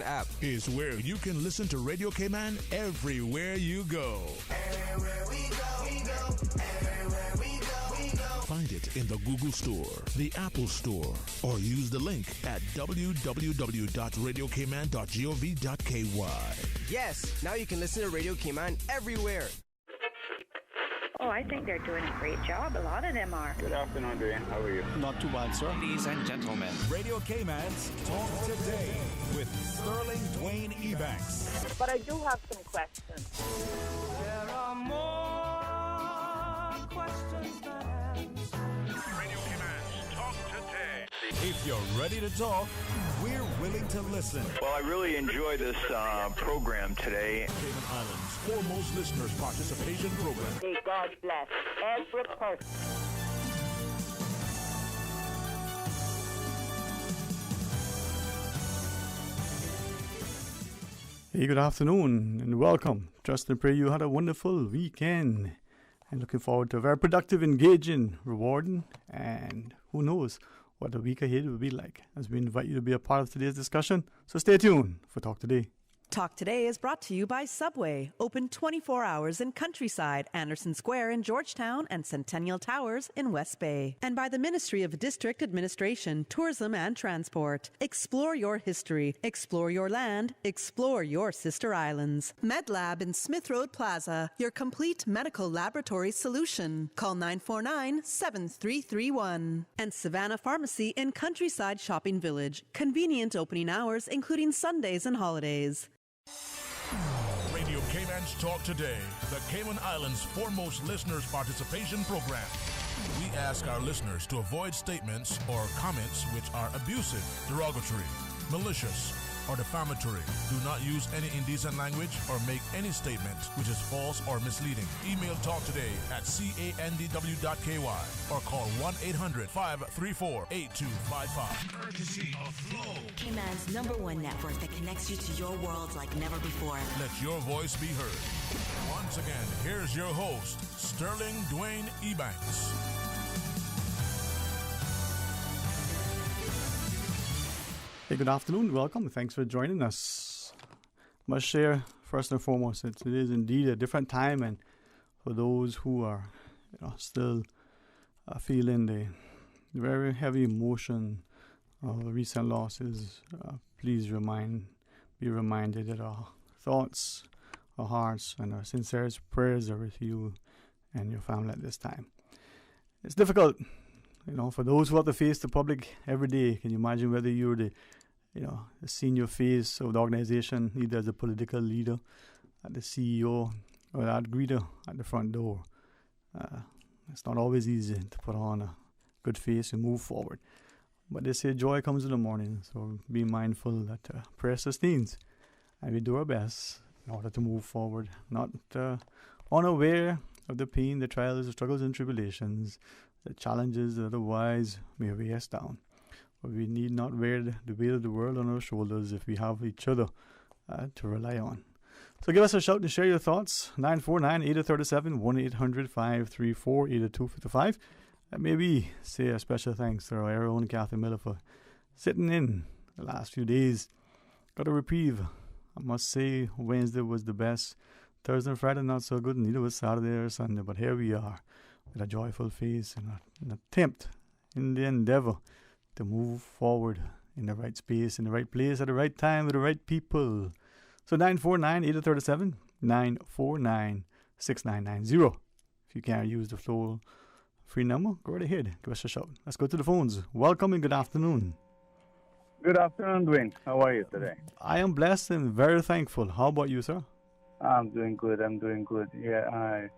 app is where you can listen to Radio K-Man everywhere you go. Everywhere we go, we go. Everywhere we go, we go. Find it in the Google Store, the Apple Store, or use the link at www.radiokman.gov.ky. Yes, now you can listen to Radio K-Man everywhere. Oh, I think they're doing a great job. A lot of them are. Good afternoon, Dwayne. How are you? Not too bad, sir. Ladies and gentlemen, Radio K-Man's Talk Today with Sterling Dwayne Ebanks. But I do have some questions. There are more questions than answers. Radio K-Man's Talk Today. If you're ready to talk, we're willing to listen. Well, I really enjoy this program today. Cayman Islands' foremost listeners participation program. May God bless every person. Hey, good afternoon and welcome. Trust and pray you had a wonderful weekend. And looking forward to a very productive, engaging, rewarding, and who knows what the week ahead will be like as we invite you to be a part of today's discussion. So stay tuned for Talk Today. Talk Today is brought to you by Subway, open 24 hours in Countryside, Anderson Square in Georgetown, and Centennial Towers in West Bay. And by the Ministry of District Administration, Tourism and Transport. Explore your history, explore your land, explore your sister islands. MedLab in Smith Road Plaza, your complete medical laboratory solution. Call 949-7331. And Savannah Pharmacy in Countryside Shopping Village, convenient opening hours including Sundays and holidays. Radio K-Man's Talk Today, the Cayman Islands' foremost listeners participation program. We ask our listeners to avoid statements or comments which are abusive, derogatory, malicious, or defamatory. Do not use any indecent language or make any statement which is false or misleading. Email Talk Today at candw.ky or call 1-800-534-8255. Courtesy of Flow. Cayman's #1 network that connects you to your world like never before. Let your voice be heard. Once again, here's your host, Sterling Dwayne Ebanks. Hey, good afternoon. Welcome. Thanks for joining us. Must share first and foremost that it is indeed a different time, and for those who are still feeling the very heavy emotion of the recent losses, please be reminded that our thoughts, our hearts, and our sincerest prayers are with you and your family at this time. It's difficult, for those who have to face the public every day. Can you imagine whether you're the senior face of the organization, either as a political leader, the CEO, or that greeter at the front door? It's not always easy to put on a good face and move forward. But they say joy comes in the morning, so be mindful that prayer sustains, and we do our best in order to move forward, not unaware of the pain, the trials, the struggles and tribulations, the challenges that otherwise may weigh us down. But we need not wear the weight of the world on our shoulders if we have each other to rely on. So give us a shout and share your thoughts. 949-8037, 1-800-534-8255. And maybe say a special thanks to our own Kathy Miller for sitting in the last few days. Got a reprieve. I must say Wednesday was the best. Thursday and Friday not so good, neither was Saturday or Sunday. But here we are with a joyful face and an attempt in the endeavor to move forward in the right space, in the right place, at the right time, with the right people. So 949-8037, 949-6990. If you can't use the flow free number, go right ahead. Give us a shout. Let's go to the phones. Welcome and good afternoon. Good afternoon, Dwayne. How are you today? I am blessed and very thankful. How about you, sir? I'm doing good. Yeah, I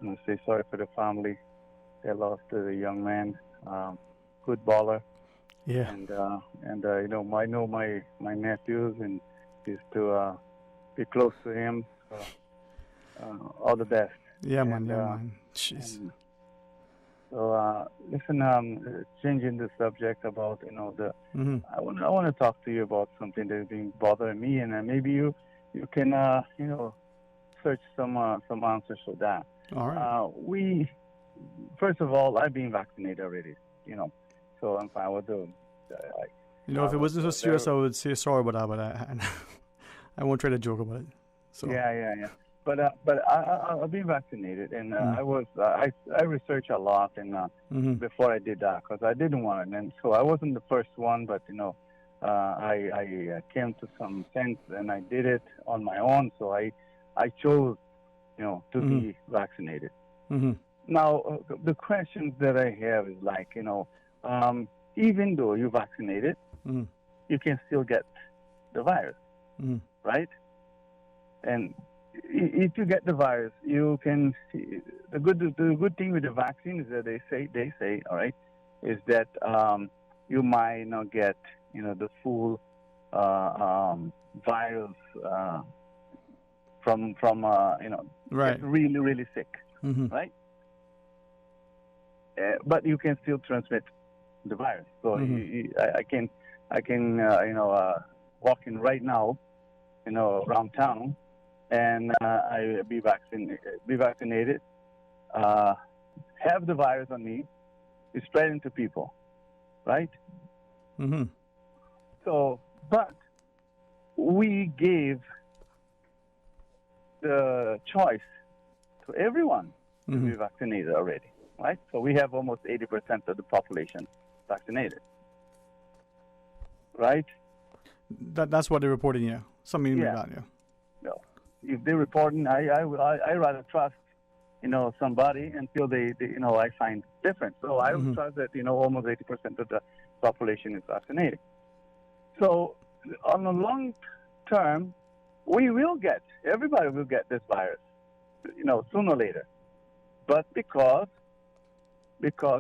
want to say sorry for the family. They lost a young man, good baller. Yeah. And I know my nephews, and is to be close to him. So, all the best. Yeah, man. Jeez. So listen, changing the subject about the. Mm-hmm. I want to talk to you about something that's been bothering me, and maybe you can search some answers for that. All right. First of all, I've been vaccinated already. So I'm fine with the You know, if it wasn't so serious, I would say sorry about that, but I won't try to joke about it. So. Yeah. But I'll be vaccinated, and I researched a lot, and before I did that, because I didn't want it, and so I wasn't the first one, but I came to some sense, and I did it on my own. So I chose, to be vaccinated. Now the questions that I have is like, even though you're vaccinated, you can still get the virus, right? And if you get the virus, you can. The good thing with the vaccine is that they say, all right, is that you might not get, the full virus from right, get really, really sick, right? But you can still transmit the virus. So I can walk in right now, around town, and I be vaccinated, have the virus on me, spread into people, right? So, but we gave the choice to everyone to be vaccinated already, right? So we have almost 80% of the population vaccinated, right? That's what they're reporting, yeah. Something like that, yeah. No. If they're reporting, I rather trust, somebody until they I find different. So I would trust that, almost 80% of the population is vaccinated. So on the long term, everybody will get this virus, sooner or later. But because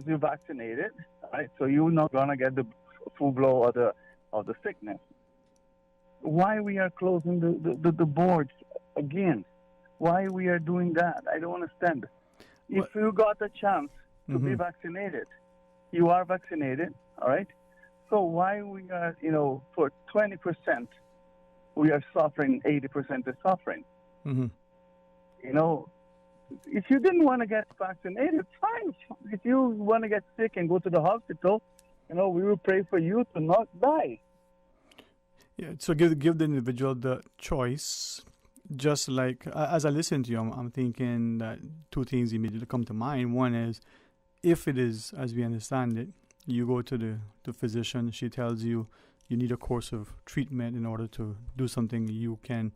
you're vaccinated, right? So you're not gonna get the full blow of the sickness. Why we are closing the boards again? Why we are doing that? I don't understand. If you got a chance to be vaccinated, you are vaccinated, all right? So why we are, for 20%, we are suffering, 80% is suffering. If you didn't want to get vaccinated, fine. If you want to get sick and go to the hospital, we will pray for you to not die. Yeah, so give the individual the choice. Just like, as I listen to you, I'm thinking that two things immediately come to mind. One is, if it is, as we understand it, you go to the physician, she tells you need a course of treatment in order to do something, you can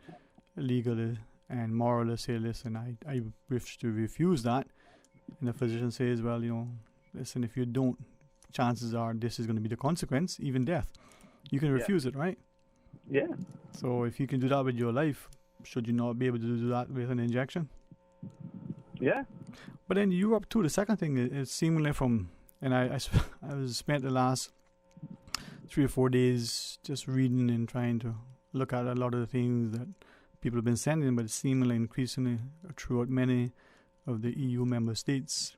legally and morally say, listen, I wish to refuse that. And the physician says, well, listen, if you don't, chances are this is going to be the consequence, even death. You can refuse it, right? Yeah. So if you can do that with your life, should you not be able to do that with an injection? Yeah. But in Europe too, the second thing is seemingly from, and I spent the last 3 or 4 days just reading and trying to look at a lot of the things that people have been sending, but seemingly increasingly throughout many of the EU member states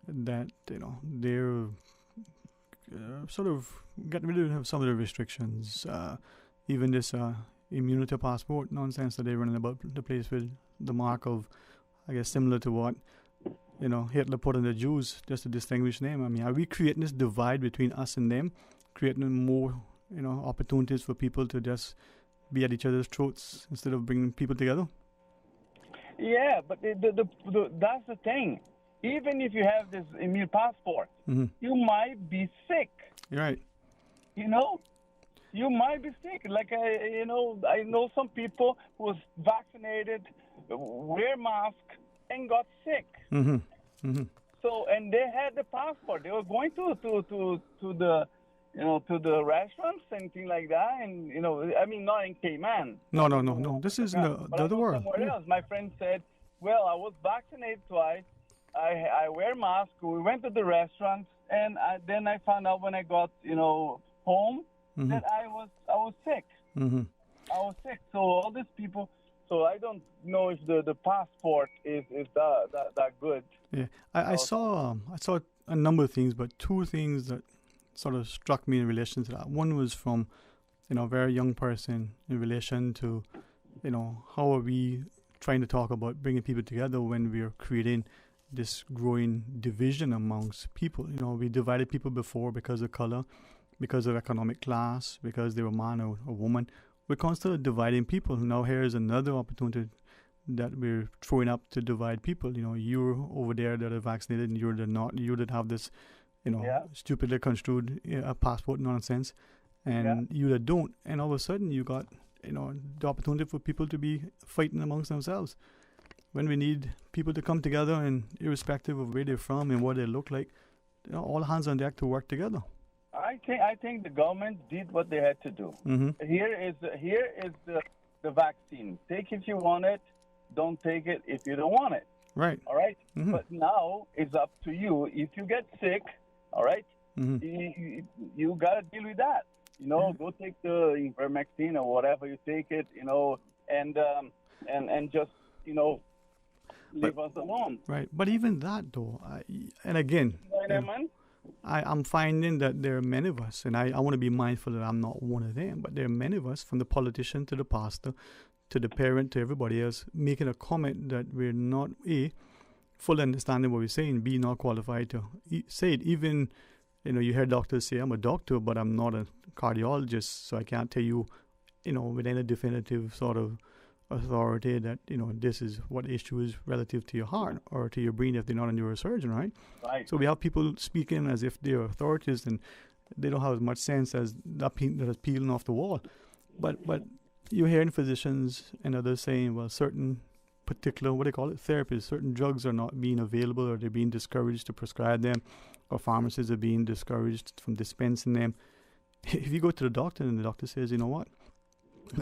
that they're sort of getting rid of some of the restrictions. Even this immunity passport nonsense that they're running about the place with the mark of, I guess, similar to what Hitler put on the Jews, just to distinguish them. I mean, are we creating this divide between us and them, creating more opportunities for people to just be at each other's throats instead of bringing people together? Yeah, but that's the thing. Even if you have this immune passport, you might be sick. You're right. You might be sick. Like I know some people who was vaccinated, wear mask, and got sick. So, and they had the passport. They were going to the to the restaurants and things like that. And I mean, not in Cayman. No. This is in the other world. Somewhere else. My friend said, "Well, I was vaccinated twice. I wear mask. We went to the restaurant, and then I found out when I got home." That I was sick. I was sick. So all these people. So I don't know if the passport is that good. Yeah, I saw a number of things, but two things that sort of struck me in relation to that. One was from a very young person in relation to how are we trying to talk about bringing people together when we are creating this growing division amongst people. We divided people before because of color. because of economic class, because they were man or a woman. We're constantly dividing people. Now here's another opportunity that we're throwing up to divide people. You're over there that are vaccinated and you're not. You that have this, stupidly construed passport nonsense, and you that don't. And all of a sudden you got, the opportunity for people to be fighting amongst themselves. When we need people to come together, and irrespective of where they're from and what they look like, all hands on deck to work together. I think the government did what they had to do. Mm-hmm. Here is the vaccine. Take it if you want it. Don't take it if you don't want it. Right. All right. Mm-hmm. But now it's up to you. If you get sick, all right, you got to deal with that. Go take the ivermectin or whatever you take it. And just leave us alone. Right. But even that though, and again. I'm finding that there are many of us, and I want to be mindful that I'm not one of them, but there are many of us, from the politician to the pastor, to the parent, to everybody else, making a comment that we're not, fully understanding what we're saying, B, not qualified to say it. Even, you hear doctors say, I'm a doctor, but I'm not a cardiologist, so I can't tell you, with any definitive sort of authority that, this is what the issue is relative to your heart or to your brain if they're not a neurosurgeon, right? Right. So we have people speaking as if they're authorities and they don't have as much sense as that is peeling off the wall. But you're hearing physicians and others saying, well, certain particular, therapies, certain drugs are not being available, or they're being discouraged to prescribe them, or pharmacists are being discouraged from dispensing them. If you go to the doctor and the doctor says, you know what,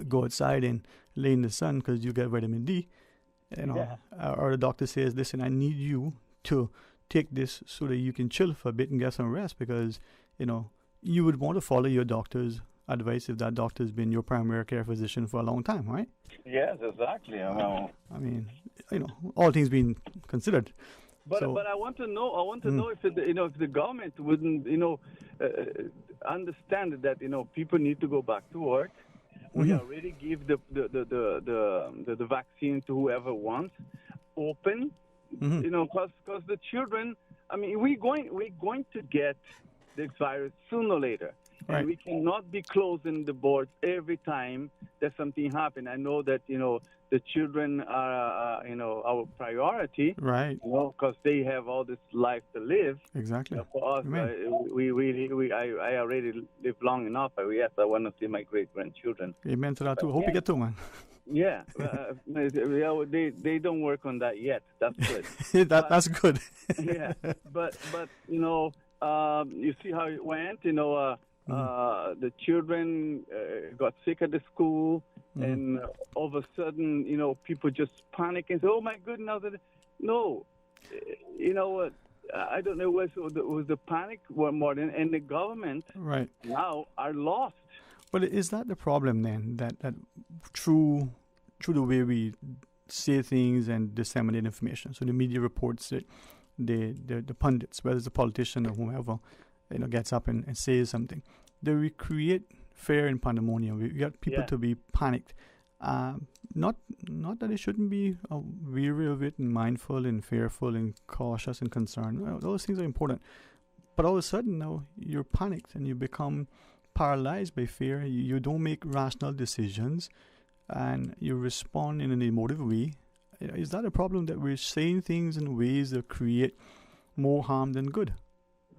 go outside and lay in the sun because you get vitamin D, or the doctor says, listen, I need you to take this so that you can chill for a bit and get some rest, because you would want to follow your doctor's advice if that doctor has been your primary care physician for a long time, right? Yes, exactly. I mean, all things being considered. But I want to know. If the government wouldn't understand that people need to go back to work. We already give the vaccine to whoever wants, open, because the children. I mean, we're going to get this virus sooner or later, right. And we cannot be closing the boards every time that something happens. I know that the children are our priority, right? Because they have all this life to live. Exactly. For us, I already live long enough. I want to see my great grandchildren. Amen to that too. Hope you get to, man. Yeah, they don't work on that yet. That's good. That's good. Yeah, but you see how it went. The children got sick at the school, and all of a sudden, people just panic and say, "Oh my goodness!" No, I don't know what was the panic more than, and the government right now are lost. But is that the problem then? That through the way we say things and disseminate information, so the media reports it, the pundits, whether it's a politician or whomever, gets up and says something, that we create fear and pandemonium. We get people to be panicked. Not that they shouldn't be weary of it and mindful and fearful and cautious and concerned. Well, those things are important. But all of a sudden now you're panicked and you become paralyzed by fear. You don't make rational decisions and you respond in an emotive way. Is that a problem, that we're saying things in ways that create more harm than good?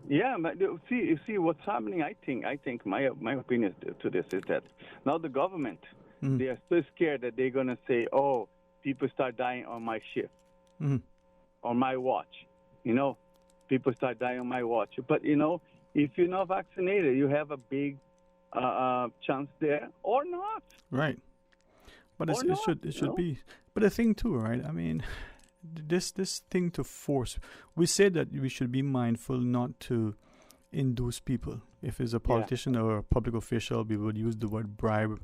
Yeah, but you see what's happening. I think my opinion to this is that now the government, they are so scared that they're gonna say, "Oh, people start dying on my shift, on my watch." People start dying on my watch. But if you're not vaccinated, you have a big chance there, or not. Right. But it should be. But the thing too, right? I mean, this thing to force. We said that we should be mindful not to induce people. If it's a politician or a public official, we would use the word bribe.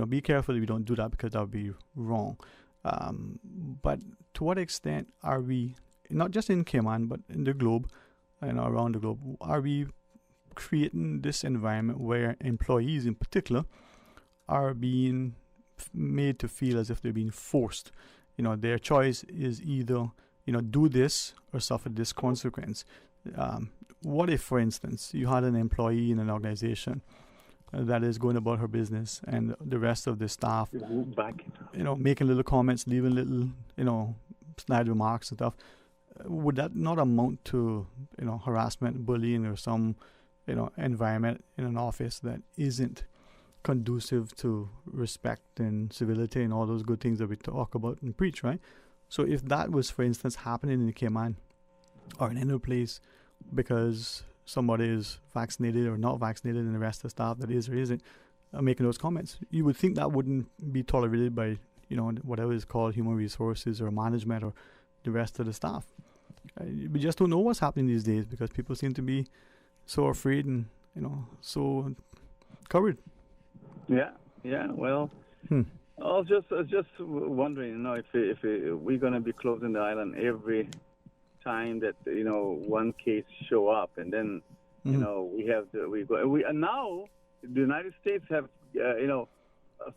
Be careful we don't do that, because that would be wrong. But to what extent are we, not just in Cayman, but in the globe and around the globe, are we creating this environment where employees in particular are being made to feel as if they're being forced? Their choice is either, do this or suffer this consequence. what if, for instance, you had an employee in an organization that is going about her business, and the rest of the staff, making little comments, leaving little, snide remarks and stuff? Would that not amount to, harassment, bullying, or some, environment in an office that isn't conducive to respect and civility and all those good things that we talk about and preach, right? So if that was, for instance, happening in the Cayman or in any place because somebody is vaccinated or not vaccinated and the rest of the staff that is or isn't making those comments, you would think that wouldn't be tolerated by, whatever is called human resources or management or the rest of the staff. We just don't know what's happening these days because people seem to be so afraid and, so covered. Yeah. Well, I was just wondering, if we're going to be closing the island every time that one case show up, and then we have and now the United States have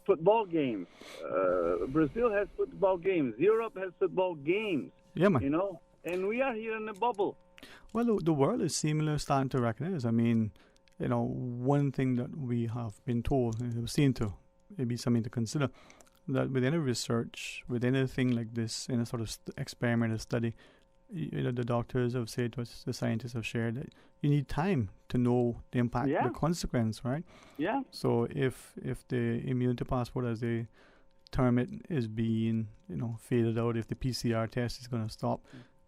football games. Brazil has football games. Europe has football games. Yeah, man. And we are here in a bubble. Well, the world is seemingly starting to recognize. I mean, one thing that we have been told, and it seemed to maybe something to consider, that with any research, with anything like this, in a sort of experiment or study, the doctors have said to us, the scientists have shared that you need time to know the impact, the consequence, right? Yeah. So if the immunity passport, as they term it, is being faded out, if the PCR test is going to stop,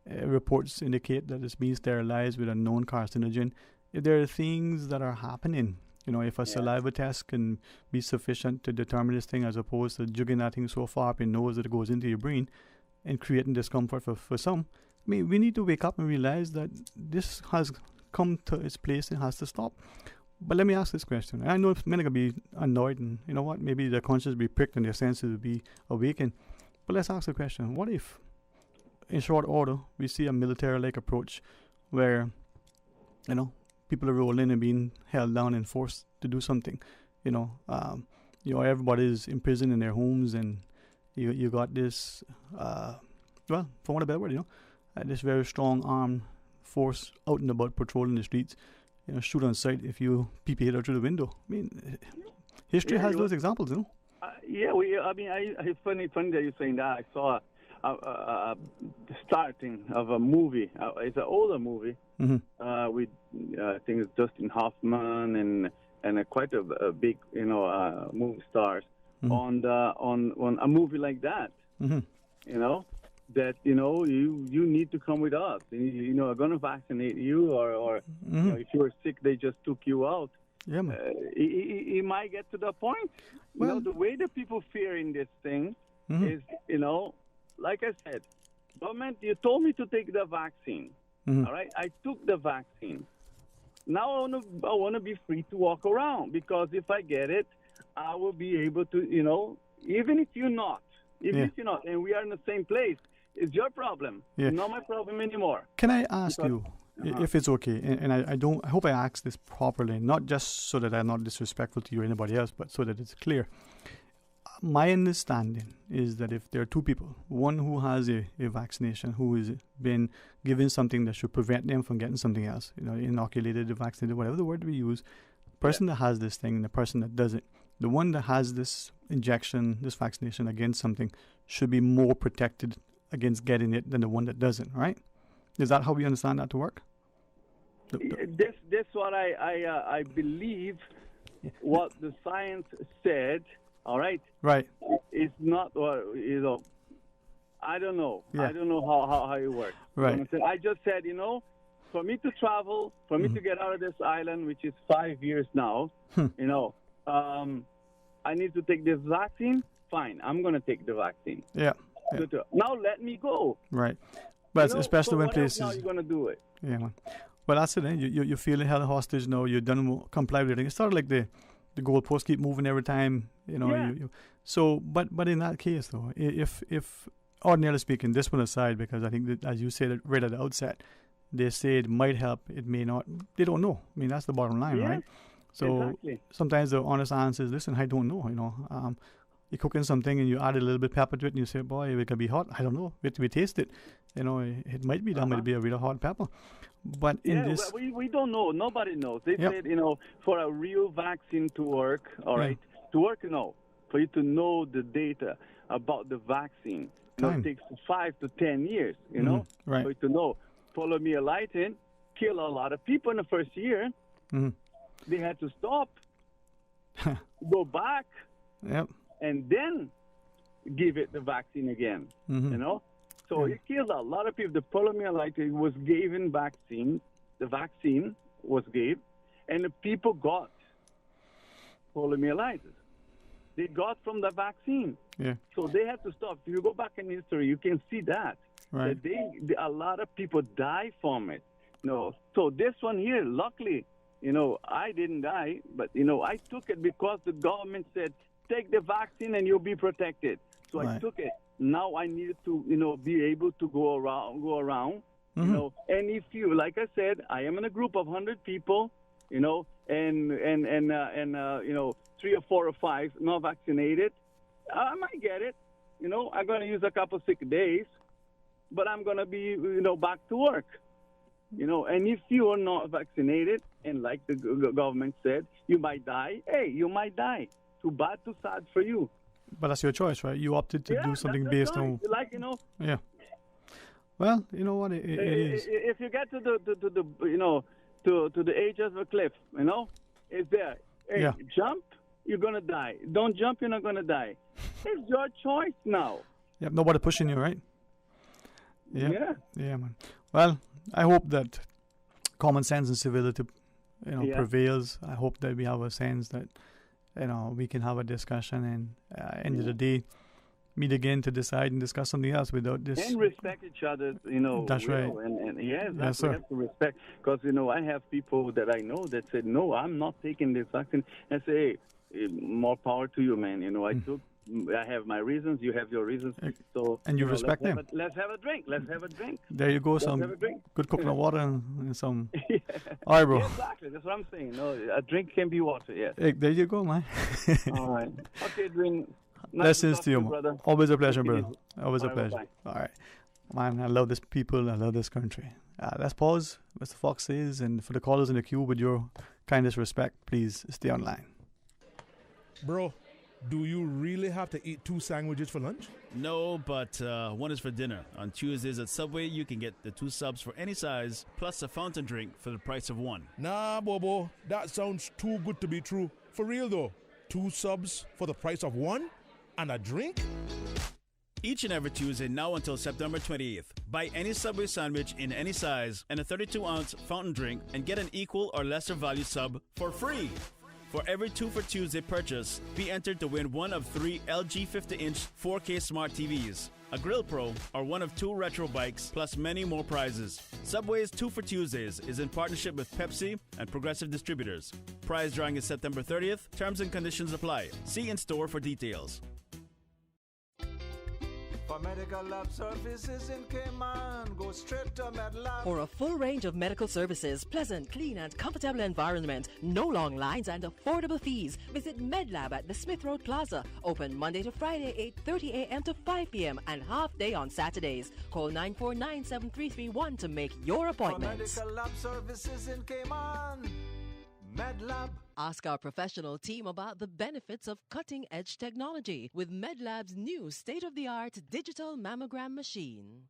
reports indicate that it's being sterilized with a known carcinogen. If there are things that are happening, if a saliva test can be sufficient to determine this thing, as opposed to jugging that thing so far up your nose that it goes into your brain and creating discomfort for some. I mean, we need to wake up and realize that this has come to its place and has to stop. But let me ask this question. I know many are going to be annoyed, and you know what, maybe their conscience will be pricked and their senses will be awakened. But let's ask the question, what if, in short order, we see a military-like approach where, people are rolling and being held down and forced to do something. Everybody is imprisoned in their homes, and you got this, for want of a better word, this very strong armed force out and about patrolling the streets, shoot on sight if you peep your head out through the window. I mean, history has those examples, It's funny that you're saying that. I saw the starting of a movie. It's an older movie with I think it's Dustin Hoffman and quite a big movie stars on a movie like that. That you need to come with us. Are going to vaccinate you, or if you were sick, they just took you out. Yeah, man. It might get to the point. Well, the way that people fear in this thing is, like I said, government, you told me to take the vaccine. All right, I took the vaccine. Now I want to be free to walk around, because if I get it, I will be able to, even if you're not, and we are in the same place, it's your problem. Yeah. Not my problem anymore. Can I ask you, if it's okay, and I hope I ask this properly, not just so that I'm not disrespectful to you or anybody else, but so that it's clear. My understanding is that if there are two people, one who has a vaccination, who has been given something that should prevent them from getting something else, inoculated, vaccinated, whatever the word we use, person that has this thing and the person that doesn't, the one that has this injection, this vaccination against something, should be more protected against getting it than the one that doesn't, right? Is that how we understand that to work? That's what I believe. What the science said. All right. Right. It's not. I don't know. Yeah. I don't know how it works. Right. I just said, for me to travel, for me to get out of this island, which is 5 years now, I need to take this vaccine. Fine, I'm going to take the vaccine. Yeah. Now let me go. Right. But especially when places. Now you're going to do it. Yeah, man. Well, that's it. You feel held hostage now. You're done comply with everything. It's sort of like the goalposts keep moving every time. So, but in that case though, if ordinarily speaking, this one aside, because I think that, as you said right at the outset, they say it might help, it may not. They don't know. I mean, that's the bottom line, right? So sometimes the honest answer is, listen, I don't know. you're cooking something and you add a little bit pepper to it and you say, boy, it can be hot. I don't know. We taste it. You know, it might be that might be a really hot pepper. But in this... we don't know. Nobody knows. They said, you know, for a real vaccine to work, all right, to work, no. For you to know the data about the vaccine, you know, it takes 5 to 10 years, you know, right. for you to know. Poliomyelitis kill a lot of people in the first year. They had to stop, go back, and then give it the vaccine again, you know. So it killed a lot of people. The poliomyelitis was given vaccine. The vaccine was given, and the people got poliomyelitis. They got from the vaccine. Yeah. So they had to stop. If you go back in history, you can see that. Right. That a lot of people die from it. No. So this one here, luckily, you know, I didn't die, but, you know, I took it because the government said, take the vaccine and you'll be protected. So I took it. Now I needed to, you know, be able to go around, you know. And if you, like I said, I am in a group of 100 people, you know, and you know, 3 or 4 or 5 not vaccinated, I might get it. You know, I'm going to use a couple sick days, but I'm going to be, you know, back to work. You know, and if you are not vaccinated, and like the government said, you might die, hey, you might die. Too bad, too sad for you. But that's your choice, right? You opted to do something based on... Like, you know... Yeah. Well, you know what, it is. If you get to the you know, to the edge of a cliff, you know, it's there. Hey, jump, you're going to die. Don't jump, you're not going to die. It's your choice now. Yep, nobody pushing you, right? Yeah, man. Well, I hope that common sense and civility, you know, prevails. I hope that we have a sense that, you know, we can have a discussion and end of the day, meet again to decide and discuss something else without this. And respect each other, you know. That's right. And yes, we have to respect. Because, you know, I have people that I know that said, no, I'm not taking this vaccine. I say, hey, more power to you, man. You know, I have my reasons, you have your reasons. So and you respect them. Let's have a drink. There you go. Some good coconut water and some. All right, bro. Yeah, exactly. That's what I'm saying. No, a drink can be water. Yes. Hey, there you go, man. All right. Okay, drink. Blessings to you, brother. Always a pleasure, brother. Always a pleasure. Bye. All right, man. I love this people. I love this country. Let's pause. Mr. Fox says, and for the callers in the queue, with your kindest respect, please stay online. Bro, do you really have to eat 2 sandwiches for lunch? No, but one is for dinner. On Tuesdays at Subway, you can get the 2 subs for any size, plus a fountain drink for the price of 1. Nah, Bobo, that sounds too good to be true. For real, though, 2 subs for the price of 1 and a drink? Each and every Tuesday now until September 28th. Buy any Subway sandwich in any size and a 32-ounce fountain drink and get an equal or lesser value sub for free. For every 2 for Tuesday purchase, be entered to win one of 3 LG 50-inch 4K smart TVs, a Grill Pro, or one of 2 retro bikes, plus many more prizes. Subway's 2 for Tuesdays is in partnership with Pepsi and Progressive Distributors. Prize drawing is September 30th. Terms and conditions apply. See in store for details. For medical lab services in Cayman, go straight to MedLab. For a full range of medical services, pleasant, clean and comfortable environment, no long lines and affordable fees, visit MedLab at the Smith Road Plaza. Open Monday to Friday, 8:30 a.m. to 5 p.m. and half day on Saturdays. Call 949-7331 to make your appointments. For medical lab services in Cayman, MedLab. Ask our professional team about the benefits of cutting-edge technology with MedLab's new state-of-the-art digital mammogram machine.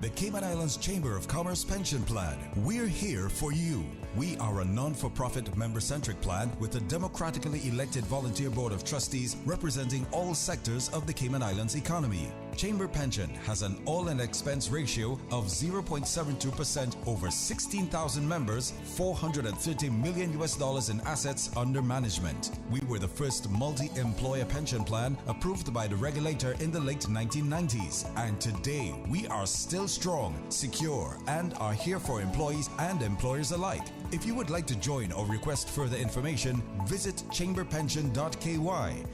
The Cayman Islands Chamber of Commerce Pension Plan. We're here for you. We are a non-for-profit member-centric plan with a democratically elected volunteer board of trustees representing all sectors of the Cayman Islands economy. Chamber Pension has an all-in expense ratio of 0.72% over 16,000 members, $430 million in assets under management. We were the first multi-employer pension plan approved by the regulator in the late 1990s. And today, we are still strong, secure, and are here for employees and employers alike. If you would like to join or request further information, visit chamberpension.ky.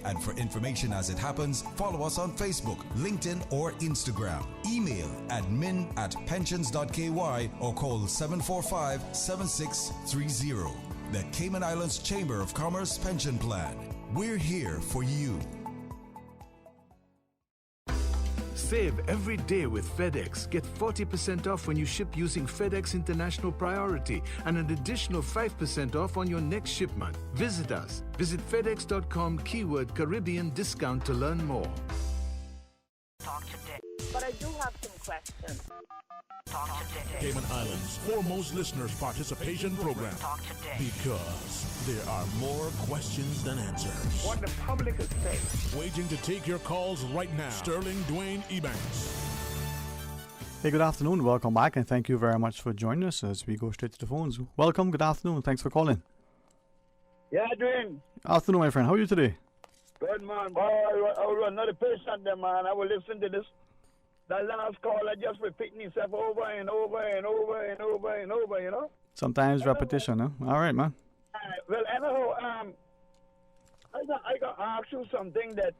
And for information as it happens, follow us on Facebook, LinkedIn, or Instagram. Email admin@pensions.ky or call 745-7630. The Cayman Islands Chamber of Commerce Pension Plan. We're here for you. Save every day with FedEx. Get 40% off when you ship using FedEx International Priority and an additional 5% off on your next shipment. Visit us. Visit FedEx.com keyword Caribbean discount to learn more. Talk today. But I do have some questions. Talk today. Cayman Islands' foremost listeners participation program. Talk today. Because there are more questions than answers. What the public is saying. Waiting to take your calls right now. Sterling Dwayne Ebanks. Hey, good afternoon. Welcome back, and thank you very much for joining us as we go straight to the phones. Welcome. Good afternoon. Thanks for calling. Yeah, Dwayne. Afternoon, my friend. How are you today? Good, man. Boy, I was another patient there, man. I will listen to this. That last call, I just repeating myself over and over and over and over and over, you know? Sometimes repetition, huh? All right, man. Well, anyhow, I got to ask you something that,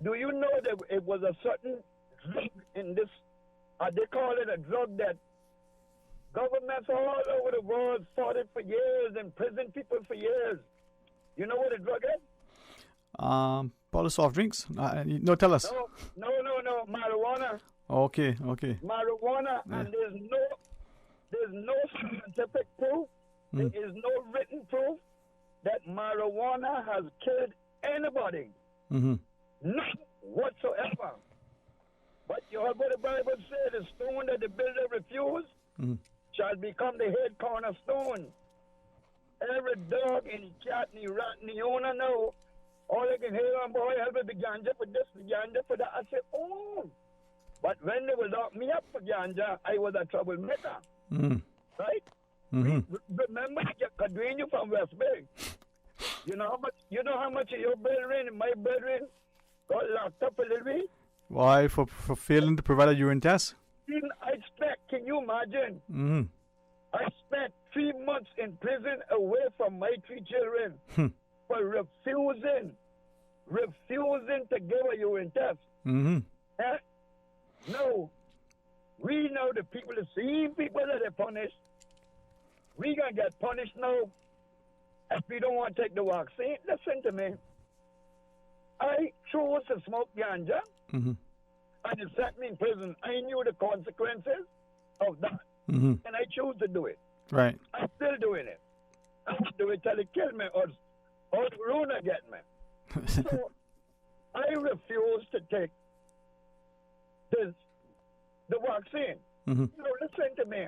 do you know that it was a certain drug in this, they call it a drug that governments all over the world fought it for years and imprisoned people for years. You know what a drug is? Bottle of soft drinks? No, tell us. No, marijuana. Okay. Marijuana, and there's no scientific proof. There is no written proof that marijuana has killed anybody. Mm-hmm. None whatsoever. But you heard what the Bible said, the stone that the builder refused shall become the head cornerstone. Every dog and cat and rat and the owner know. All I can hear on, boy, help me the ganja for this, the ganja for that. I said, oh. But when they will lock me up for ganja, I was a troublemaker. Right? Remember, Kadwin, you from West Bay. You know how much of your brethren and my brethren got locked up a little bit? Why? For failing to provide a urine test? I spent, can you imagine? Mm-hmm. I spent 3 months in prison away from my 3 children for refusing to give a urine test. No. We know the people, the same people that are punished. We gonna get punished now if we don't want to take the vaccine. Listen to me. I chose to smoke ganja, and it set me in prison. I knew the consequences of that, and I chose to do it. Right. I'm still doing it. I do it till it kill me or Rona get me. So I refuse to take the vaccine. Listen to me.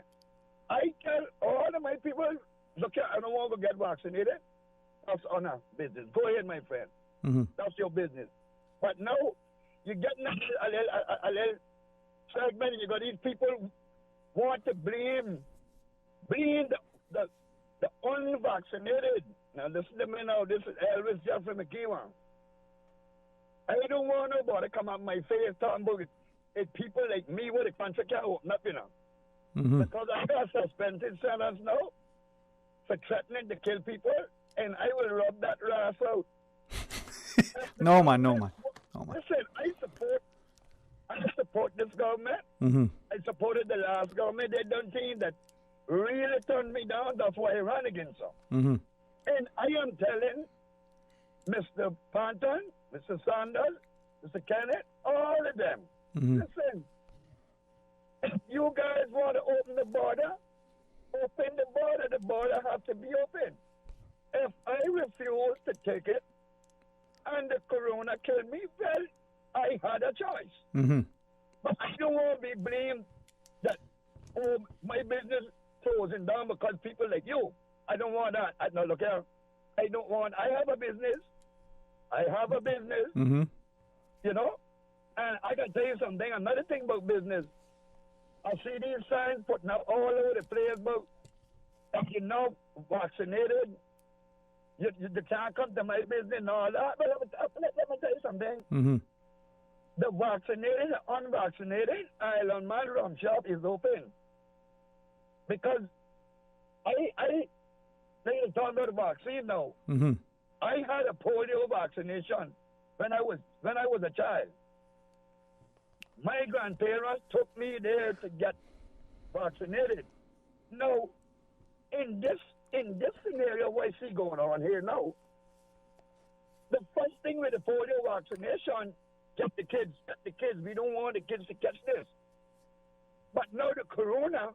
I tell all of my people, look, I don't want to get vaccinated. That's on our business. Go ahead, my friend. That's your business. But now, you get a little segment, you got these people want to blame the unvaccinated. Now, listen to me now. This is Elvis Jeffrey McKeown. I don't want nobody come up my face talking about it people like me where the country can't open up, you know. Because I got suspended sentence now for threatening to kill people, and I will rub that ass out. No, man. Listen, I support this government. I supported the last government. They done things that really turned me down. That's why I ran against them. And I am telling Mr. Panton, Mr. Sanders, Mr. Kenneth, all of them, listen, if you guys want to open the border has to be open. If I refuse to take it and the corona killed me, well, I had a choice. But I don't want to be blamed that my business closing down because people like you. I don't want that. No, look here. I have a business. You know? And I can tell you something, another thing about business. I see these signs putting out all over the place about if you're not vaccinated, you can't come to my business and all that. But let me tell you something. The vaccinated and unvaccinated Island Man Rum Shop is open. Because I need to talk about the vaccine now. I had a polio vaccination when I was a child. My grandparents took me there to get vaccinated. Now, in this scenario what I see going on here now, the first thing with the polio vaccination, Get the kids. We don't want the kids to catch this. But now the corona,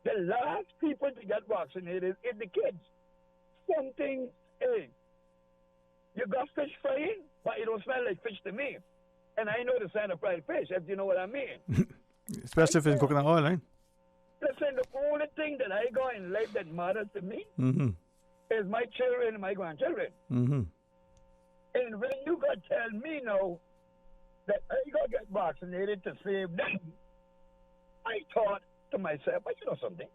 the last people to get vaccinated is the kids. Something, hey, you got fish frying, but it don't smell like fish to me. And I know the sign of fried fish, if you know what I mean. Especially if it's coconut oil, right? Listen, the only thing that I got in life that matters to me is my children and my grandchildren. And when you got to tell me now that I got to get vaccinated to save them, I thought to myself, but you know something?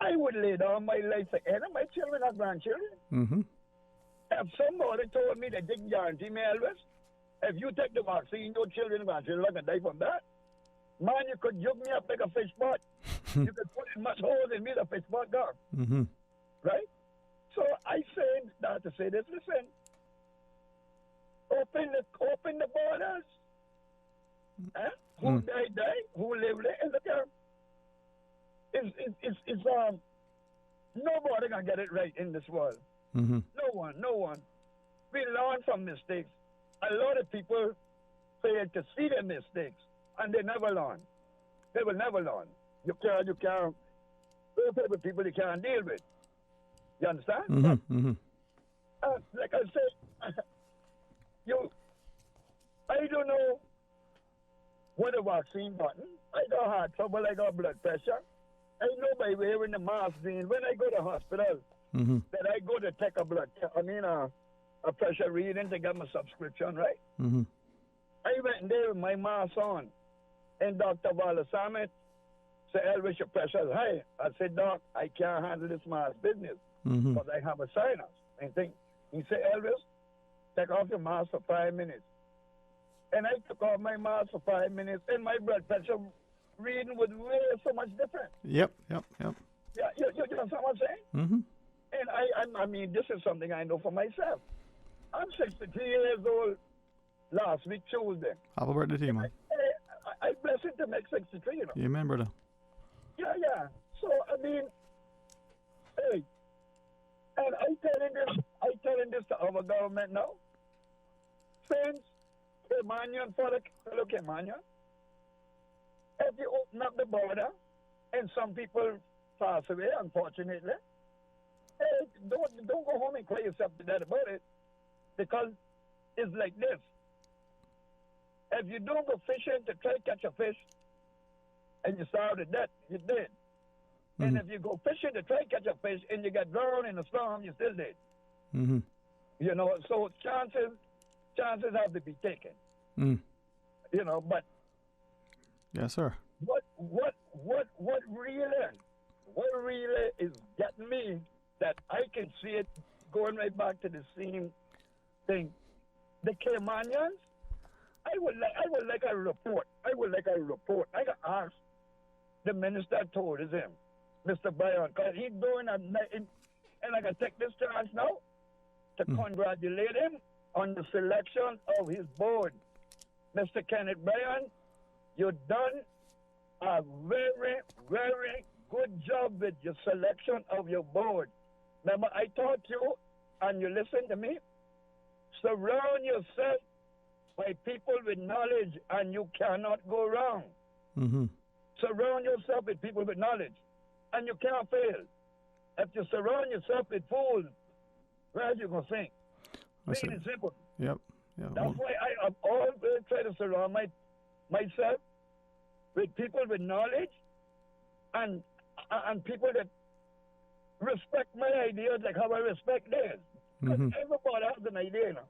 I would lay down my life for any of my children or grandchildren. If somebody told me they didn't guarantee me, Elvis, if you take the vaccine, your children and grandchildren are going to die from that. Man, you could jug me up like a fish pot. You could put as much holes in me as a fish pot gone. Right? So I say that to say this, listen, open the borders. Who die, who live, and look here. It's nobody can get it right in this world. No one. We learn from mistakes. A lot of people fail to see their mistakes, and they never learn. They will never learn. You can't. Those people you can't deal with. You understand? Like I said, I don't know what a vaccine button. I got heart trouble. I got blood pressure. I know by wearing the mask. When I go to hospital, that I go to take a pressure reading to get my subscription, right? I went there with my mask on, and Dr. Valasamit said, Elvis, your pressure is high. I said, Doc, I can't handle this mask business because I have a sinus. He said, Elvis, take off your mask for 5 minutes. And I took off my mask for 5 minutes, and my blood pressure reading was way so much different. Yep. Yeah, you understand what I'm saying? And I mean, this is something I know for myself. I'm 63 years old last week, Tuesday. Happy birthday to you, man. I blessed to make 63, you know. You remember that? Yeah. So, I mean, hey, and I telling this to our government now. Since Caymanian, fellow Caymanian, if you open up the border and some people pass away, unfortunately, hey, don't go home and cry yourself to death about it, because it's like this. If you don't go fishing to try to catch a fish and you starve to death, you're dead. And if you go fishing to try to catch a fish and you get drowned in a storm, you're still dead. You know, so chances have to be taken. You know, but yes, sir. What really is getting me that I can see it going right back to the same thing. The Caymanians, I would like a report. I got asked the Minister of Tourism, Mr. Byron, because he's doing and I can take this chance now to congratulate him on the selection of his board. Mr. Kenneth Byron, you've done a very, very good job with your selection of your board. Remember, I taught you, and you listened to me, surround yourself by people with knowledge, and you cannot go wrong. Surround yourself with people with knowledge, and you can't fail. If you surround yourself with fools, where are you going to think? Plain and simple. Yep. That's why I have always tried to surround myself with people with knowledge and people that respect my ideas like how I respect theirs. Everybody has an idea, you know.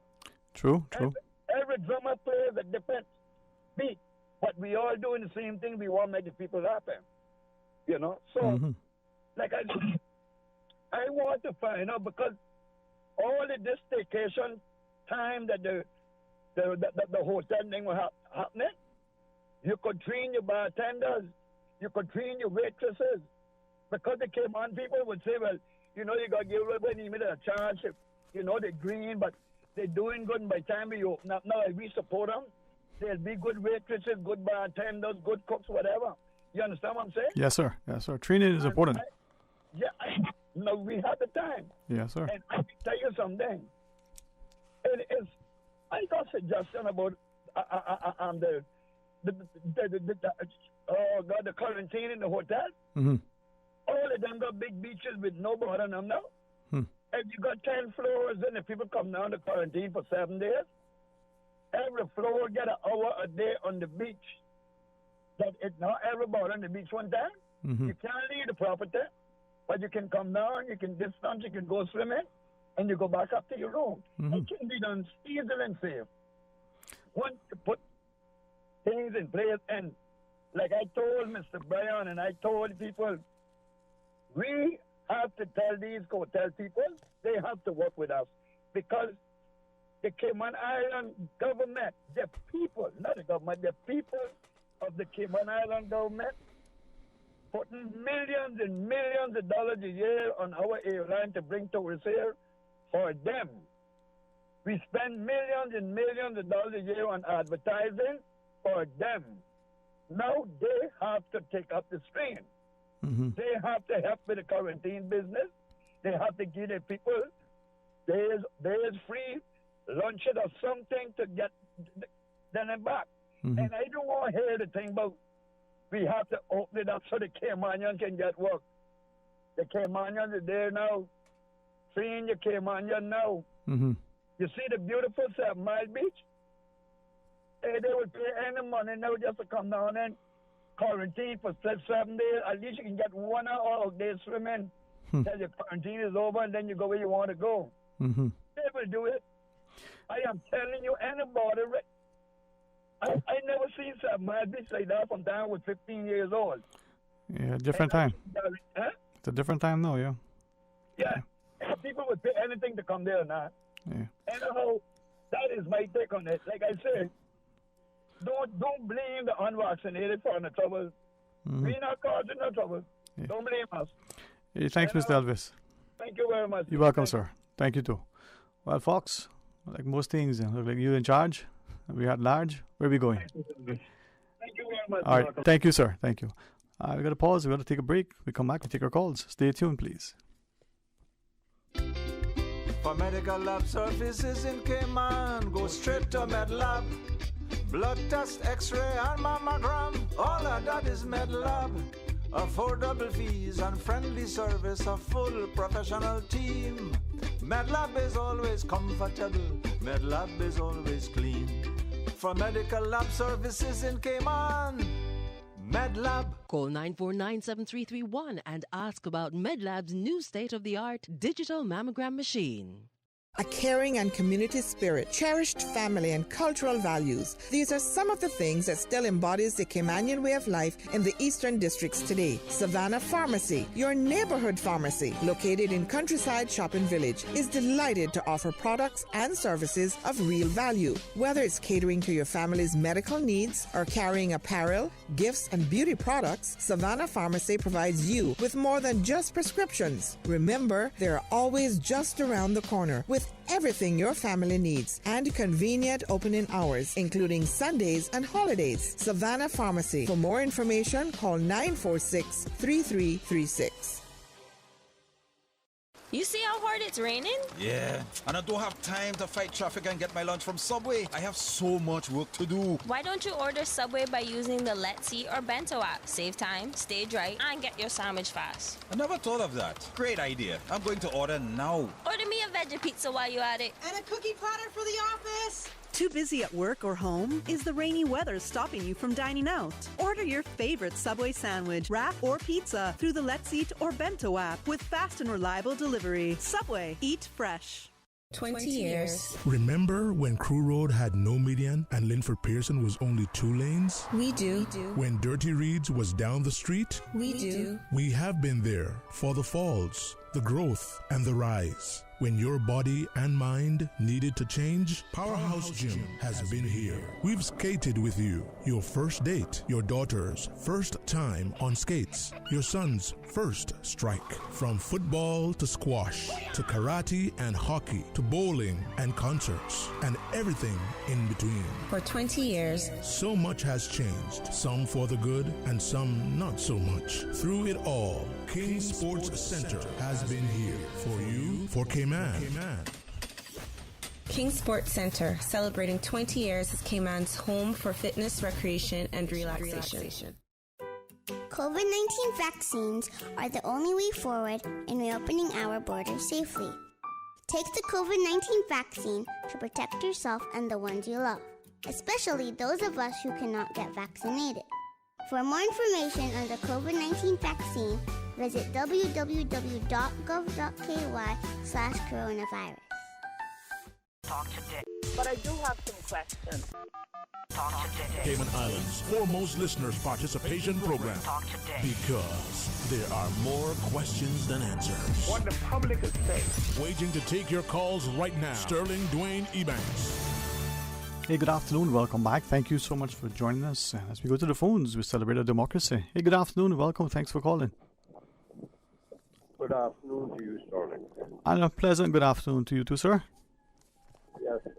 True. Every drummer plays a different beat, but we all doing the same thing. We want to make the people happy, you know. So, like I want to find out, because all of this staycation time that the hotel thing was happening, you could train your bartenders, you could train your waitresses, because the Cayman people would say, well, you know, you got to give everybody a chance. You know, they're green, but they're doing good. And by the time we open up now, we support them. There'll be good waitresses, good bartenders, good cooks, whatever. You understand what I'm saying? Yes, sir. Training is important. We have the time. Yes, sir. And I can tell you something. I got a suggestion about the quarantine in the hotel. Mm-hmm. All of them got big beaches with no board on them now. If you got 10 floors, then the people come down to quarantine for 7 days. Every floor get an hour a day on the beach. That it's not everybody on the beach one time. You can't leave the property, but you can come down, you can distance, you can go swimming, and you go back up to your room. It can be done easily and safe. Once you put things in place, and like I told Mr. Brian and I told people, we have to tell these hotel people they have to work with us, because the Cayman Island government, the people, not the government, the people of the Cayman Island government putting millions and millions of dollars a year on our airline to bring tourists here for them. We spend millions and millions of dollars a year on advertising for them. Now they have to take up the strain. They have to help with the quarantine business. They have to give the people there's free lunches or something to get them back. And I don't want to hear the thing about we have to open it up so the Caymanians can get work. The Caymanians are there now, seeing the Caymanian now. You see the beautiful 7 Mile Beach? They would pay any money now just to come down and quarantine for 7 days. At least you can get 1 hour of day swimming till your quarantine is over, and then you go where you want to go. They will do it. I am telling you, anybody. I never seen 7 Mile Beach like that from time I was 15 years old. Yeah, different time. Huh? It's a different time now, yeah. Yeah. People would pay anything to come there now. Yeah. Anyhow, that is my take on it. Like I said, don't blame the unvaccinated for the trouble. We're not causing no trouble. Yeah. Don't blame us. Hey, thanks, Mr. Elvis. Thank you very much. You're welcome, sir. Thank you, too. Well, Fox, like most things, look like you're in charge. We at large. Where are we going? Thank you very much. All right. Thank you, sir. Thank you. We got to pause. We got to take a break. We come back. We take our calls. Stay tuned, please. For medical lab services in Cayman, go straight to MedLab. Blood test, X-ray, and mammogram. All of that is MedLab. Affordable fees and friendly service. A full professional team. MedLab is always comfortable. MedLab is always clean. For medical lab services in Cayman, MedLab. Call 949-7331 and ask about MedLab's new state-of-the-art digital mammogram machine. A caring and community spirit, cherished family and cultural values. These are some of the things that still embodies the Caymanian way of life in the Eastern Districts today. Savannah Pharmacy, your neighborhood pharmacy, located in Countryside Shopping Village, is delighted to offer products and services of real value. Whether it's catering to your family's medical needs or carrying apparel, gifts, and beauty products, Savannah Pharmacy provides you with more than just prescriptions. Remember, they're always just around the corner with everything your family needs and convenient opening hours, including Sundays and holidays. Savannah Pharmacy. For more information, call 946-3336. You see how hard it's raining? Yeah, and I don't have time to fight traffic and get my lunch from Subway. I have so much work to do. Why don't you order Subway by using the Let's Eat or Bento app? Save time, stay dry, and get your sandwich fast. I never thought of that. Great idea. I'm going to order now. Order me a veggie pizza while you're at it. And a cookie platter for the office. Too busy at work or home? Is the rainy weather stopping you from dining out? Order your favorite Subway sandwich, wrap, or pizza through the Let's Eat or Bento app with fast and reliable delivery. Subway, eat fresh. 20 years. Remember when Crew Road had no median and Linford Pearson was only 2 lanes? We do. When Dirty Reeds was down the street? We do. We have been there for the falls, the growth, and the rise. When your body and mind needed to change, Powerhouse Gym has been here. We've skated with you. Your first date, your daughter's first time on skates, your son's first strike. From football to squash, to karate and hockey, to bowling and concerts, and everything in between. For 20 years. So much has changed, some for the good and some not so much. Through it all, King Sports Center has been here for you, for Cayman. King Sports Center, celebrating 20 years as Cayman's home for fitness, recreation, and relaxation. COVID-19 vaccines are the only way forward in reopening our borders safely. Take the COVID-19 vaccine to protect yourself and the ones you love, especially those of us who cannot get vaccinated. For more information on the COVID-19 vaccine, visit www.gov.ky/coronavirus. Talk today. But I do have some questions. Talk today. Cayman Islands' foremost listeners participation program. Talk today. Because there are more questions than answers. What the public is saying. Waiting to take your calls right now. Sterling Dwayne Ebanks. Hey, good afternoon. Welcome back. Thank you so much for joining us. As we go to the phones, we celebrate our democracy. Hey, good afternoon. Welcome. Thanks for calling. Good afternoon to you, Sterling. And a pleasant good afternoon to you too, sir. Yes, sir.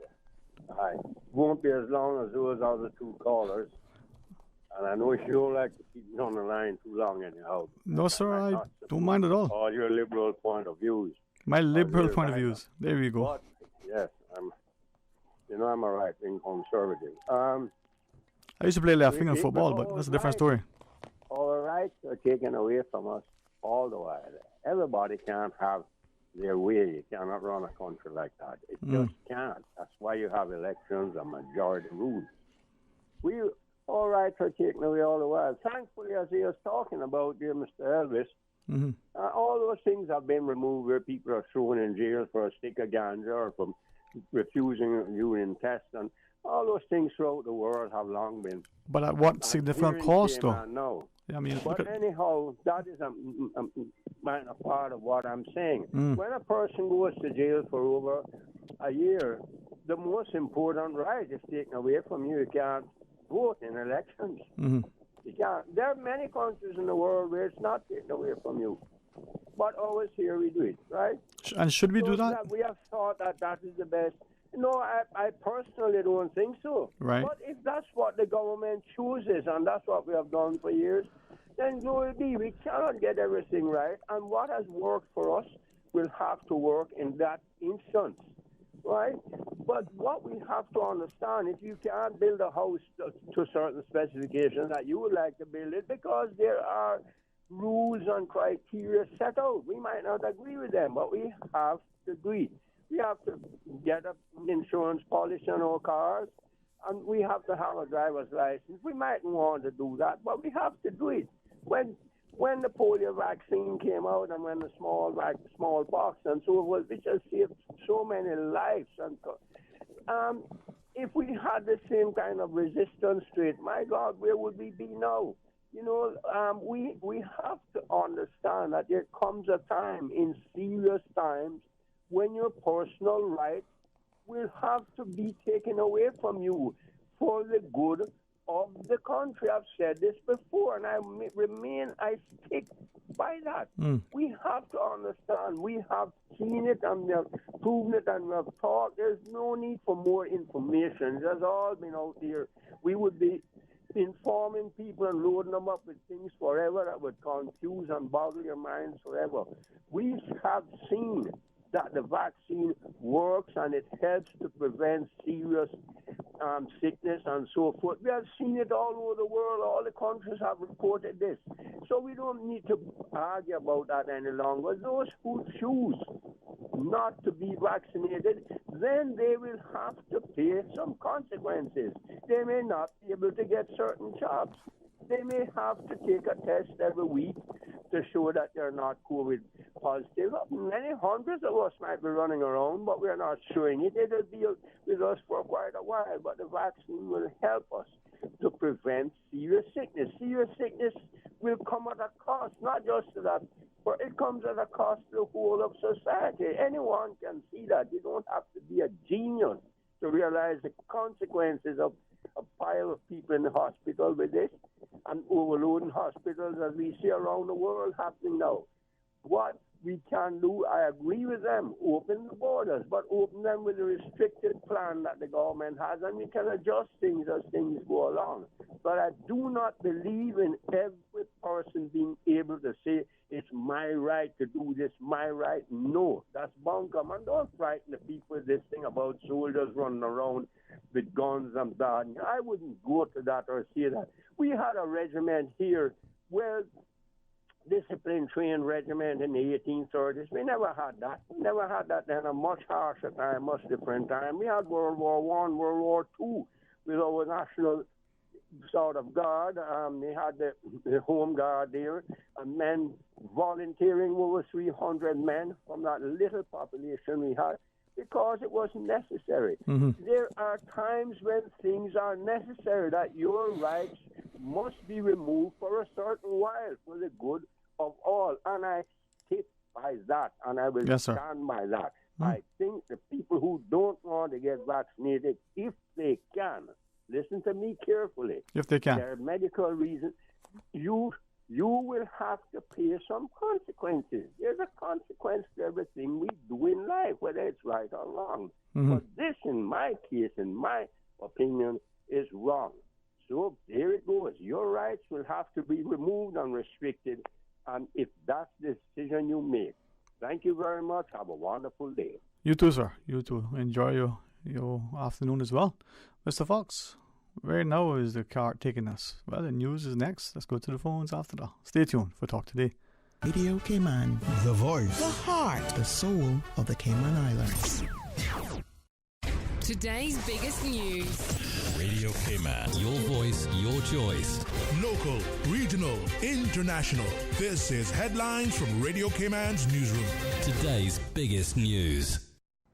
Hi. Won't be as long as those other two callers. And I know you don't like to keep me on the line too long anyhow. No, sir, I don't mind at all. All your liberal point of views. My liberal point of views. There we go. But, yes, I'm a right-wing conservative. I used to play left wing in football, but that's a different story. All rights are taken away from us all the while. Everybody can't have their way. You cannot run a country like that. It just can't. That's why you have elections and majority rules. All rights are taken away all the while. Thankfully, as he was talking about, dear Mr. Elvis, all those things have been removed where people are thrown in jail for a stick of ganja or from refusing urine tests, and all those things throughout the world have long been. But at what significant cost, though? No. Yeah, I mean, but anyhow, that is a minor part of what I'm saying. When a person goes to jail for over a year, the most important right is taken away from you. You can't vote in elections. You can't. There are many countries in the world where it's not taken away from you. But always here we do it, right? And should we do that? We have thought that is the best. No, I personally don't think so. Right. But if that's what the government chooses, and that's what we have done for years, then glory be. We cannot get everything right. And what has worked for us will have to work in that instance, right? But what we have to understand, if you can't build a house to certain specifications that you would like to build it, because there are rules and criteria set out. We might not agree with them, but we have to agree. We have to get an insurance policy on our cars, and we have to have a driver's license. We mightn't want to do that, but we have to do it. When the polio vaccine came out and when the smallpox and so forth, which has saved so many lives. And if we had the same kind of resistance to it, my God, where would we be now? You know, we have to understand that there comes a time in serious times when your personal rights will have to be taken away from you for the good of the country. I've said this before, and I stick by that. We have to understand. We have seen it, and we have proven it, and we have talked. There's no need for more information. There's all been out there. We would be informing people and loading them up with things forever that would confuse and boggle your minds forever. We have seen that the vaccine works and it helps to prevent serious sickness and so forth. We have seen it all over the world. All the countries have reported this. So we don't need to argue about that any longer. Those who choose not to be vaccinated, then they will have to pay some consequences. They may not be able to get certain jobs. They may have to take a test every week to show that they're not COVID positive. Many hundreds of us might be running around, but we're not showing it. It'll be with us for quite a while, but the vaccine will help us to prevent serious sickness. Serious sickness will come at a cost, not just to that, but it comes at a cost to the whole of society. Anyone can see that. You don't have to be a genius to realize the consequences of a pile of people in the hospital with this and overloading hospitals as we see around the world happening now. What we can do, I agree with them, open the borders, but open them with a restricted plan that the government has, and we can adjust things as things go along. But I do not believe in every person being able to say, it's my right to do this, my right. No, that's bunkum. And don't frighten the people with this thing about soldiers running around with guns and that. I wouldn't go to that or say that. We had a regiment here where discipline trained regiment in the 1830s. We never had that. We never had that then. A much harsher time, much different time. We had World War I, World War II with our national sort of guard. They had the home guard there, and men volunteering, over 300 men from that little population we had, because it was necessary. There are times when things are necessary that your rights must be removed for a certain while for the good of all, and I stick by that, and I will stand by that. I think the people who don't want to get vaccinated, if they can, listen to me carefully. If they can. There are medical reasons. You will have to pay some consequences. There's a consequence to everything we do in life, whether it's right or wrong. But this, in my case, in my opinion, is wrong. So there it goes. Your rights will have to be removed and restricted, and if that's the decision you make. Thank you very much. Have a wonderful day. You too, sir. You too. Enjoy your afternoon as well. Mr. Fox, where now is the car taking us? Well, the news is next. Let's go to the phones after that. Stay tuned for Talk Today. Radio Cayman. The voice. The heart. The soul of the Cayman Islands. Today's biggest news. Radio Cayman. Your voice, your choice. Local, regional, international. This is Headlines from Radio Cayman's newsroom. Today's biggest news.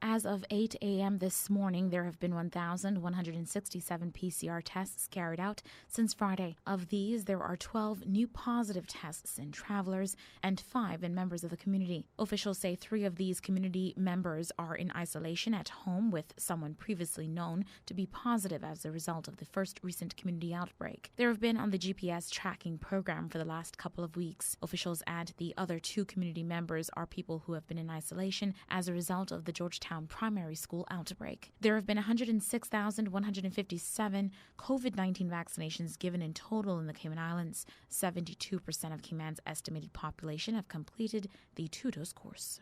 As of 8 a.m. this morning, there have been 1,167 PCR tests carried out since Friday. Of these, there are 12 new positive tests in travelers and 5 in members of the community. Officials say 3 of these community members are in isolation at home with someone previously known to be positive as a result of the first recent community outbreak. They have been on the GPS tracking program for the last couple of weeks. Officials add the other 2 community members are people who have been in isolation as a result of the Georgetown primary school outbreak. There have been 106,157 COVID-19 vaccinations given in total in the Cayman Islands. 72% of Cayman's estimated population have completed the 2-dose course.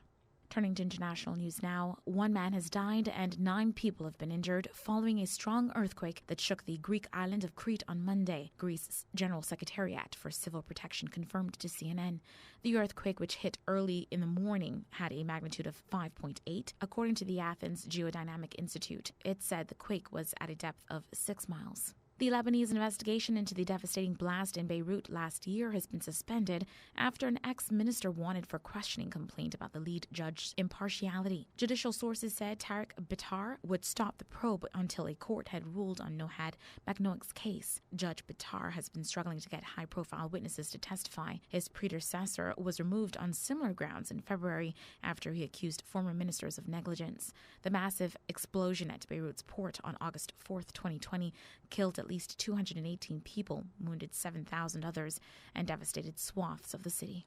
Turning to international news now, 1 man has died and 9 people have been injured following a strong earthquake that shook the Greek island of Crete on Monday, Greece's General Secretariat for Civil Protection confirmed to CNN. The earthquake, which hit early in the morning, had a magnitude of 5.8, according to the Athens Geodynamic Institute. It said the quake was at a depth of 6 miles. The Lebanese investigation into the devastating blast in Beirut last year has been suspended after an ex-minister wanted for questioning complaint about the lead judge's impartiality. Judicial sources said Tariq Bitar would stop the probe until a court had ruled on Nohad Maknoik's case. Judge Bitar has been struggling to get high-profile witnesses to testify. His predecessor was removed on similar grounds in February after he accused former ministers of negligence. The massive explosion at Beirut's port on August 4th, 2020, killed at least 218 people, wounded 7,000 others, and devastated swaths of the city.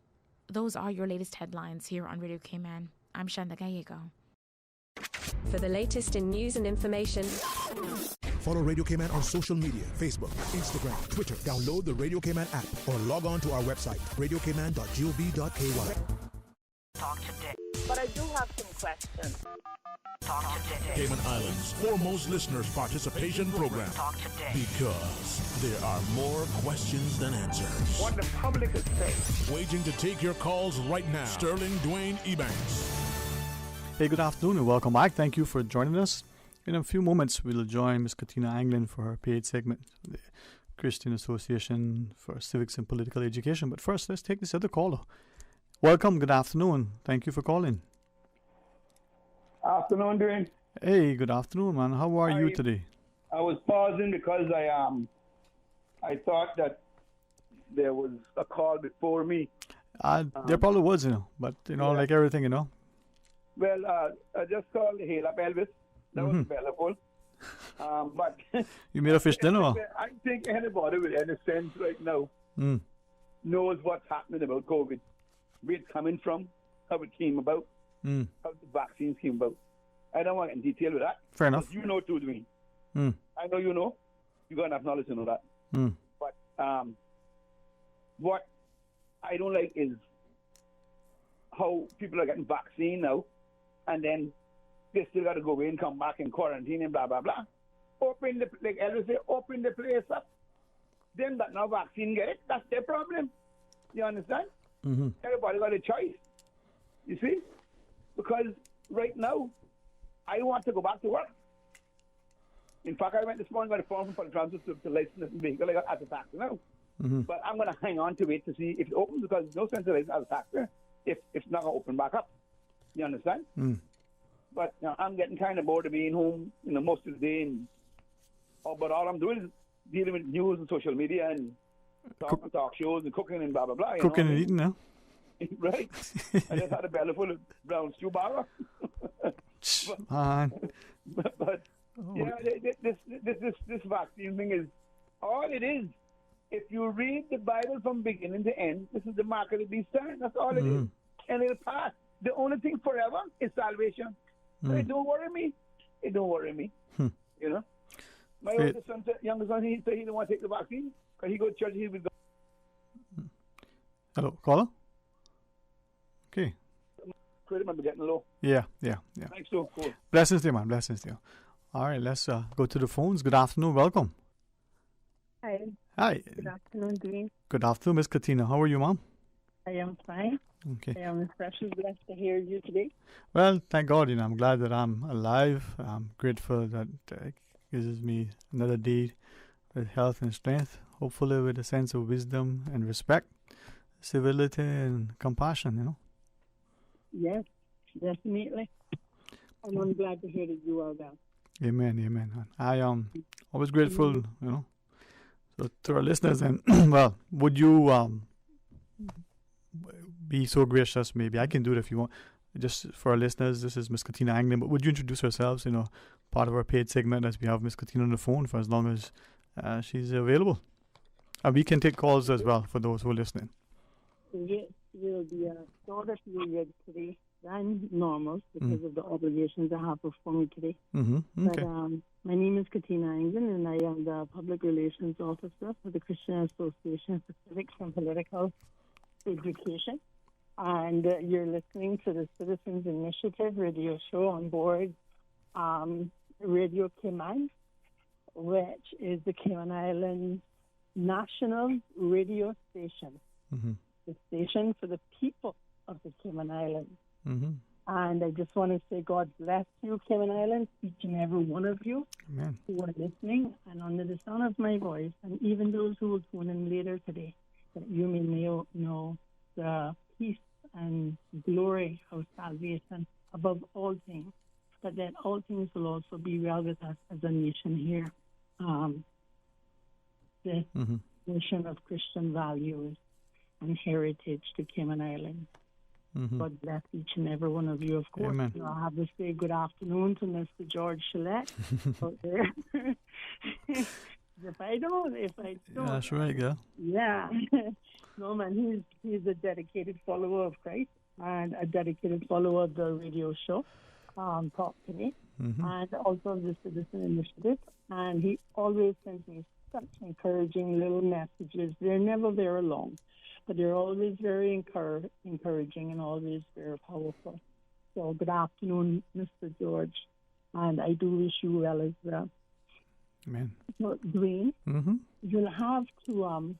Those are your latest headlines here on Radio Cayman. I'm Shanda Gallego. For the latest in news and information, follow Radio Cayman on social media, Facebook, Instagram, Twitter. Download the Radio Cayman app or log on to our website, radiocayman.gov.ky. Talk today. But I do have some questions. Talk today. Cayman Islands' foremost listeners' participation program. Talk today. Because there are more questions than answers. What the public is saying. Waiting to take your calls right now. Sterling Dwayne Ebanks. Hey, good afternoon and welcome back. Thank you for joining us. In a few moments, we'll join Ms. Katina Anglin for her paid segment, the Christian Association for Civics and Political Education. But first, let's take this other caller. Welcome, good afternoon. Thank you for calling. Afternoon, Dwayne. Hey, good afternoon, man. How are you today? I was pausing because I thought that there was a call before me. There probably was, but, like everything, Well, I just called to hail up Elvis. That was available. But you made a fish dinner? I think anybody with any sense right now knows what's happening about COVID. Where it's coming from, how it came about, how the vaccines came about. I don't want to get in detail with that. Fair enough. You know too, Dwayne. Mm. I know you know. You got enough knowledge to know that. Mm. But what I don't like is how people are getting vaccine now, and then they still got to go away and come back and quarantine and blah, blah, blah. Open the, like Elvis say, open the place up. Them that no vaccine get it, that's their problem. You understand? Mm-hmm. Everybody got a choice. You see? Because right now, I want to go back to work. In fact, I went this morning, got a form for the transit to license this vehicle. I got as a taxi now. Mm-hmm. But I'm going to hang on to it to see if it opens, because there's no sense of license as a taxi if it's not going to open back up. You understand? Mm. But I'm getting kind of bored of being home, most of the day. But all I'm doing is dealing with news and social media and talk shows and cooking and blah, blah, blah. Cooking and eating now. Right. I just had a belly full of brown stew barra. but this vaccine thing is all it is. If you read the Bible from beginning to end, this is the mark of the beast time. That's all it is. And it'll pass. The only thing forever is salvation. So it don't worry me. It don't worry me. My oldest son, youngest son, he said he didn't want to take the vaccine because he go to church. He would go. Hello, caller. Okay. Credit might be getting low. Yeah. Thanks, so cool. Blessings, dear man. Blessings, dear. All right, let's go to the phones. Good afternoon. Welcome. Hi. Hi. Good afternoon, Dean. Good afternoon, Miss Katina. How are you, Mom? I am fine. Okay. I am especially blessed to hear you today. Well, thank God. I'm glad that I'm alive. I'm grateful that it gives me another day with health and strength. Hopefully, with a sense of wisdom and respect, civility and compassion. Yes, definitely. And I'm glad to hear that you are well. Amen. I am always grateful, So to our listeners, and well, would you be so gracious? Maybe I can do it if you want. Just for our listeners, this is Miss Katina Anglin. But would you introduce yourselves? Part of our paid segment, as we have Miss Katina on the phone for as long as she's available. And we can take calls as well for those who are listening. Yes, will be a shorter period today than normal because of the obligations I have performing today. Mm-hmm. Okay. But my name is Katina England, and I am the Public Relations Officer for the Christian Association for Civics and Political Education. And you're listening to the Citizens Initiative radio show on board Radio Cayman, which is the Cayman Islands national radio station. Mm-hmm. The station for the people of the Cayman Islands. Mm-hmm. And I just want to say God bless you, Cayman Islands, each and every one of you Amen. Who are listening, and under the sound of my voice, and even those who will tune in later today, that you may know the peace and glory of salvation above all things, but that all things will also be well with us as a nation here. The nation of Christian values and heritage to Cayman Islands. Mm-hmm. God bless each and every one of you. Of course, Amen. I have to say good afternoon to Mr. George Gillette out there. If I don't. That's right, girl. Yeah. No, man, he's a dedicated follower of Christ and a dedicated follower of the radio show, Talk Today, and also of the Citizen Initiative. And he always sends me such encouraging little messages. They're never very long, but they're always very encouraging and always very powerful. So good afternoon, Mr. George, and I do wish you well as well. Amen. So, Dwayne, you'll have to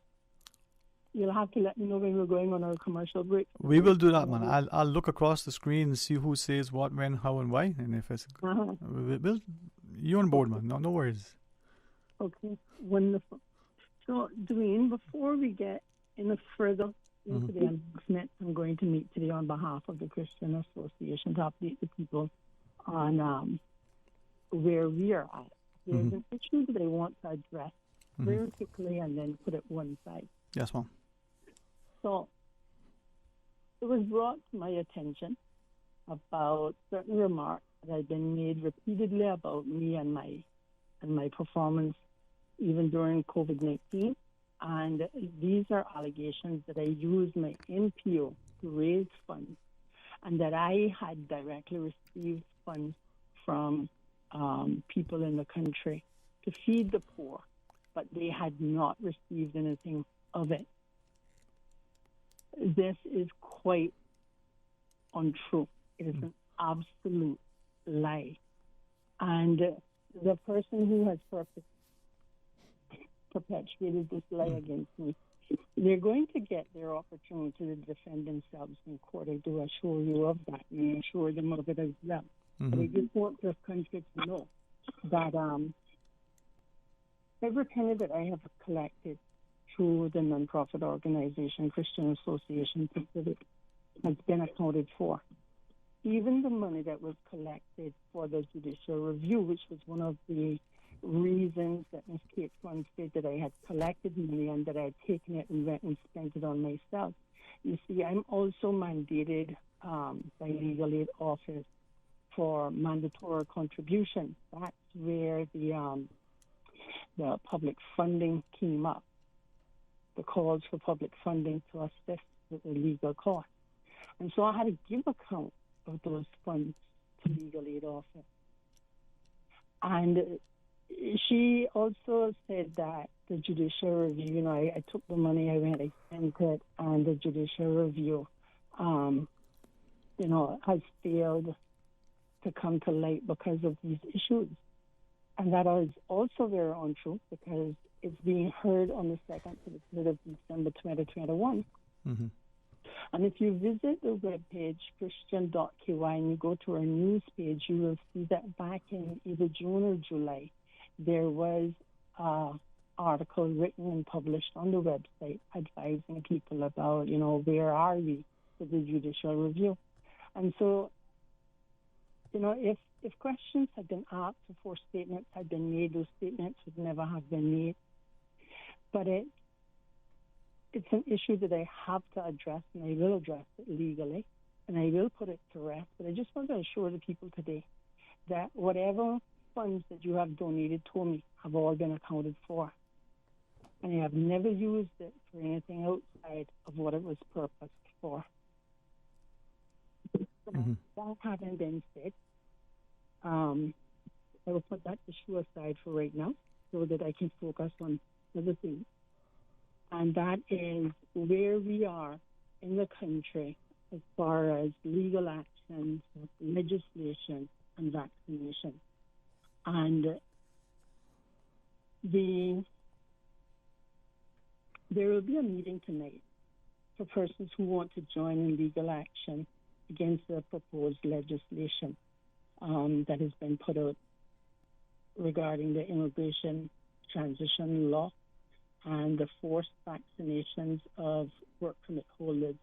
let me know when we're going on our commercial break. We will do that, man. I'll look across the screen and see who says what, when, how, and why, and if it's you're on board, man. No worries. Okay, wonderful. So, Dwayne, before we get any further into the announcement I'm going to make today on behalf of the Christian Association to update the people on where we are at, there's an issue that I want to address very quickly and then put it one side. Yes, ma'am. So, it was brought to my attention about certain remarks that had been made repeatedly about me and my performance even during COVID-19. And these are allegations that I used my NPO to raise funds and that I had directly received funds from people in the country to feed the poor, but they had not received anything of it. This is quite untrue. It is an absolute lie. And the person who has perpetuated this lie against me, they're going to get their opportunity to defend themselves in court. I do assure you of that, and I assure them of it as well. But I just want the country to know that every penny that I have collected through the nonprofit organization, Christian Association Pacific, has been accounted for. Even the money that was collected for the judicial review, which was one of the reasons that Ms. Kate Fund said that I had collected money and that I had taken it and went and spent it on myself. You see, I'm also mandated by Legal Aid Office for mandatory contribution. That's where the public funding came up, the calls for public funding to assist with the legal costs. And so I had to give account of those funds to Legal Aid Office. And she also said that the judicial review, I took the money, I went, I spent it, and the judicial review, has failed to come to light because of these issues. And that is also very untrue because it's being heard on the 2nd to the 3rd of December 2021. And if you visit the webpage, christian.ky, and you go to our news page, you will see that back in either June or July, there was an article written and published on the website advising people about, where are we with the judicial review. And so, if questions had been asked before statements had been made, those statements would never have been made. But it's an issue that I have to address, and I will address it legally, and I will put it to rest. But I just want to assure the people today that whatever funds that you have donated to me have all been accounted for. And I have never used it for anything outside of what it was purposed for. That having been said, I will put that issue aside for right now so that I can focus on other things. And that is where we are in the country as far as legal actions, legislation, and vaccination. And there will be a meeting tonight for persons who want to join in legal action against the proposed legislation that has been put out regarding the immigration transition law and the forced vaccinations of work permit holders,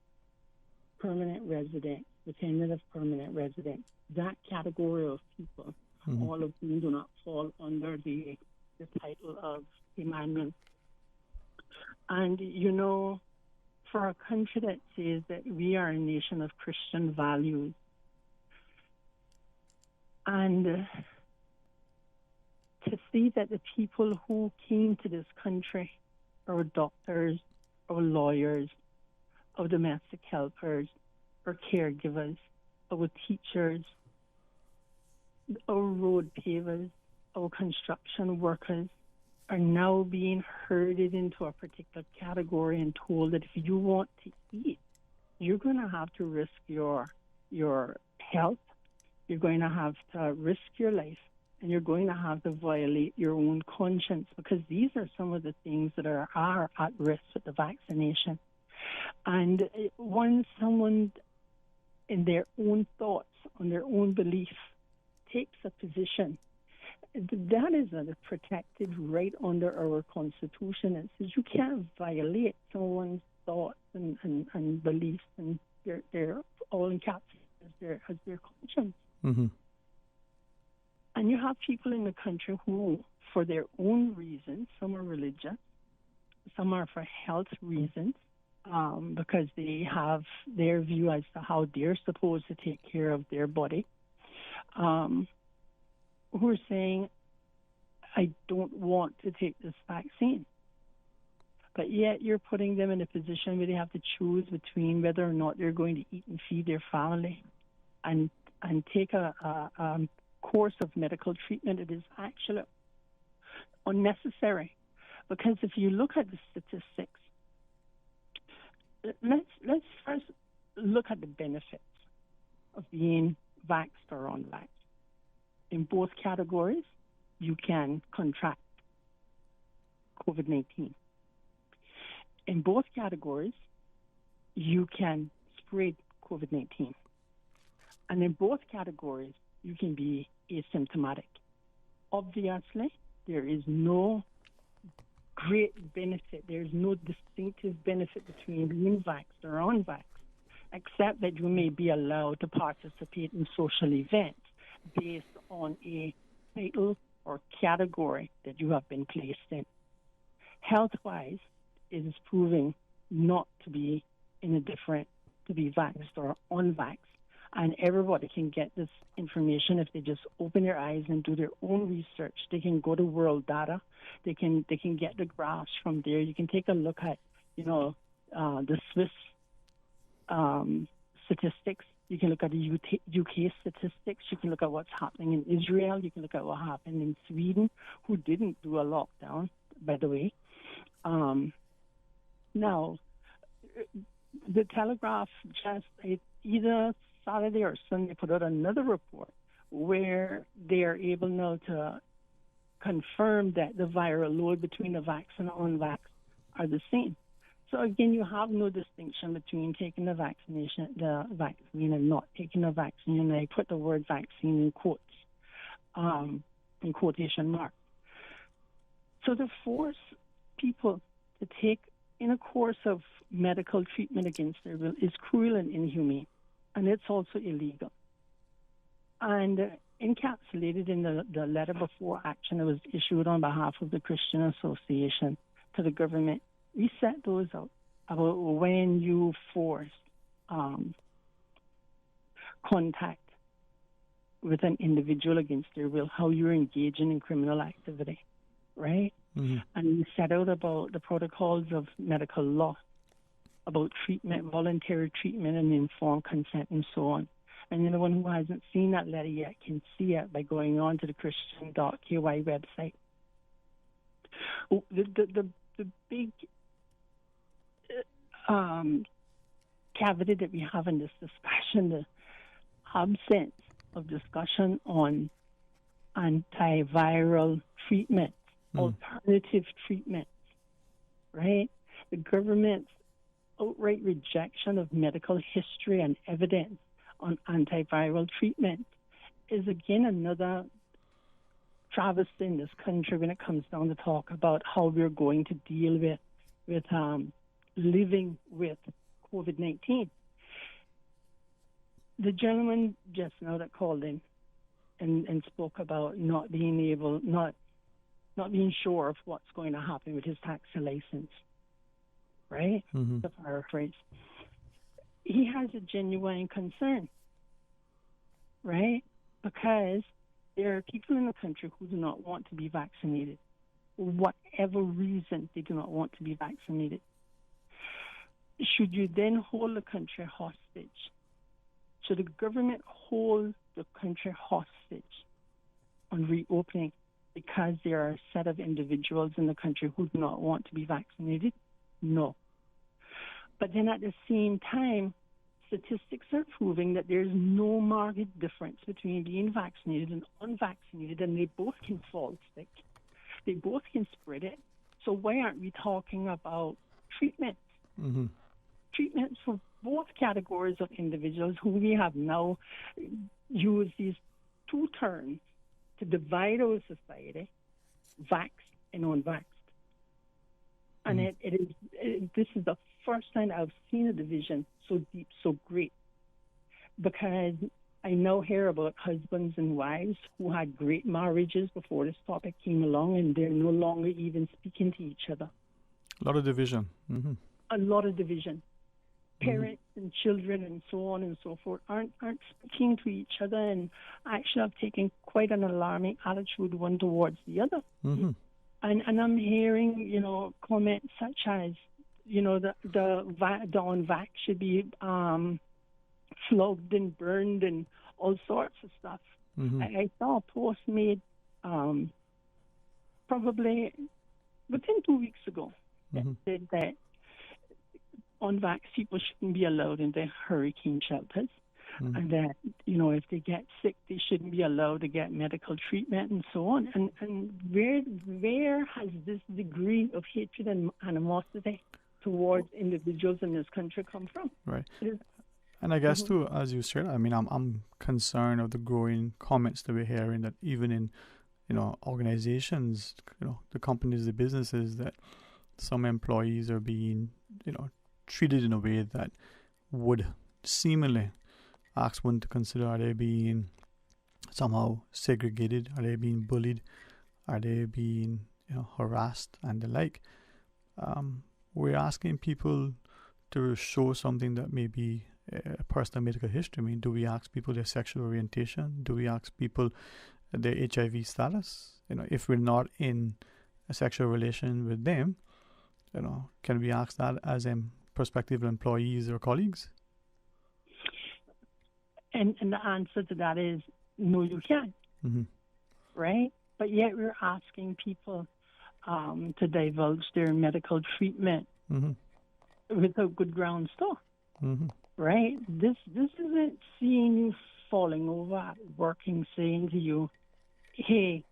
permanent residents, dependent of permanent residents. That category of people, all of whom do not fall under the title of Emmanuel. And, for a country that says that we are a nation of Christian values, and to see that the people who came to this country, our doctors, our lawyers, our domestic helpers, our caregivers, our teachers, our road pavers, our construction workers, are now being herded into a particular category and told that if you want to eat, you're going to have to risk your health, you're going to have to risk your life, and you're going to have to violate your own conscience, because these are some of the things that are at risk with the vaccination. And once someone in their own thoughts, on their own belief, takes a position, that is a protected right under our Constitution. It says you can't violate someone's thoughts and beliefs, and they're all in caps as their conscience. And you have people in the country who, for their own reasons, some are religious, some are for health reasons, because they have their view as to how they're supposed to take care of their body, who are saying, I don't want to take this vaccine but yet you're putting them in a position where they have to choose between whether or not they're going to eat and feed their family and take a course of medical treatment. It is actually unnecessary, because if you look at the statistics, let's first look at the benefits of being vaxxed or unvaxxed. In both categories, you can contract COVID-19. In both categories, you can spread COVID-19. And in both categories, you can be asymptomatic. Obviously, there is no great benefit. There's no distinctive benefit between being vaxxed or unvaxxed, except that you may be allowed to participate in social events based on a title or category that you have been placed in. Health-wise, it is proving not to be any different to be vaxxed or unvaxxed. And everybody can get this information if they just open their eyes and do their own research. They can go to World Data. They can get the graphs from there. You can take a look at, the Swiss statistics. You can look at the UK statistics. You can look at what's happening in Israel. You can look at what happened in Sweden, who didn't do a lockdown, by the way. Now, the Telegraph just either Saturday or Sunday put out another report where they are able now to confirm that the viral load between the vax and the unvax are the same. So again, you have no distinction between taking the vaccine and not taking the vaccine. And I put the word vaccine in quotes, in quotation marks. So to force people to take in a course of medical treatment against their will is cruel and inhumane, and it's also illegal. And encapsulated in the letter before action that was issued on behalf of the Christian Association to the government, we set those out about when you force contact with an individual against their will, how you're engaging in criminal activity, right? Mm-hmm. And we set out about the protocols of medical law, about treatment, voluntary treatment, and informed consent, and so on. And anyone who hasn't seen that letter yet can see it by going on to the Christian.ky website. The big cavity that we have in this discussion, the absence of discussion on antiviral treatment, alternative treatments, right? The government's outright rejection of medical history and evidence on antiviral treatment is again another travesty in this country when it comes down to talk about how we're going to deal with living with COVID-19. The gentleman just now that called in and spoke about not being sure of what's going to happen with his taxi license, right? Mm-hmm. To paraphrase. He has a genuine concern, right? Because there are people in the country who do not want to be vaccinated. For whatever reason, they do not want to be vaccinated. Should you then hold the country hostage? Should the government hold the country hostage on reopening because there are a set of individuals in the country who do not want to be vaccinated? No. But then at the same time, statistics are proving that there's no marked difference between being vaccinated and unvaccinated, and they both can fall sick. They both can spread it. So why aren't we talking about treatments? Mm-hmm. Treatments for both categories of individuals who we have now used these two terms to divide our society, vaxxed and unvaxxed. And this is the first time I've seen a division so deep, so great, because I now hear about husbands and wives who had great marriages before this topic came along, and they're no longer even speaking to each other. A lot of division. Mm-hmm. A lot of division. Parents and children and so on and so forth aren't speaking to each other, and actually have taken quite an alarming attitude one towards the other. Mm-hmm. And I'm hearing, comments such as, the unvax should be flogged and burned and all sorts of stuff. Mm-hmm. I saw a post made probably within 2 weeks ago that said that unvax people shouldn't be allowed in the hurricane shelters. And that, if they get sick, they shouldn't be allowed to get medical treatment and so on. And where has this degree of hatred and animosity towards individuals in this country come from? Right. And I guess, too, as you said, I'm concerned of the growing comments that we're hearing that even in, organizations, the companies, the businesses, that some employees are being, treated in a way that would seemingly ask one to consider, are they being somehow segregated? Are they being bullied? Are they being harassed and the like? We're asking people to show something that may be a personal medical history. I mean, do we ask people their sexual orientation? Do we ask people their HIV status? If we're not in a sexual relation with them, can we ask that as prospective employees or colleagues? And the answer to that is no, you can't. Mm-hmm. Right? But yet we're asking people to divulge their medical treatment without good grounds, though. Mm-hmm. Right? This isn't seeing you falling over at work and saying to you, hey,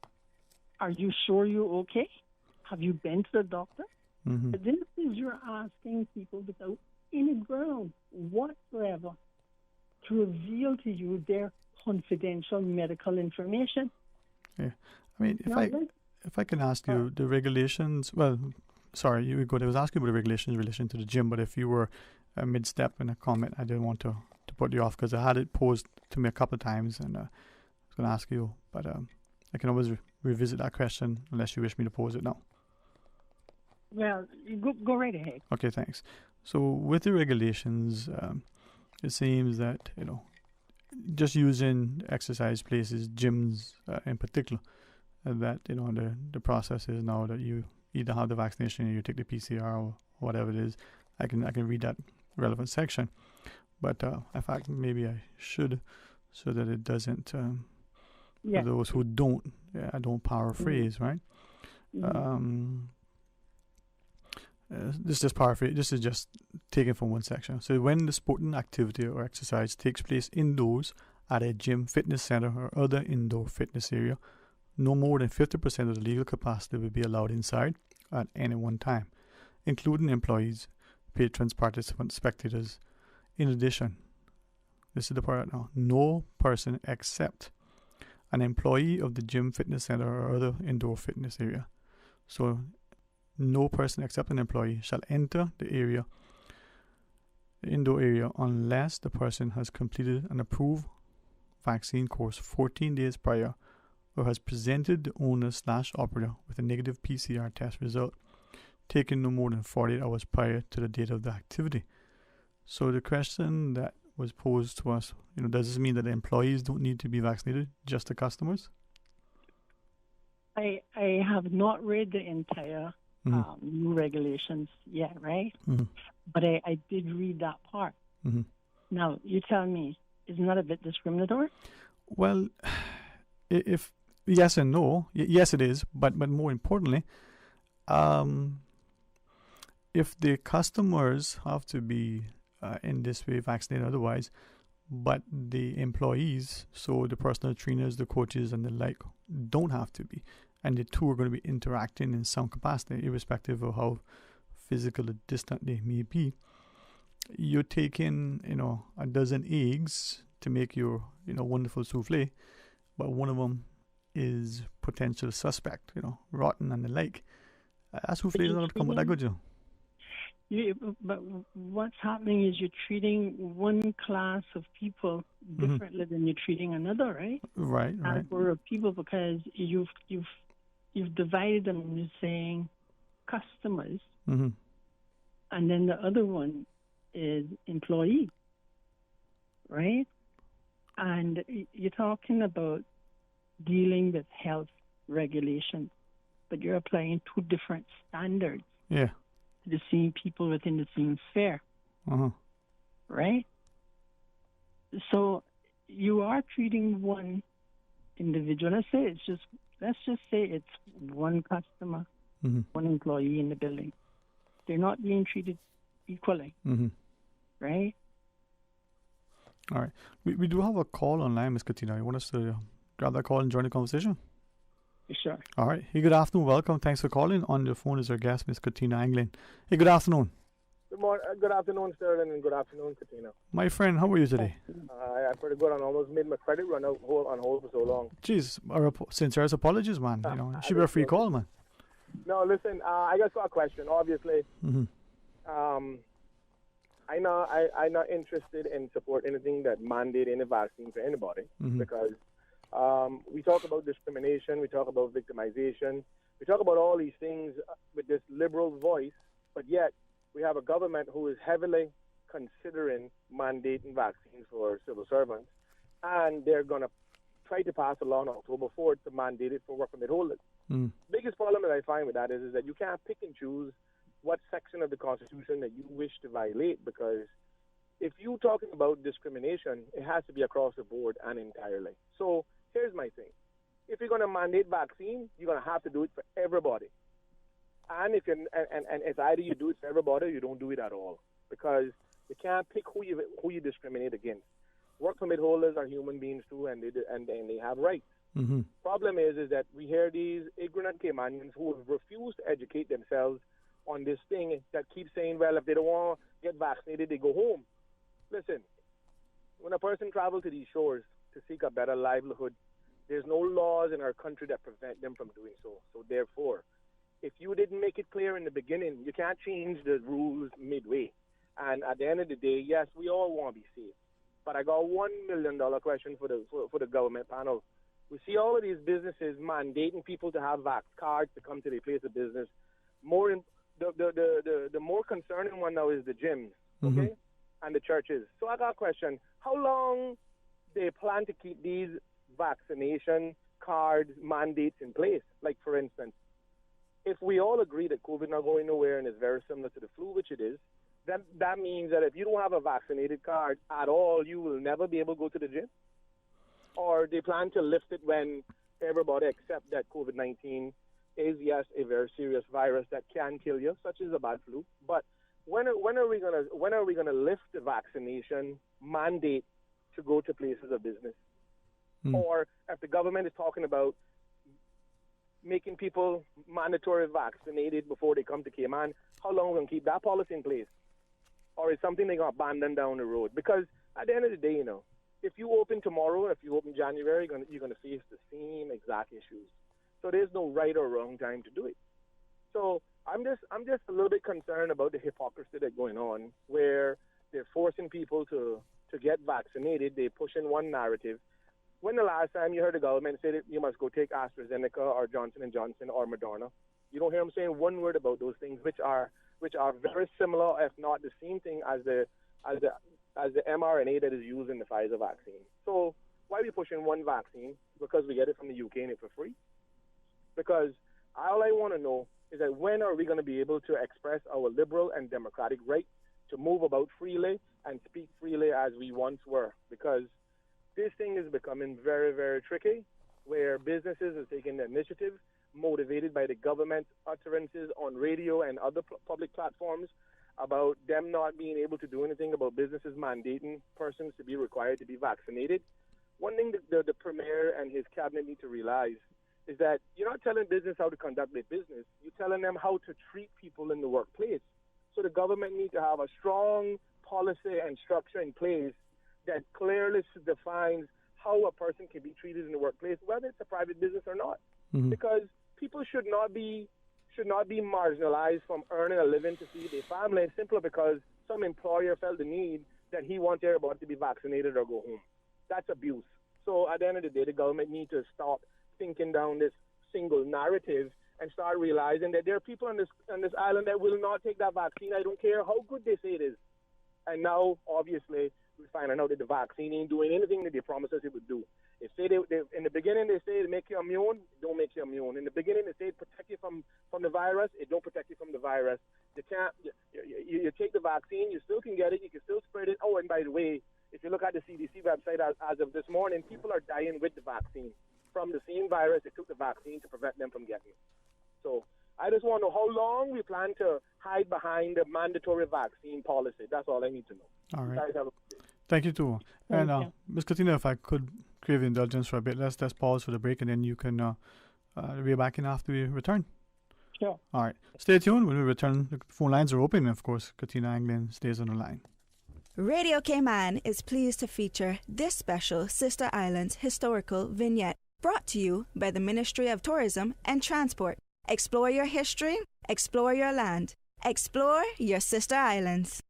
are you sure you're okay? Have you been to the doctor? Mm-hmm. This is you're asking people without any ground whatsoever to reveal to you their confidential medical information. Yeah. I mean, if I can ask you, the regulations, sorry, you go. I was asking about the regulations in relation to the gym, but if you were mid-step in a comment, I didn't want to put you off because I had it posed to me a couple of times and I was going to ask you, but I can always revisit that question unless you wish me to pose it now. Well, go right ahead. Okay, thanks. So with the regulations, it seems that, just using exercise places, gyms in particular, that, the process is now that you either have the vaccination or you take the PCR or whatever it is. I can read that relevant section. But in fact, maybe I should, so that it doesn't, for those who don't, I don't paraphrase, right? This is paraphrase. This is just taken from one section. So when the sporting activity or exercise takes place indoors at a gym, fitness center, or other indoor fitness area, no more than 50% of the legal capacity will be allowed inside at any one time, including employees, patrons, participants, spectators. In addition, this is the part now, no person except an employee of the gym, fitness center, or other indoor fitness area. So no person except an employee shall enter the indoor area unless the person has completed an approved vaccine course 14 days prior or has presented the owner/operator with a negative PCR test result taken no more than 48 hours prior to the date of the activity. So the question that was posed to us, does this mean that the employees don't need to be vaccinated, just the customers? I have not read the entire new regulations yet, right? But I did read that part. Now, you tell me, isn't that a bit discriminatory? Well, if yes and no, yes it is, but more importantly, if the customers have to be in this way vaccinated otherwise, but the employees, so the personal trainers, the coaches and the like, don't have to be, and the two are going to be interacting in some capacity, irrespective of how physical or distant they may be, you're taking, a dozen eggs to make your, wonderful souffle, but one of them is potential suspect, rotten and the like. That souffle is not going to come with that good, But what's happening is you're treating one class of people differently than you're treating another, right? Right. And for people, because you've divided them into saying customers, and then the other one is employee, right? And you're talking about dealing with health regulations. but you're applying two different standards Yeah. to the same people within the same sphere, Uh-huh. right? So you are treating one individual. Let's just say it's one customer, one employee in the building. They're not being treated equally, right? All right. We do have a call online, Ms. Katina. You want us to grab that call and join the conversation? Sure. All right. Hey, good afternoon. Welcome. Thanks for calling. On the phone is our guest, Ms. Katina Anglin. Hey, good afternoon. Good morning. Good afternoon, Sterling, and good afternoon, Katina. My friend, how are you today? I'm pretty good. I almost made my credit run on hold for so long. Jeez, our sincerest apologies, man. It should be a free call, man. No, listen. I just got a question. Obviously, I'm not interested in support anything that mandate any vaccine for anybody because we talk about discrimination, we talk about victimization, we talk about all these things with this liberal voice, but yet we have a government who is heavily considering mandating vaccines for civil servants, and they're going to try to pass a law on October 4th to mandate it for work permit holders. Biggest problem that I find with that is that you can't pick and choose what section of the Constitution that you wish to violate, because if you're talking about discrimination, it has to be across the board and entirely. So here's my thing. If you're going to mandate vaccine, you're going to have to do it for everybody. And if and it's either you do it for everybody or you don't do it at all, because you can't pick who you discriminate against. Work permit holders are human beings too, and they have rights. Problem is that we hear these ignorant Caymanians who have refused to educate themselves on this thing that keep saying, well, if they don't want to get vaccinated, they go home. Listen, when a person travels to these shores to seek a better livelihood, there's no laws in our country that prevent them from doing so. So therefore, if you didn't make it clear in the beginning, you can't change the rules midway. And at the end of the day, yes, we all want to be safe. But I got $1 million question for the government panel. We see all of these businesses mandating people to have vax cards to come to their place of business. The more concerning one now is the gyms, okay, and the churches. So I got a question. How long they plan to keep these vaccination cards mandates in place? Like, for instance, if we all agree that COVID not going nowhere and is very similar to the flu, which it is, then that means that if you don't have a vaccinated card at all, you will never be able to go to the gym? Or they plan to lift it when everybody accept that COVID-19 is, yes, a very serious virus that can kill you, such as a bad flu. But when are we gonna lift the vaccination mandate to go to places of business? Or if the government is talking about making people mandatory vaccinated before they come to Cayman, how long are we going to keep that policy in place? Or is something they're going to abandon down the road? Because at the end of the day, if you open tomorrow, if you open January, you're going to face the same exact issues. So there's no right or wrong time to do it. So I'm just a little bit concerned about the hypocrisy that's going on, where they're forcing people to get vaccinated. They're pushing one narrative. When the last time you heard the government say that you must go take AstraZeneca or Johnson & Johnson or Moderna? You don't hear them saying one word about those things, which are very similar, if not the same thing as the mRNA that is used in the Pfizer vaccine. So why are we pushing one vaccine? Because we get it from the UK and it's for free? Because all I want to know is that when are we going to be able to express our liberal and democratic right to move about freely and speak freely as we once were? Because this thing is becoming very, very tricky, where businesses are taking the initiative, motivated by the government's utterances on radio and other public platforms about them not being able to do anything about businesses mandating persons to be required to be vaccinated. One thing that the Premier and his cabinet need to realize is that you're not telling business how to conduct their business. You're telling them how to treat people in the workplace. So the government needs to have a strong policy and structure in place that clearly defines how a person can be treated in the workplace, whether it's a private business or not. Because people should not be marginalized from earning a living to feed their family simply because some employer felt the need that he wants everybody to be vaccinated or go home. That's abuse. So at the end of the day, the government needs to stop thinking down this single narrative and start realizing that there are people on this island that will not take that vaccine. I don't care how good they say it is. And now, obviously, we're finding out that the vaccine ain't doing anything that they promised us it would do. They say in the beginning, they say it make you immune. It don't make you immune. In the beginning, they say it protect you from the virus. It don't protect you from the virus. You can't. You take the vaccine, you still can get it. You can still spread it. Oh, and by the way, if you look at the CDC website as of this morning, people are dying with the vaccine from the same virus that took the vaccine to prevent them from getting it. So I just want to know how long we plan to hide behind the mandatory vaccine policy. That's all I need to know. All right. Thank you, too. And Ms. Katina, if I could crave your indulgence for a bit, let's pause for the break, and then you can be back in after we return. Sure. All right. Stay tuned. When we return, the phone lines are open, and of course, Katina Anglin stays on the line. Radio Cayman is pleased to feature this special Sister Islands historical vignette, brought to you by the Ministry of Tourism and Transport. Explore your history, explore your land, explore your Sister Islands.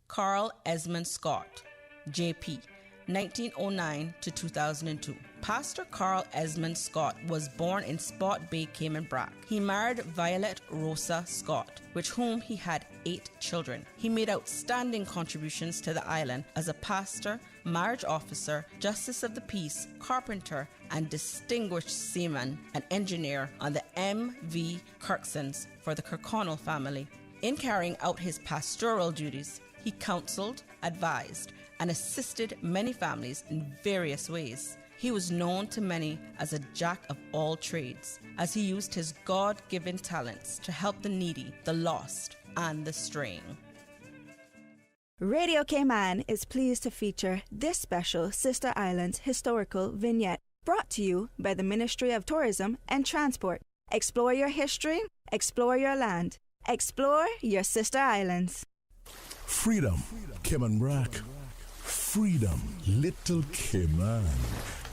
Carl Esmond Scott, JP, 1909 to 2002. Pastor Carl Esmond Scott was born in Spot Bay, Cayman Brac. He married Violet Rosa Scott, with whom he had 8 children. He made outstanding contributions to the island as a pastor, marriage officer, justice of the peace, carpenter, and distinguished seaman and engineer on the M.V. Kirksons for the Kirkconnell family. In carrying out his pastoral duties, he counseled, advised, and assisted many families in various ways. He was known to many as a jack of all trades, as he used his God-given talents to help the needy, the lost, and the straying. Radio Cayman is pleased to feature this special Sister Islands historical vignette, brought to you by the Ministry of Tourism and Transport. Explore your history, explore your land, explore your Sister Islands. Freedom, Cayman Brac. Freedom, Little Cayman.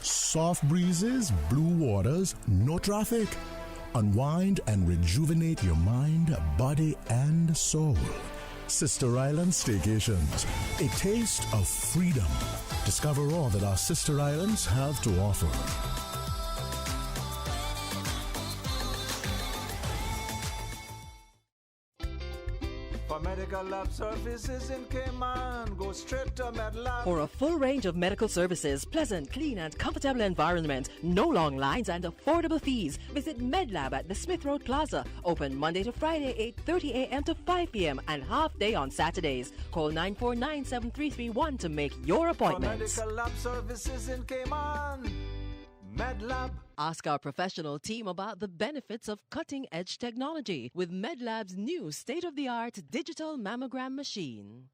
Soft breezes, blue waters, no traffic. Unwind and rejuvenate your mind, body, and soul. Sister Island Staycations, a taste of freedom. Discover all that our Sister Islands have to offer. For medical lab services in Cayman, go straight to MedLab. For a full range of medical services, pleasant, clean and comfortable environment, no long lines and affordable fees, visit MedLab at the Smith Road Plaza, open Monday to Friday 8:30 a.m. to 5 p.m. and half day on Saturdays. Call 949-7331 to make your appointment. For medical lab services in Cayman, MedLab. Ask our professional team about the benefits of cutting-edge technology with MedLab's new state-of-the-art digital mammogram machine.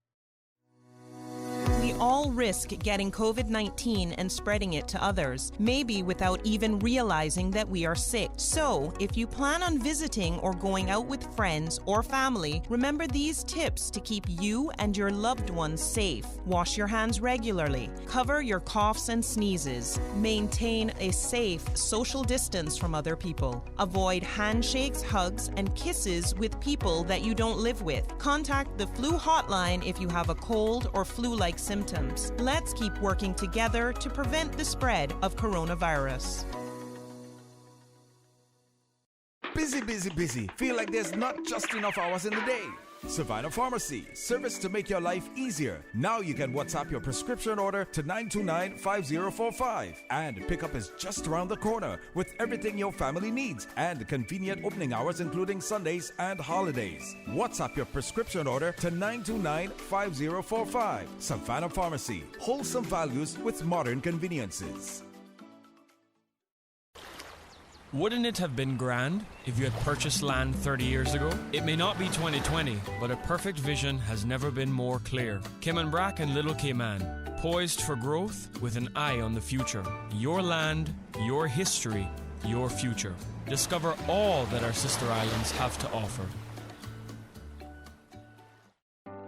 We all risk getting COVID-19 and spreading it to others, maybe without even realizing that we are sick. So, if you plan on visiting or going out with friends or family, remember these tips to keep you and your loved ones safe. Wash your hands regularly. Cover your coughs and sneezes. Maintain a safe social distance from other people. Avoid handshakes, hugs, and kisses with people that you don't live with. Contact the flu hotline if you have a cold or flu-like symptoms. Let's keep working together to prevent the spread of coronavirus. Busy, busy, busy. Feel like there's not just enough hours in the day. Savannah Pharmacy, service to make your life easier. Now you can WhatsApp your prescription order to 929-5045. And pickup is just around the corner with everything your family needs and convenient opening hours including Sundays and holidays. WhatsApp your prescription order to 929-5045. Savannah Pharmacy, wholesome values with modern conveniences. Wouldn't it have been grand if you had purchased land 30 years ago? It may not be 2020, but a perfect vision has never been more clear. Cayman Brac and Little Cayman, poised for growth with an eye on the future. Your land, your history, your future. Discover all that our sister islands have to offer.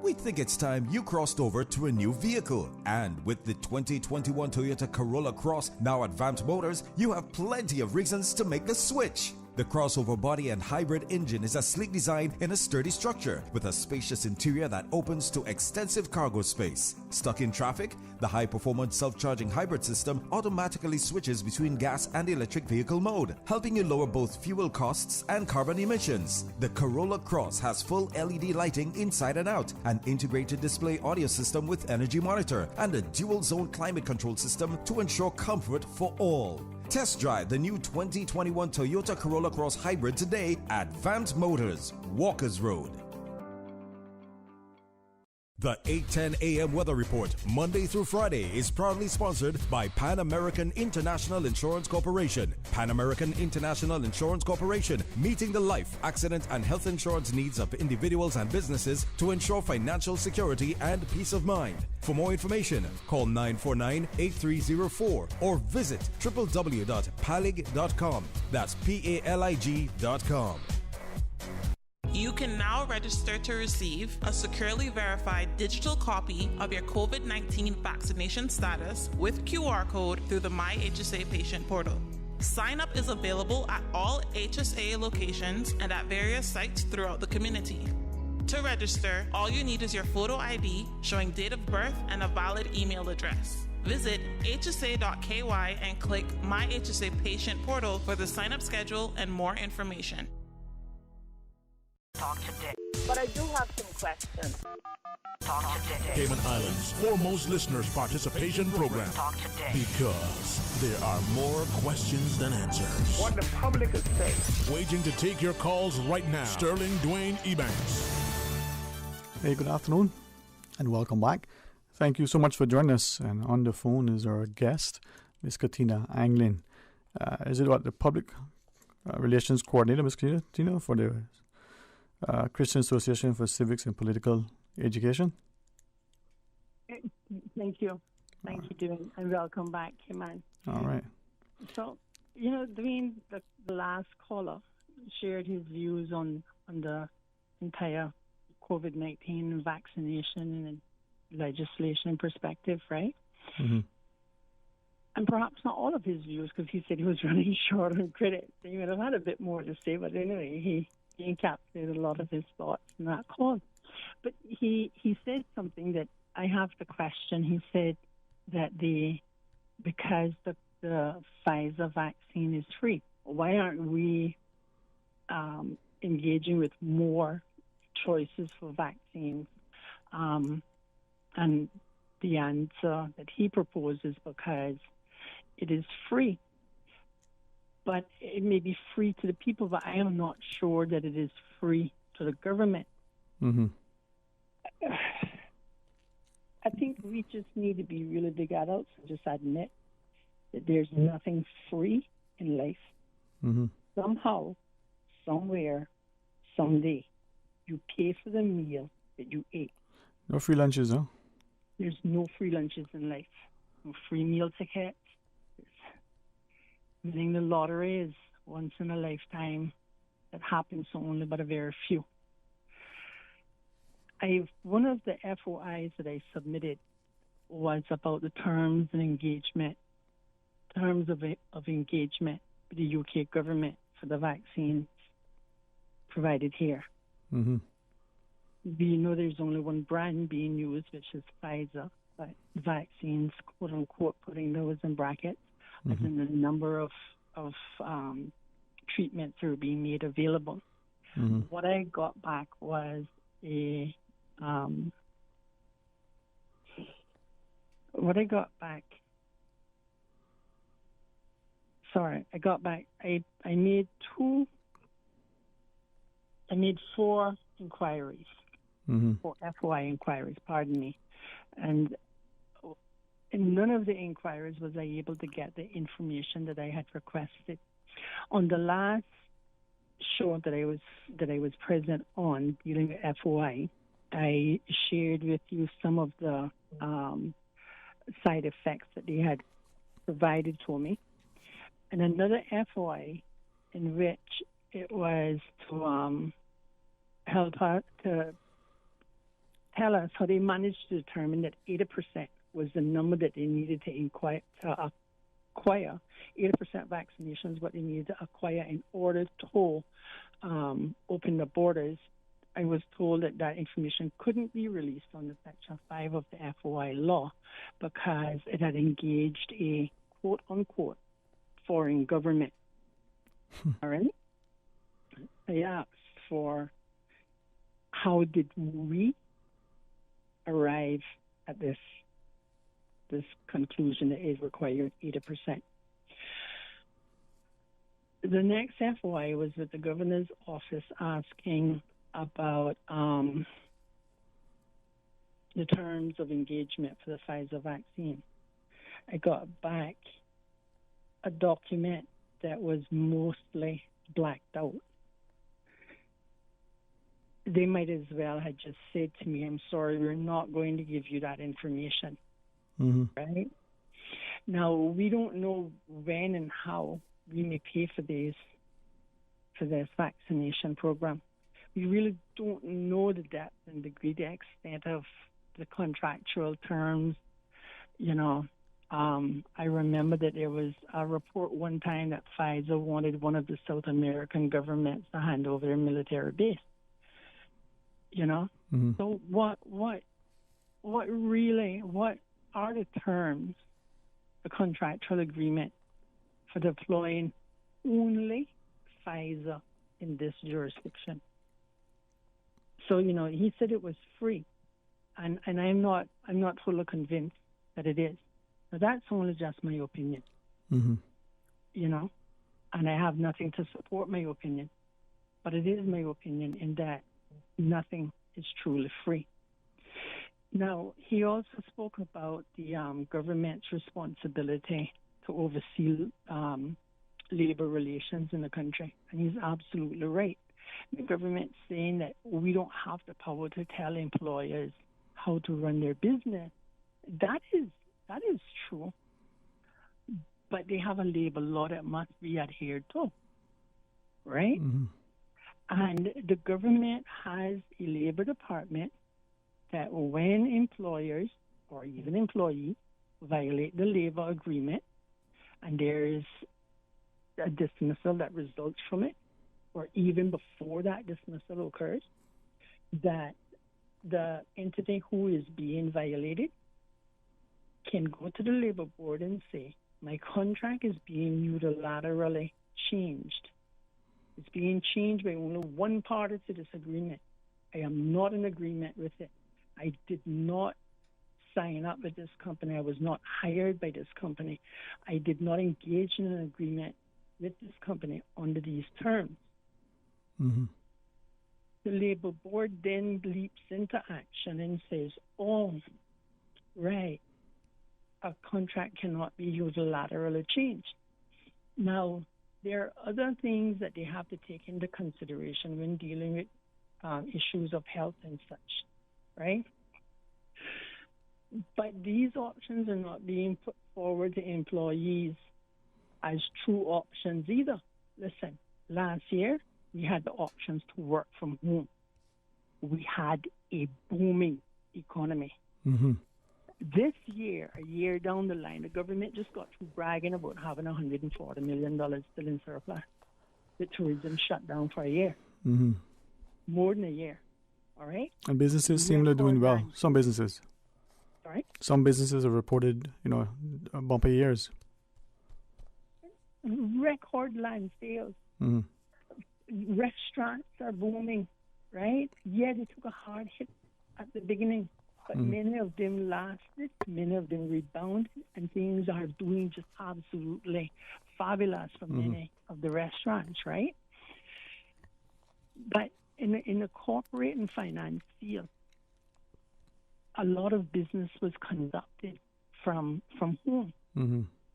We think it's time you crossed over to a new vehicle. And with the 2021 Toyota Corolla Cross now at Vamp Motors, you have plenty of reasons to make the switch. The crossover body and hybrid engine is a sleek design in a sturdy structure with a spacious interior that opens to extensive cargo space. Stuck in traffic? The high-performance self-charging hybrid system automatically switches between gas and electric vehicle mode, helping you lower both fuel costs and carbon emissions. The Corolla Cross has full LED lighting inside and out, an integrated display audio system with energy monitor, and a dual-zone climate control system to ensure comfort for all. Test drive the new 2021 Toyota Corolla Cross Hybrid today at Vant Motors, Walkers Road. The 8:10 a.m. weather report, Monday through Friday, is proudly sponsored by Pan American International Insurance Corporation. Pan American International Insurance Corporation, meeting the life, accident, and health insurance needs of individuals and businesses to ensure financial security and peace of mind. For more information, call 949-8304 or visit www.palig.com. That's PALIG.com. You can now register to receive a securely verified digital copy of your COVID-19 vaccination status with QR code through the MyHSA patient portal. Sign up is available at all HSA locations and at various sites throughout the community. To register, all you need is your photo ID showing date of birth and a valid email address. Visit hsa.ky and click MyHSA patient portal for the sign-up schedule and more information. Talk today. But I do have some questions. Talk today. Cayman Islands' foremost listeners participation program. Talk today. Because there are more questions than answers. What the public is saying. Waiting to take your calls right now. Sterling Dwayne Ebanks. Hey, good afternoon and welcome back. Thank you so much for joining us. And on the phone is our guest, Ms. Katina Anglin. Is it what the public relations coordinator, Ms. Katina, for the Christian Association for Civics and Political Education? Thank you. Thank you, Dwayne, and welcome back, Cayman. All right. So, Dwayne, the last caller shared his views on the entire COVID-19 vaccination and legislation perspective, right? Mm-hmm. And perhaps not all of his views, because he said he was running short on credit. So he would have had a bit more to say, but anyway, he encapsulated a lot of his thoughts in that call. But he said something that I have to question. He said that because the Pfizer vaccine is free, why aren't we engaging with more choices for vaccines? And the answer that he proposes, because it is free. But it may be free to the people, but I am not sure that it is free to the government. Mm-hmm. I think we just need to be really big adults and just admit that there's nothing free in life. Mm-hmm. Somehow, somewhere, someday, you pay for the meal that you ate. No free lunches, huh? There's no free lunches in life. No free meal tickets. Winning the lottery is once in a lifetime. That happens to only but a very few. One of the FOIs that I submitted was about the terms of engagement with the UK government for the vaccines provided here. Mm-hmm. We know there's only one brand being used, which is Pfizer, but vaccines, quote unquote, putting those in brackets, as in the number of treatments that are being made available. Mm-hmm. What I got back was I made 4 inquiries, mm-hmm. 4 FOI inquiries, pardon me. And in none of the inquiries was I able to get the information that I had requested. On the last show that I was present on dealing with FOI, I shared with you some of the side effects that they had provided to me. And another FOI in which it was to help out to tell us how they managed to determine that 80% was the number that they needed to inquire acquire 80% vaccinations, what they need to acquire in order to open the borders. I was told that information couldn't be released under Section 5 of the FOI law because it had engaged a quote-unquote foreign government. All right? I asked for how did we arrive at this conclusion that it required 80%. The next FOI was with the governor's office asking about the terms of engagement for the Pfizer vaccine. I got back a document that was mostly blacked out. They might as well have just said to me, I'm sorry, we're not going to give you that information. Right? Now, we don't know when and how we may pay for this vaccination program. We really don't know the depth and degree, the extent of the contractual terms. You know, I remember that there was a report one time that Pfizer wanted one of the South American governments to hand over their military base. You know, so what are the terms, the contractual agreement for deploying only Pfizer in this jurisdiction? So, you know, he said it was free, and I'm not totally convinced that it is. Now, that's only just my opinion, you know, and I have nothing to support my opinion, but it is my opinion in that nothing is truly free. Now, he also spoke about the government's responsibility to oversee labor relations in the country, and he's absolutely right. The government's saying that we don't have the power to tell employers how to run their business. That is true, but they have a labor law that must be adhered to, right? And the government has a labor department that when employers or even employees violate the labor agreement and there is a dismissal that results from it, or even before that dismissal occurs, that the entity who is being violated can go to the labor board and say, my contract is being unilaterally changed. It's being changed by only one party to this agreement. I am not in agreement with it. I did not sign up with this company. I was not hired by this company. I did not engage in an agreement with this company under these terms. The labor board then leaps into action and says, oh, right, a contract cannot be unilaterally changed. Now, there are other things that they have to take into consideration when dealing with issues of health and such, right? But these options are not being put forward to employees as true options either. Listen, last year, we had the options to work from home. We had a booming economy. This year, a year down the line, the government just got through bragging about having $140 million still in surplus. The tourism shut down for a year. More than a year. All right? And businesses seem to be doing well. Some businesses. Sorry? Some businesses have reported, bumpy years. Record land sales. Restaurants are booming, right? Yeah, they took a hard hit at the beginning, but many of them lasted, many of them rebounded, and things are doing just absolutely fabulous for many of the restaurants, right? But in the corporate and finance field, a lot of business was conducted from home.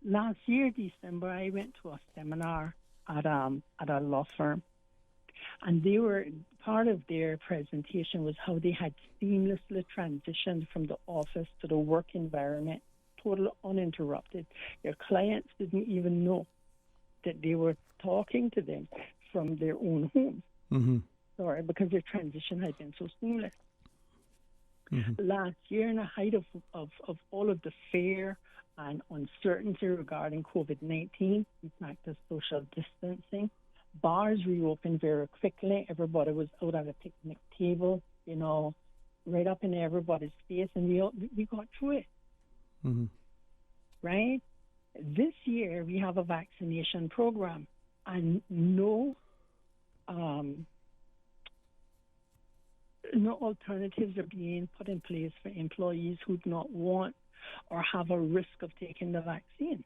Last year, December, I went to a seminar at a law firm, and they were part of their presentation was how they had seamlessly transitioned from the office to the work environment, totally uninterrupted. Their clients didn't even know that they were talking to them from their own homes. Sorry, because their transition had been so seamless. Last year, in the height of all of the fear and uncertainty regarding COVID-19, we practiced social distancing. Bars reopened very quickly. Everybody was out at a picnic table, right up in everybody's face, and we got through it. Mm-hmm. Right? This year, we have a vaccination program, and no alternatives are being put in place for employees who do not want or have a risk of taking the vaccine.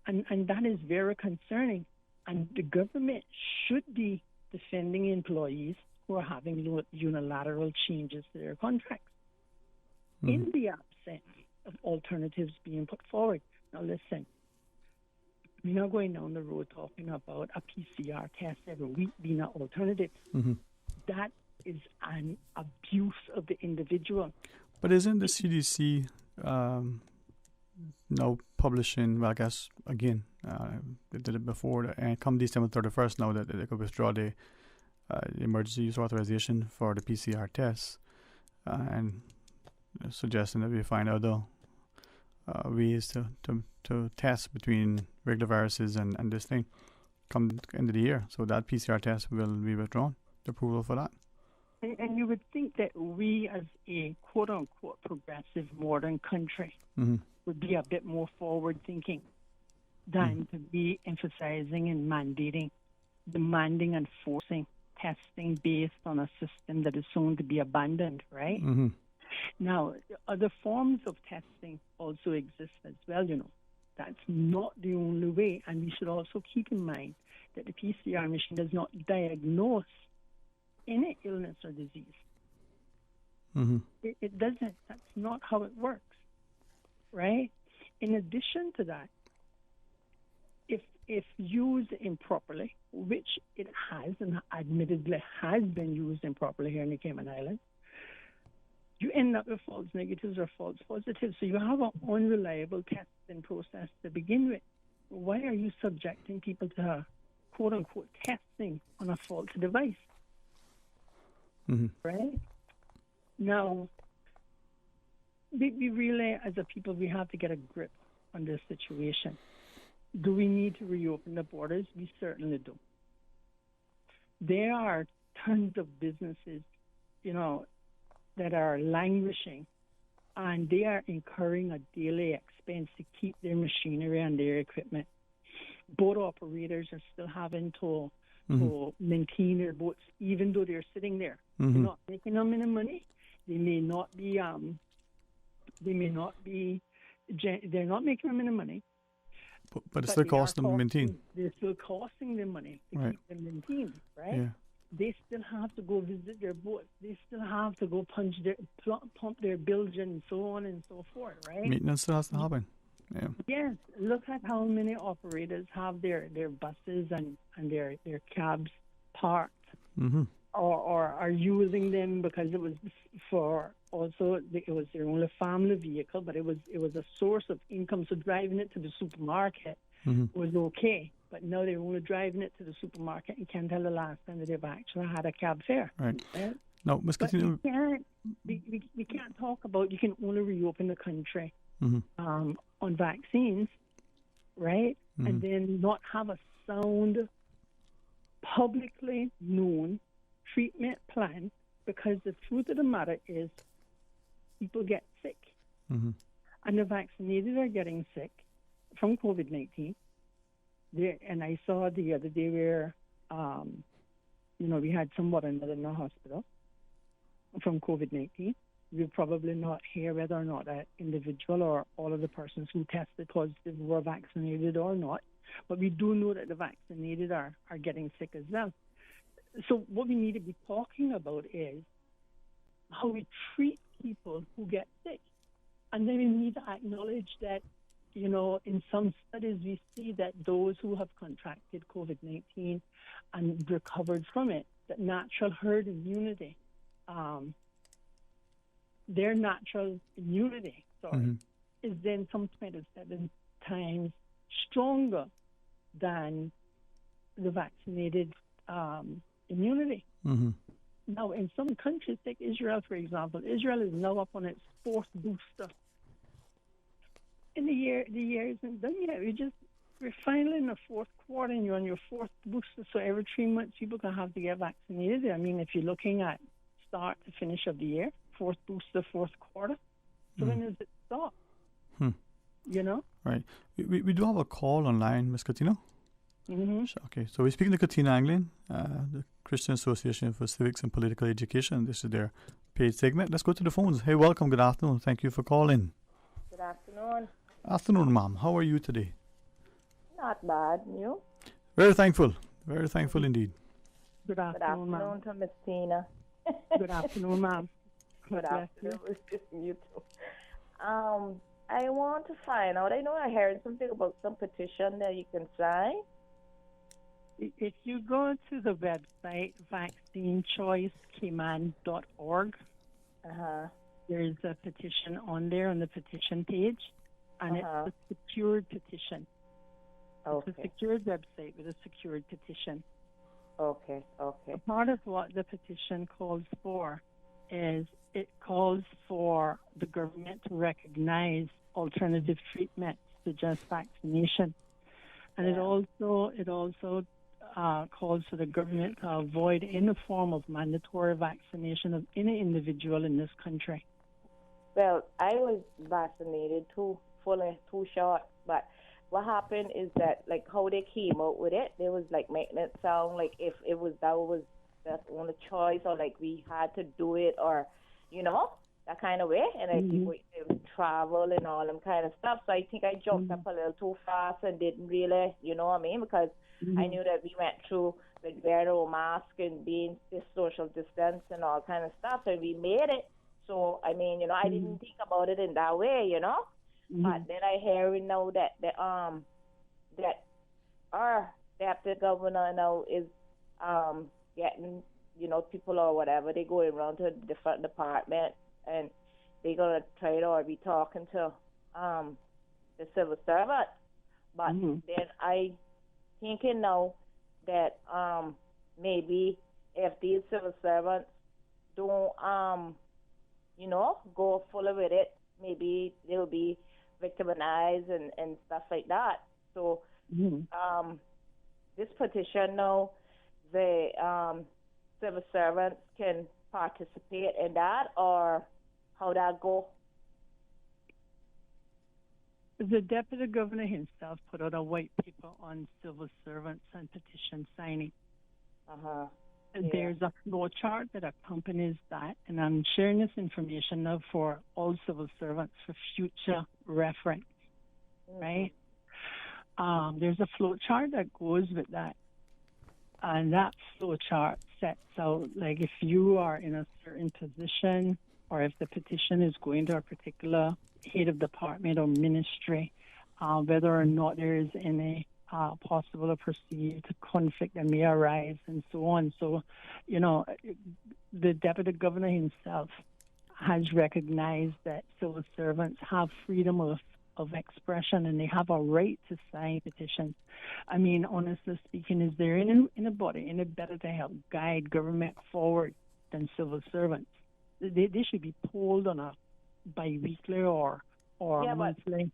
And that is very concerning. And the government should be defending employees who are having unilateral changes to their contracts in the absence of alternatives being put forward. Now, listen, we're not going down the road talking about a PCR test every week being an alternative. Mm-hmm. That is an abuse of the individual. But isn't the CDC now publishing, well, I guess, again, they did it before, and come December 31st now that they could withdraw the emergency use authorization for the PCR tests, and suggesting that we find other ways to test between regular viruses and this thing come end of the year. So that PCR test will be withdrawn, the approval for that. And you would think that we, as a quote-unquote progressive modern country, would be a bit more forward-thinking than to be emphasizing and demanding and forcing testing based on a system that is soon to be abandoned, right? Mm-hmm. Now, other forms of testing also exist as well, That's not the only way, and we should also keep in mind that the PCR machine does not diagnose any illness or disease. Mm-hmm. It doesn't. That's not how it works, right? In addition to that, if used improperly, which it has and admittedly has been used improperly here in the Cayman Islands, you end up with false negatives or false positives. So you have an unreliable testing process to begin with. Why are you subjecting people to quote-unquote testing on a faulty device? Mm-hmm. Right? Now, we really, as a people, we have to get a grip on this situation. Do we need to reopen the borders? We certainly do. There are tons of businesses, that are languishing, and they are incurring a daily expense to keep their machinery and their equipment. Boat operators are still having to maintain their boats, even though they're sitting there. They're not making them any money. They're not making them any money. But it's still costing them to maintain. They're still costing them money to keep them maintained, right? Yeah. They still have to go visit their boats. They still have to go pump their bilge and so on and so forth, right? Maintenance still has to happen. Yeah. Yes. Look at how many operators have their buses and their cabs parked, or are using them because it was it was their only family vehicle, but it was a source of income. So driving it to the supermarket was okay. But now they're only driving it to the supermarket and can't tell the last time that they've actually had a cab fare. Right. No, let's continue. We can't talk about you can only reopen the country on vaccines, right? And then not have a sound, publicly known treatment plan, because the truth of the matter is people get sick. And the vaccinated are getting sick from COVID-19. And I saw the other day where, we had somebody in the hospital from COVID-19. We'll probably not hear whether or not that individual or all of the persons who tested positive were vaccinated or not. But we do know that the vaccinated are getting sick as well. So what we need to be talking about is how we treat people who get sick. And then we need to acknowledge that, in some studies, we see that those who have contracted COVID-19 and recovered from it, that natural herd immunity, their natural immunity, is then some 27 times stronger than the vaccinated immunity. Now, in some countries, take Israel, for example, Israel is now up on its fourth booster. the year isn't done yet. We're finally in the fourth quarter, and you're on your fourth booster. So every 3 months, people can have to get vaccinated. I mean, if you're looking at start to finish of the year, fourth booster, fourth quarter. So when does it start? You know? Right. We do have a call online, Ms. Katina. Mm-hmm. Okay, so we're speaking to Katina Anglin, the Christian Association for Civics and Political Education. This is their paid segment. Let's go to the phones. Hey, welcome. Good afternoon. Thank you for calling. Good afternoon. Afternoon, ma'am. How are you today? Not bad. You? Very thankful. Very thankful indeed. Good afternoon, ma'am. Good afternoon to Miss Tina. Good afternoon, ma'am. Good afternoon. You too. I want to find out. I know I heard something about some petition that you can sign. If you go to the website vaccinechoicecayman.org, there's a petition on there on the petition page, and it's a secured petition. Okay. It's a secured website with a secured petition. Okay. Part of what the petition calls for is it calls for the government to recognize alternative treatments to just vaccination, and it also calls for the government to avoid any form of mandatory vaccination of any individual in this country. Well, I was vaccinated too short, but what happened is that, like, how they came out with it, they was like making it sound like if that was the only choice, or like we had to do it, or that kind of way, and like people travel and all them kind of stuff. So I think I jumped up a little too fast and didn't really, you know what I mean? Because I knew that we went through with wearing a mask and being social distance and all kind of stuff, and we made it. So I mean, I didn't think about it in that way, But then I hearing now that our deputy governor now is getting people or whatever, they going around to a different department, and they're gonna try to be talking to the civil servant. But then I thinking now that maybe if these civil servants don't go fully with it, maybe they'll be victimized and stuff like that. So this petition now, the civil servants can participate in that, or how that go? The deputy governor himself put out a white paper on civil servants and petition signing. There's a flow chart that accompanies that, and I'm sharing this information now for all civil servants for future reference, right? There's a flow chart that goes with that, and that flow chart sets out, like, if you are in a certain position, or if the petition is going to a particular head of department or ministry, whether or not there is any possible or perceived conflict that may arise, and so on. So, the deputy governor himself has recognized that civil servants have freedom of expression, and they have a right to sign petitions. I mean, honestly speaking, is there anybody any better to help guide government forward than civil servants? They should be polled on a bi-weekly or monthly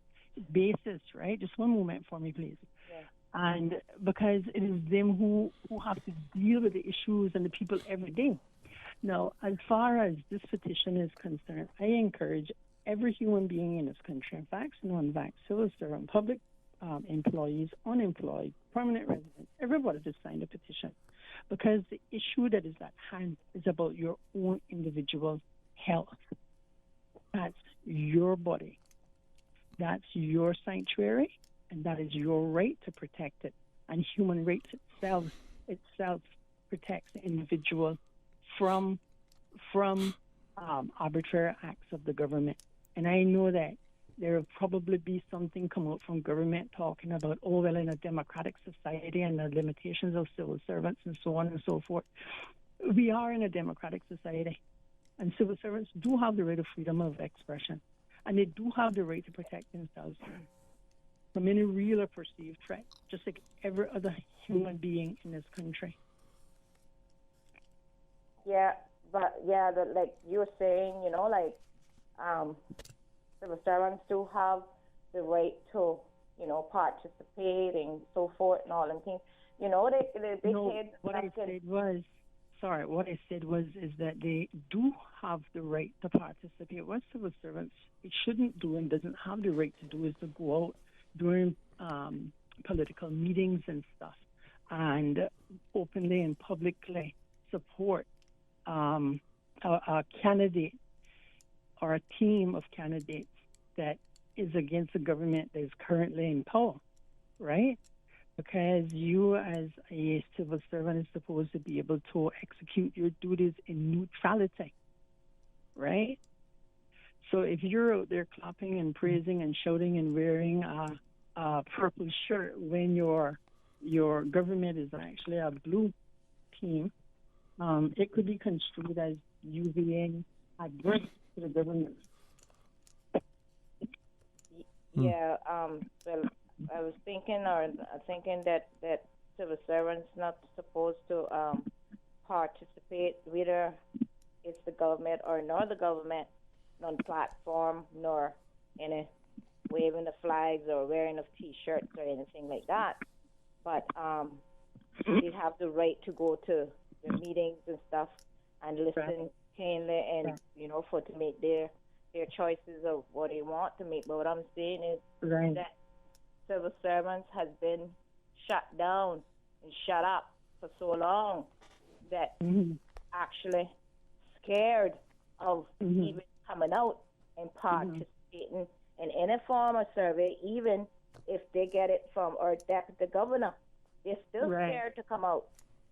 basis, right? Just one moment for me, please. Yeah. And because it is them who have to deal with the issues and the people every day. Now, as far as this petition is concerned, I encourage every human being in this country, in fact, non-vax, civil servant, public employees, unemployed, permanent residents, everybody to sign the petition. Because the issue that is at hand is about your own individual health. That's your body. That's your sanctuary, and that is your right to protect it. And human rights itself protects the individual from arbitrary acts of the government. And I know that there will probably be something come out from government talking about, in a democratic society and the limitations of civil servants and so on and so forth. We are in a democratic society, and civil servants do have the right of freedom of expression, and they do have the right to protect themselves from any real or perceived threat, just like every other human being in this country. Yeah, but like you were saying, civil servants do have the right to, participate and so forth and all and things. They said what I said was is that they do have the right to participate. What civil servants shouldn't do and doesn't have the right to do is to go out during political meetings and stuff and openly and publicly support a candidate or a team of candidates that is against the government that is currently in power, right? Because you as a civil servant is supposed to be able to execute your duties in neutrality, right? So if you're out there clapping and praising and shouting and wearing a purple shirt when your government is actually a blue team, it could be construed as you being adverse to the government. Yeah, well, I was thinking that civil servants not supposed to participate, whether it's the government or nor the government, on platform, nor any waving the flags or wearing of T-shirts or anything like that. But they have the right to go to the meetings and stuff and listen keenly and, to make their choices of what they want to make. But what I'm saying is that civil servants has been shut down and shut up for so long that actually scared of even coming out and participating in any form of survey, even if they get it from our deputy governor. They're still scared to come out.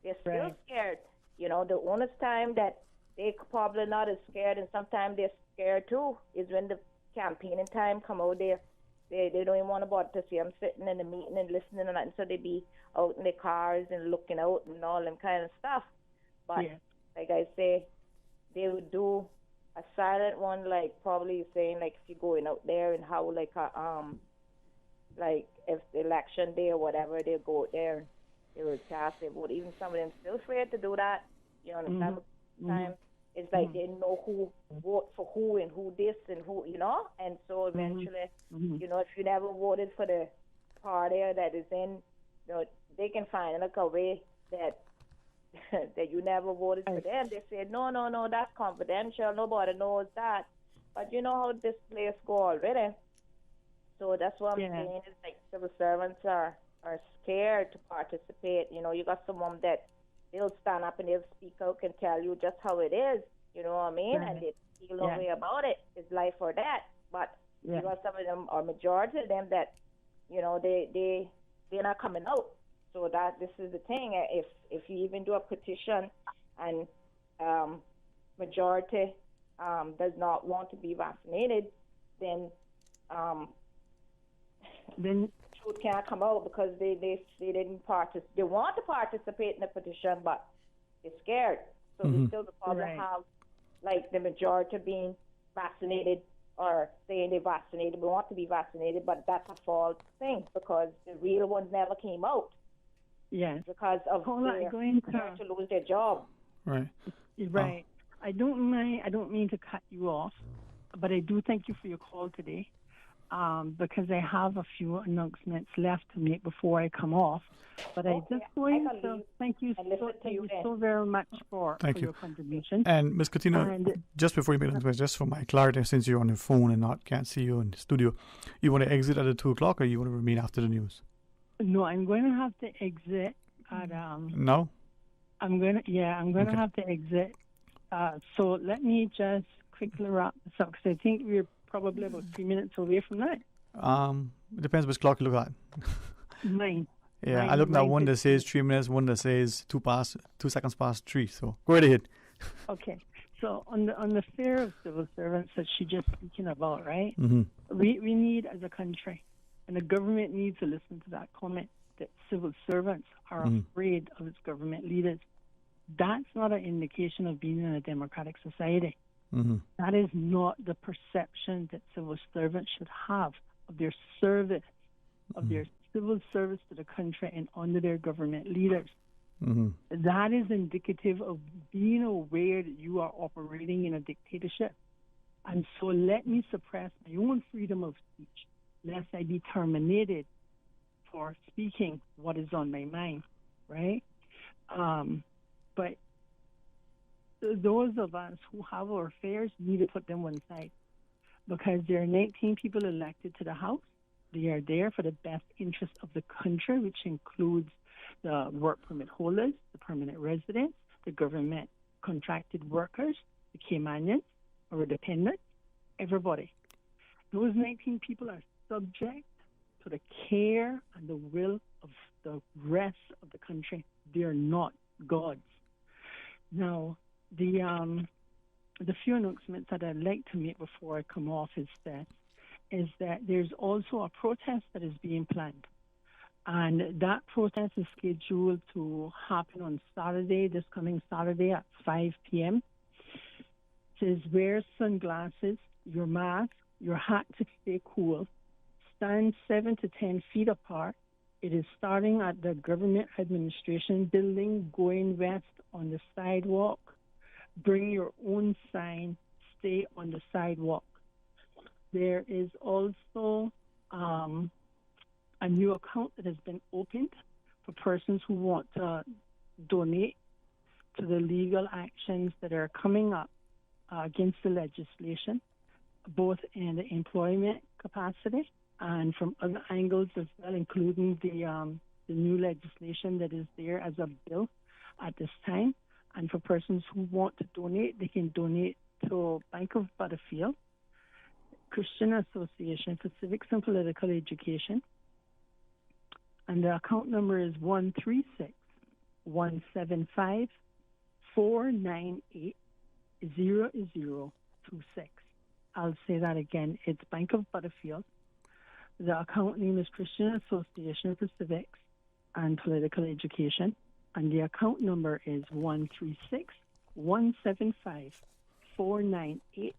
They're still scared. The only time that they probably not as scared, and sometimes they're scared too, is when the campaigning time come out there. They don't even want to see them sitting in the meeting and listening and nothing, so they be out in their cars and looking out and all them kind of stuff. But like I say, they would do a silent one, like probably saying like if you're going out there and how like if the election day or whatever, they'll go out there, they will cast their vote. Even some of them still afraid to do that. Time it's like they know who vote for who and who this and who, and so eventually, if you never voted for the party that is in, they can find a way that that you never voted for them. They say, no, that's confidential. Nobody knows that. But you know how this place go already. So that's what I'm saying is like civil servants are scared to participate. You got someone that they'll stand up and they'll speak out and tell you just how it is, you know what I mean? And they feel no way about it. It's life or that. But you got some of them, or majority of them, that, they're not coming out. So this is the thing. If you even do a petition and majority does not want to be vaccinated, then truth can't come out because they didn't participate. They want to participate in the petition, but they're scared. So they still probably have like the majority being vaccinated or saying they're vaccinated, we want to be vaccinated, but that's a false thing because the real ones never came out. Yes. Because of fear to lose their job. Right. Right. I don't mean to cut you off, but I do thank you for your call today. Because I have a few announcements left to make before I come off. But I just going to thank you so very much for your contribution. And Ms. Katina, just before you make the just for my clarity, since you're on your phone and can't see you in the studio, you want to exit at 2 o'clock or you want to remain after the news? No, I'm going to have to exit at No? I'm going to have to exit. So let me just quickly wrap this up because I think we're probably about 3 minutes away from that. It depends which clock you look at. Mine. Yeah, I looked at one that says 3 minutes, one that says 2 seconds past 3. So go right ahead. Okay. So on the fear of civil servants that she just speaking about, right? We need as a country, and the government needs to listen to that comment that civil servants are afraid of its government leaders. That's not an indication of being in a democratic society. That is not the perception that civil servants should have of their service, of their civil service to the country and under their government leaders. That is indicative of being aware that you are operating in a dictatorship. And so let me suppress my own freedom of speech lest I be terminated for speaking what is on my mind, right? But those of us who have our affairs need to put them one side, because there are 19 people elected to the House. They are there for the best interest of the country, which includes the work permit holders, the permanent residents, the government contracted workers, the Caymanians or dependents, everybody. Those 19 people are subject to the care and the will of the rest of the country. They are not gods. Now, the few announcements that I'd like to make before I come off is that there's also a protest that is being planned. And that protest is scheduled to happen on Saturday, this coming Saturday at 5 p.m. It says wear sunglasses, your mask, your hat to stay cool, stand 7 to 10 feet apart. It is starting at the government administration building, going west on the sidewalk. Bring your own sign, stay on the sidewalk. There is also a new account that has been opened for persons who want to donate to the legal actions that are coming up against the legislation, both in the employment capacity and from other angles as well, including the new legislation that is there as a bill at this time. And for persons who want to donate, they can donate to Bank of Butterfield, Christian Association for Civics and Political Education. And the account number is 136-175-498-0026. I'll say that again. It's Bank of Butterfield. The account name is Christian Association for Civics and Political Education. And the account number is 136-175-498-0026.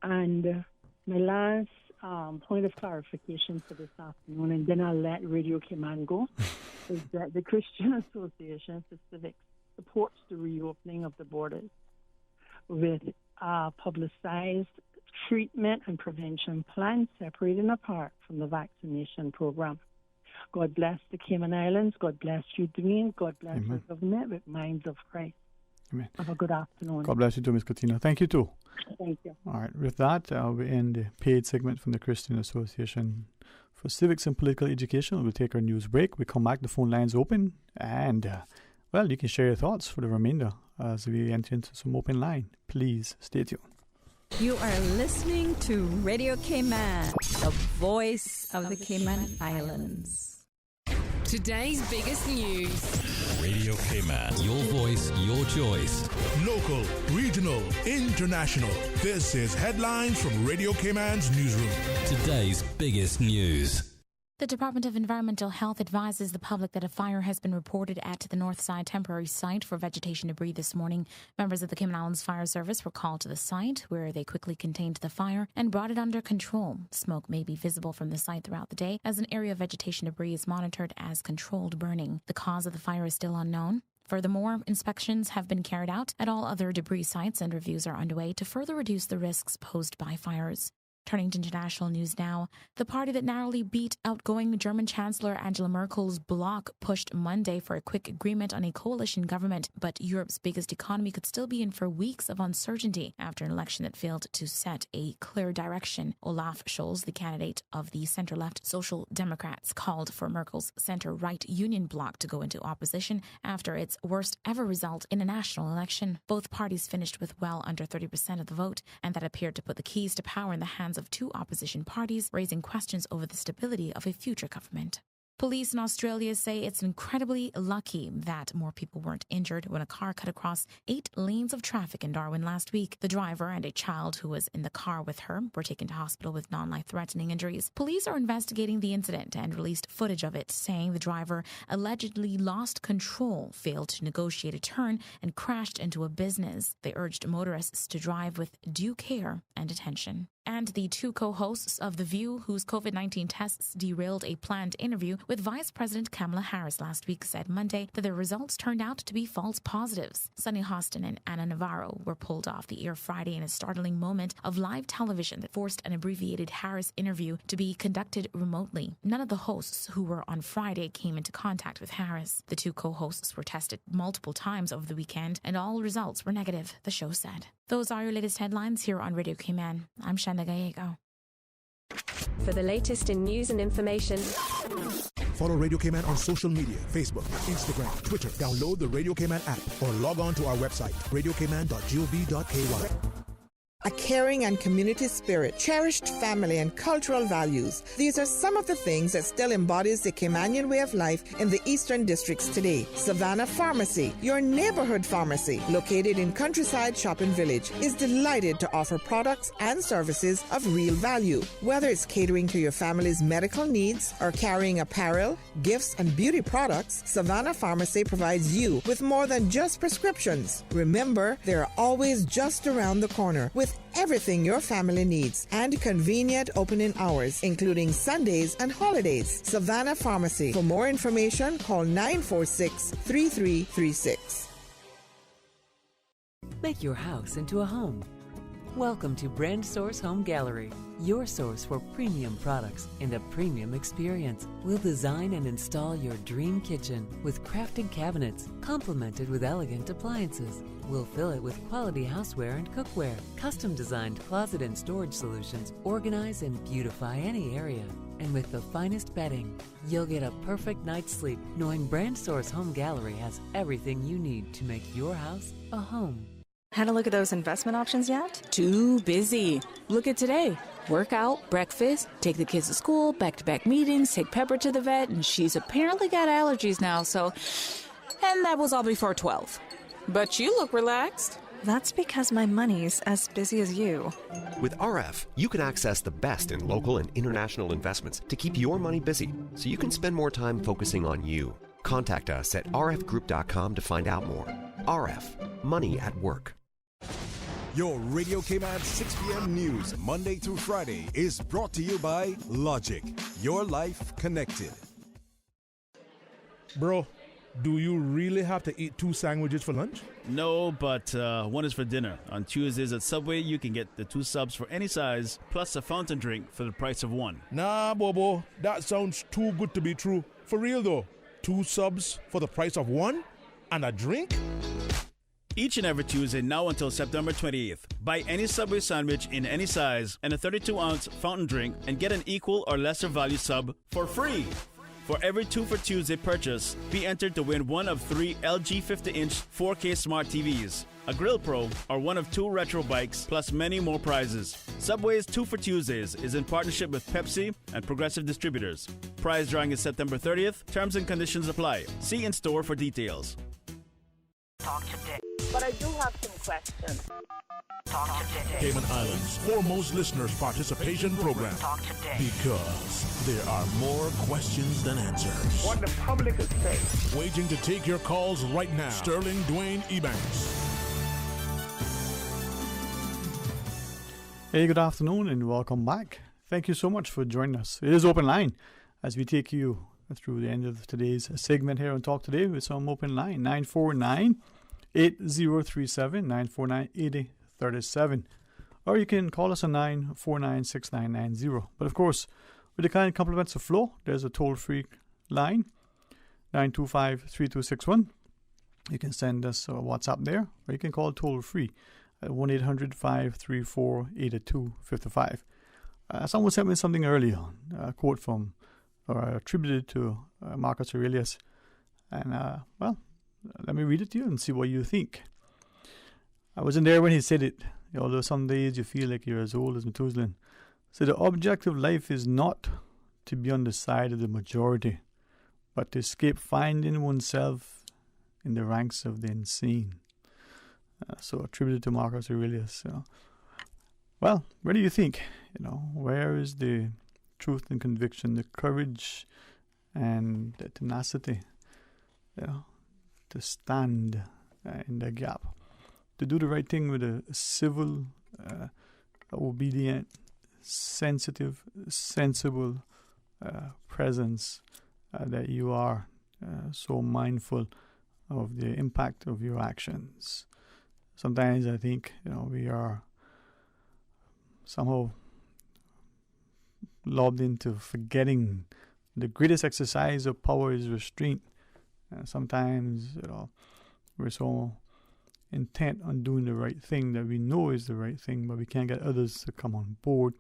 And my last point of clarification for this afternoon, and then I'll let Radio Cayman go, is that the Christian Association for Civics supports the reopening of the borders with publicized treatment and prevention plans separated apart from the vaccination program. God bless the Cayman Islands. God bless you, Dwayne. God bless the government with minds of Christ. Amen. Have a good afternoon. God bless you too, Ms. Katina. Thank you too. Thank you. All right. With that, we end the paid segment from the Christian Association for Civics and Political Education. We'll take our news break. We come back, the phone lines open, and you can share your thoughts for the remainder as we enter into some open line. Please stay tuned. You are listening to Radio Cayman, the voice of the Cayman Islands. Today's biggest news. Radio Cayman, your voice, your choice. Local, regional, international. This is Headlines from Radio Cayman's newsroom. Today's biggest news. The Department of Environmental Health advises the public that a fire has been reported at the Northside temporary site for vegetation debris this morning. Members of the Cayman Islands Fire Service were called to the site, where they quickly contained the fire and brought it under control. Smoke may be visible from the site throughout the day, as an area of vegetation debris is monitored as controlled burning. The cause of the fire is still unknown. Furthermore, inspections have been carried out at all other debris sites, and reviews are underway to further reduce the risks posed by fires. Turning to international news now, the party that narrowly beat outgoing German Chancellor Angela Merkel's bloc pushed Monday for a quick agreement on a coalition government, but Europe's biggest economy could still be in for weeks of uncertainty after an election that failed to set a clear direction. Olaf Scholz, the candidate of the center-left Social Democrats, called for Merkel's center-right Union bloc to go into opposition after its worst-ever result in a national election. Both parties finished with well under 30% of the vote, and that appeared to put the keys to power in the hands of two opposition parties, raising questions over the stability of a future government. Police in Australia say it's incredibly lucky that more people weren't injured when a car cut across 8 lanes of traffic in Darwin last week. The driver and a child who was in the car with her were taken to hospital with non-life-threatening injuries. Police are investigating the incident and released footage of it, saying the driver allegedly lost control, failed to negotiate a turn, and crashed into a business. They urged motorists to drive with due care and attention. And the two co-hosts of The View, whose COVID-19 tests derailed a planned interview with Vice President Kamala Harris last week, said Monday that the results turned out to be false positives. Sunny Hostin and Anna Navarro were pulled off the air Friday in a startling moment of live television that forced an abbreviated Harris interview to be conducted remotely. None of the hosts who were on Friday came into contact with Harris. The two co-hosts were tested multiple times over the weekend, and all results were negative, the show said. Those are your latest headlines here on Radio Cayman. I'm Shanda Gallego. For the latest in news and information, follow Radio Cayman on social media, Facebook, Instagram, Twitter. Download the Radio Cayman app or log on to our website, radiocayman.gov.ky. A caring and community spirit, cherished family and cultural values. These are some of the things that still embodies the Caymanian way of life in the Eastern Districts today. Savannah Pharmacy, your neighborhood pharmacy, located in Countryside Shopping Village, is delighted to offer products and services of real value. Whether it's catering to your family's medical needs or carrying apparel, gifts, and beauty products, Savannah Pharmacy provides you with more than just prescriptions. Remember, they're always just around the corner with everything your family needs and convenient opening hours, including Sundays and holidays. Savannah Pharmacy. For more information, call 946-3336. Make your house into a home. Welcome to Brand Source Home Gallery, your source for premium products and a premium experience. We'll design and install your dream kitchen with crafted cabinets, complemented with elegant appliances. We'll fill it with quality houseware and cookware. Custom-designed closet and storage solutions organize and beautify any area. And with the finest bedding, you'll get a perfect night's sleep knowing Brand Source Home Gallery has everything you need to make your house a home. Had a look at those investment options yet? Too busy. Look at today. Workout, breakfast, take the kids to school, back-to-back meetings, take Pepper to the vet, and she's apparently got allergies now, so... And that was all before 12. But you look relaxed. That's because my money's as busy as you. With RF, you can access the best in local and international investments to keep your money busy, so you can spend more time focusing on you. Contact us at rfgroup.com to find out more. RF, money at work. Your Radio Cayman 6 p.m. news, Monday through Friday, is brought to you by Logic. Your life connected. Bro, do you really have to eat 2 sandwiches for lunch? No, but one is for dinner. On Tuesdays at Subway, you can get the 2 subs for any size, plus a fountain drink for the price of 1. Nah, Bobo, that sounds too good to be true. For real though, 2 subs for the price of 1? And a drink? Each and every Tuesday now until September 28th. Buy any Subway sandwich in any size and a 32-ounce fountain drink and get an equal or lesser value sub for free. For every 2 for Tuesday purchase, be entered to win one of 3 LG 50-inch 4K smart TVs, a Grill Pro, or one of 2 retro bikes, plus many more prizes. Subway's 2 for Tuesdays is in partnership with Pepsi and Progressive Distributors. Prize drawing is September 30th. Terms and conditions apply. See in store for details. Talk today. But I do have some questions. Talk today. Cayman Islands' foremost listeners participation program. Talk today. Because there are more questions than answers. What the public is saying. Waiting to take your calls right now. Sterling Dwayne Ebanks. Hey, good afternoon and welcome back. Thank you so much for joining us. It is Open Line as we take you through the end of today's segment here on Talk Today with some open line 949-8037, 949-8037. Or you can call us on 949-6990. But of course, with the kind compliments of Flo, there's a toll-free line 925-3261. You can send us a WhatsApp there, or you can call toll-free at 1-800-534-8255. Someone sent me something earlier, a quote from or attributed to Marcus Aurelius. And, well, let me read it to you and see what you think. I wasn't there when he said it, although some days you feel like you're as old as Methuselah. So the object of life is not to be on the side of the majority, but to escape finding oneself in the ranks of the insane. So attributed to Marcus Aurelius. Well, what do you think? Where is the truth and conviction, the courage and the tenacity, to stand in the gap, to do the right thing with a civil, obedient sensitive, sensible presence, that you are so mindful of the impact of your actions. Sometimes I think, we are somehow lobbed into forgetting the greatest exercise of power is restraint. Sometimes, we're so intent on doing the right thing that we know is the right thing, but we can't get others to come on board,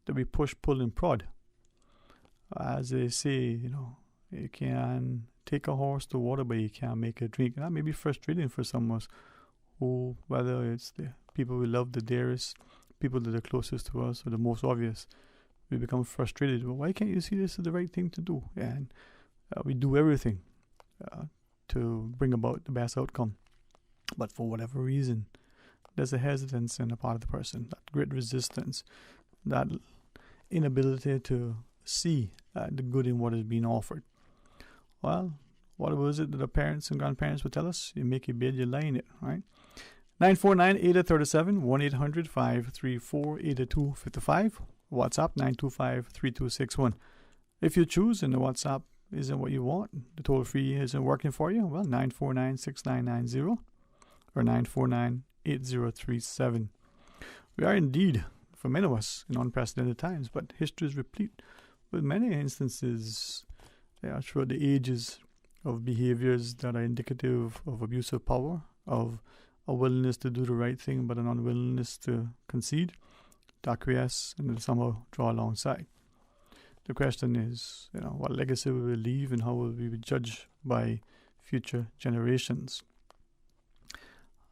that we push, pull, and prod. As they say, you can take a horse to water, but you can't make it drink. And that may be frustrating for some of us who, whether it's the people we love the dearest, people that are closest to us, or the most obvious, we become frustrated. Well, why can't you see this is the right thing to do? And we do everything to bring about the best outcome. But for whatever reason, there's a hesitance in a part of the person, that great resistance, that inability to see the good in what is being offered. Well, what was it that the parents and grandparents would tell us? You make your bed, you lie in it, right? 949-8037, 1-800-534-8255. WhatsApp 925-3261. If you choose and the WhatsApp isn't what you want, the toll-free isn't working for you, well, 949-6990 or 949-8037. We are indeed, for many of us, in unprecedented times, but history is replete with many instances throughout the ages of behaviors that are indicative of abuse of power, of a willingness to do the right thing but an unwillingness to concede, to acquiesce, and to somehow draw alongside. The question is, what legacy will we leave and how will we be judged by future generations?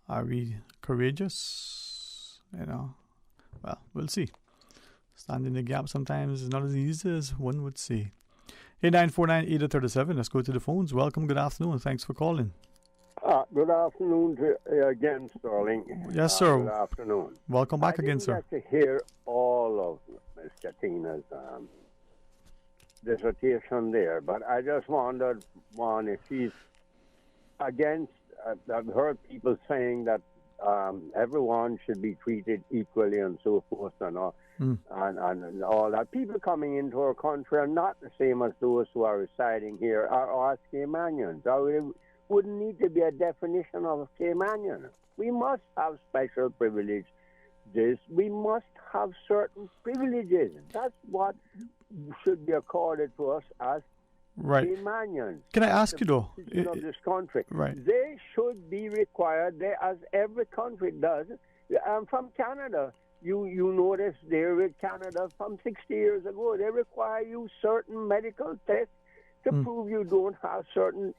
Are we courageous? Well, we'll see. Standing the gap sometimes is not as easy as one would say. 8949-8037. Let's go to the phones. Welcome, good afternoon. Thanks for calling. Good afternoon again, Sterling. Yes, sir. Good afternoon. Welcome back again, sir. I didn't get to hear all of Ms. Katina's dissertation there, but I just wondered, one, if she's against, I've heard people saying that everyone should be treated equally and so forth and all, and all that. People coming into our country are not the same as those who are residing here or as Caymanians. There wouldn't need to be a definition of a Cayman. We must have special privileges. We must have certain privileges. That's what should be accorded to us as Caymanians. Can I ask you though? Of this country. Right. They should be required, as every country does. From Canada, you notice there with Canada from 60 years ago, they require you certain medical tests to prove you don't have certain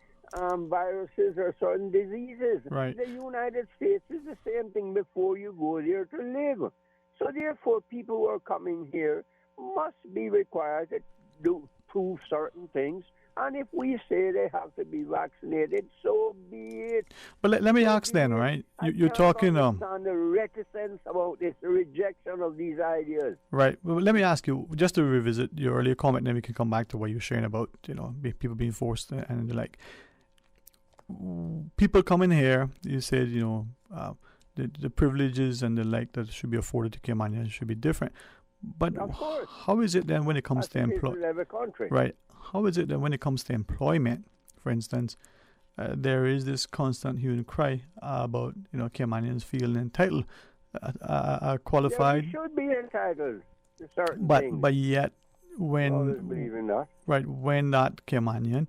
viruses or certain diseases. Right. The United States is the same thing before you go there to live. So therefore, people who are coming here must be required to prove certain things. And if we say they have to be vaccinated, so be it. But let me ask then, right? You're talking... I understand the reticence about this, the rejection of these ideas. Right. Well, let me ask you, just to revisit your earlier comment, then we can come back to what you're sharing about, people being forced and the like. People coming here, you said, the privileges and the like that should be afforded to Caymanians should be different. But how is it then when it comes to employment? Right. How is it that when it comes to employment, for instance, there is this constant hue and cry about Caymanians feeling entitled, qualified. Yeah, we should be entitled to certain things. But yet, when that Caymanian,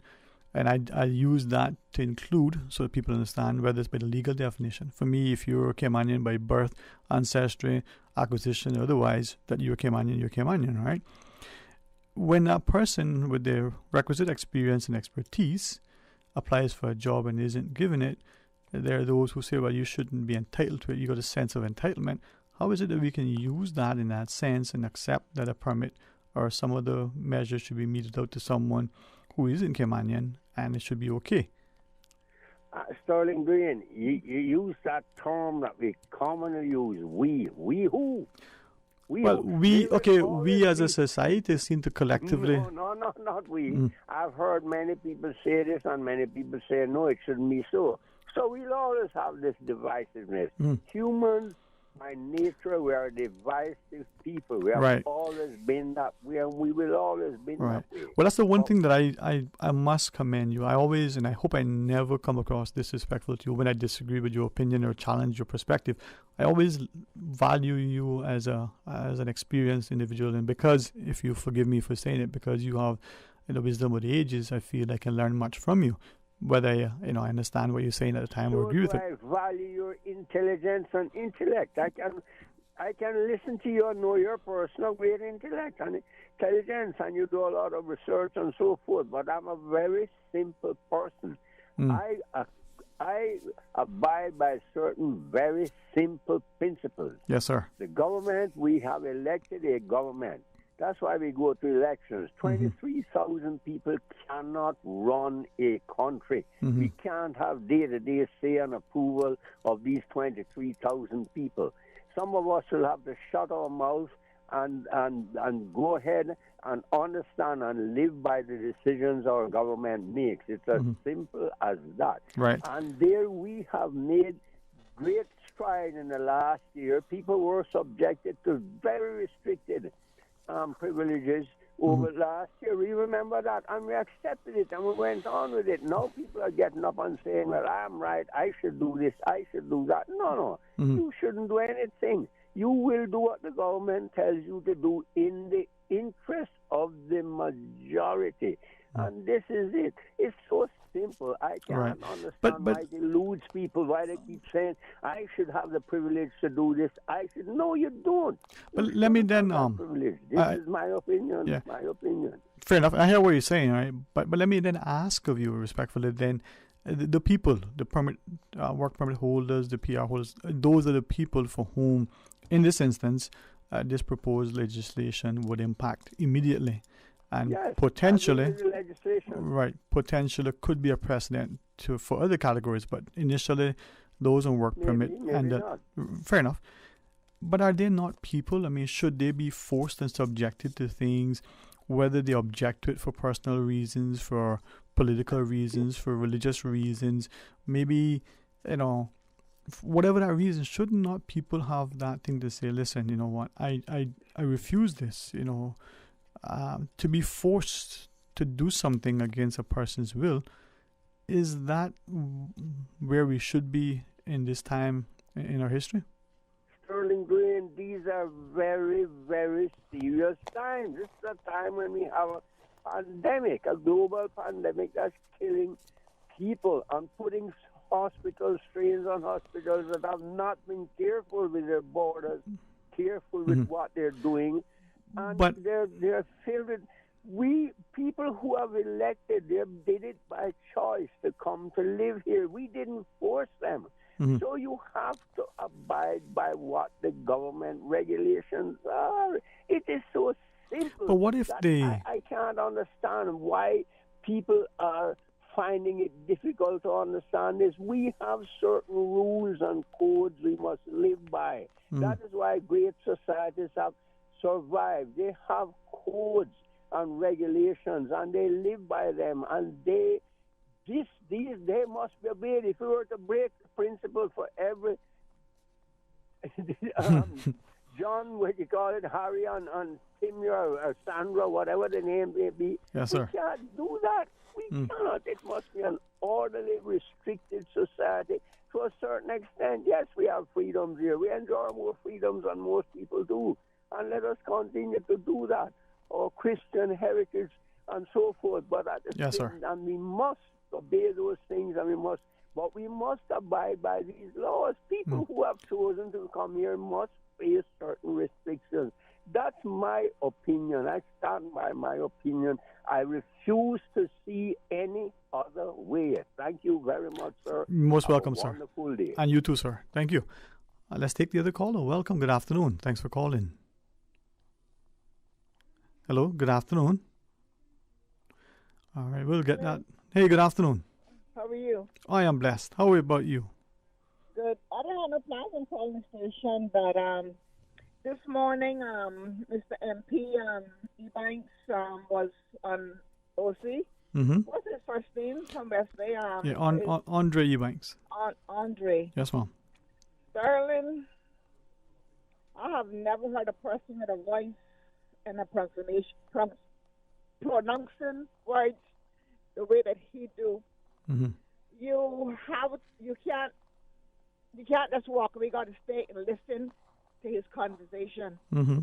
and I use that to include so that people understand whether it's by the legal definition. For me, if you're a Caymanian by birth, ancestry, acquisition, otherwise, that you're Caymanian, right? When a person with their requisite experience and expertise applies for a job and isn't given it, there are those who say, well, you shouldn't be entitled to it. You got a sense of entitlement. How is it that we can use that in that sense and accept that a permit or some other measure should be meted out to someone who isn't Caymanian and it should be okay? Sterling Green, you use that term that we commonly use, we who? We as a society seem to collectively... No, not we. I've heard many people say this and many people say, no, it shouldn't be so. So we'll always have this divisiveness. Humans by nature, we are a divisive people. We have Right. always been that way, and we will always be Right. that way. Well, that's the one thing that I must commend you. I always, and I hope I never come across disrespectful to you when I disagree with your opinion or challenge your perspective. I always value you as an experienced individual, and because, if you forgive me for saying it, because you have the wisdom of the ages, I feel I can learn much from you. Whether I understand what you're saying at the time or agree with it. I value your intelligence and intellect. I can listen to you and know your personal great intellect and intelligence, and you do a lot of research and so forth. But I'm a very simple person. I abide by certain very simple principles. Yes, sir. The government, we have elected a government. That's why we go to elections. 23,000 people cannot run a country. We can't have day-to-day say and approval of these 23,000 people. Some of us will have to shut our mouths and go ahead and understand and live by the decisions our government makes. It's as simple as that. Right. And there we have made great stride in the last year. People were subjected to very restricted privileges over last year. We remember that, and we accepted it, and we went on with it. Now people are getting up and saying, well, I'm right, I should do this, I should do that. No, you shouldn't do anything. You will do what the government tells you to do in the interest of the majority. And this is it. It's so simple. I can't understand why it eludes people, why they keep saying, I should have the privilege to do this. I should. No, you don't. But let me then... This is my opinion. Yeah. My opinion. Fair enough. I hear what you're saying, right? But let me then ask of you respectfully then, the people, the permit, work permit holders, the PR holders, those are the people for whom, in this instance, this proposed legislation would impact immediately. And potentially, potentially could be a precedent for other categories, but initially, those on work permit. And fair enough. But are they not people? I mean, should they be forced and subjected to things, whether they object to it for personal reasons, for political reasons, for religious reasons, maybe, whatever that reason? Should not people have that thing to say, listen, you know what, I refuse this, to be forced to do something against a person's will? Is that where we should be in this time in our history? Sterling Green, these are very, very serious times. This is a time when we have a pandemic, a global pandemic that's killing people and putting hospital strains on hospitals that have not been careful with their borders, careful with what they're doing. And they're filled with people who have elected, they did it by choice to come to live here. We didn't force them. So you have to abide by what the government regulations are. It is so simple. But what if I can't understand why people are finding it difficult to understand this. We have certain rules and codes we must live by. That is why great societies have survived. They have codes and regulations, and they live by them, and they must be obeyed. If we were to break the principle for every John, what you call it, Harry and Timmy or Sandra, whatever the name may be, yes, sir. We can't do that. We cannot. It must be an orderly, restricted society to a certain extent. Yes, we have freedoms here. We enjoy more freedoms than most people do. And let us continue to do that. Our Christian heritage and so forth. But at the yes, same time, we must obey those things, and we must abide by these laws. People who have chosen to come here must face certain restrictions. That's my opinion. I stand by my opinion. I refuse to see any other way. Thank you very much, sir. Most welcome, sir. Wonderful day. And you too, sir. Thank you. Let's take the other caller. Welcome. Good afternoon. Thanks for calling. Hello. Good afternoon. All right. We'll get that. Hey, good afternoon. How are you? I am blessed. How about you? Good. I don't have no plans on calling the station, but this morning, Mr. MP Ebanks was on OC. What's his first name from West Bay? Andre Ebanks. Andre. Yes, ma'am. Sterling I have never heard a person with a voice and a pronouncing words the way that he do. Mm-hmm. You can't just walk away. You got to stay and listen to his conversation. Mm-hmm.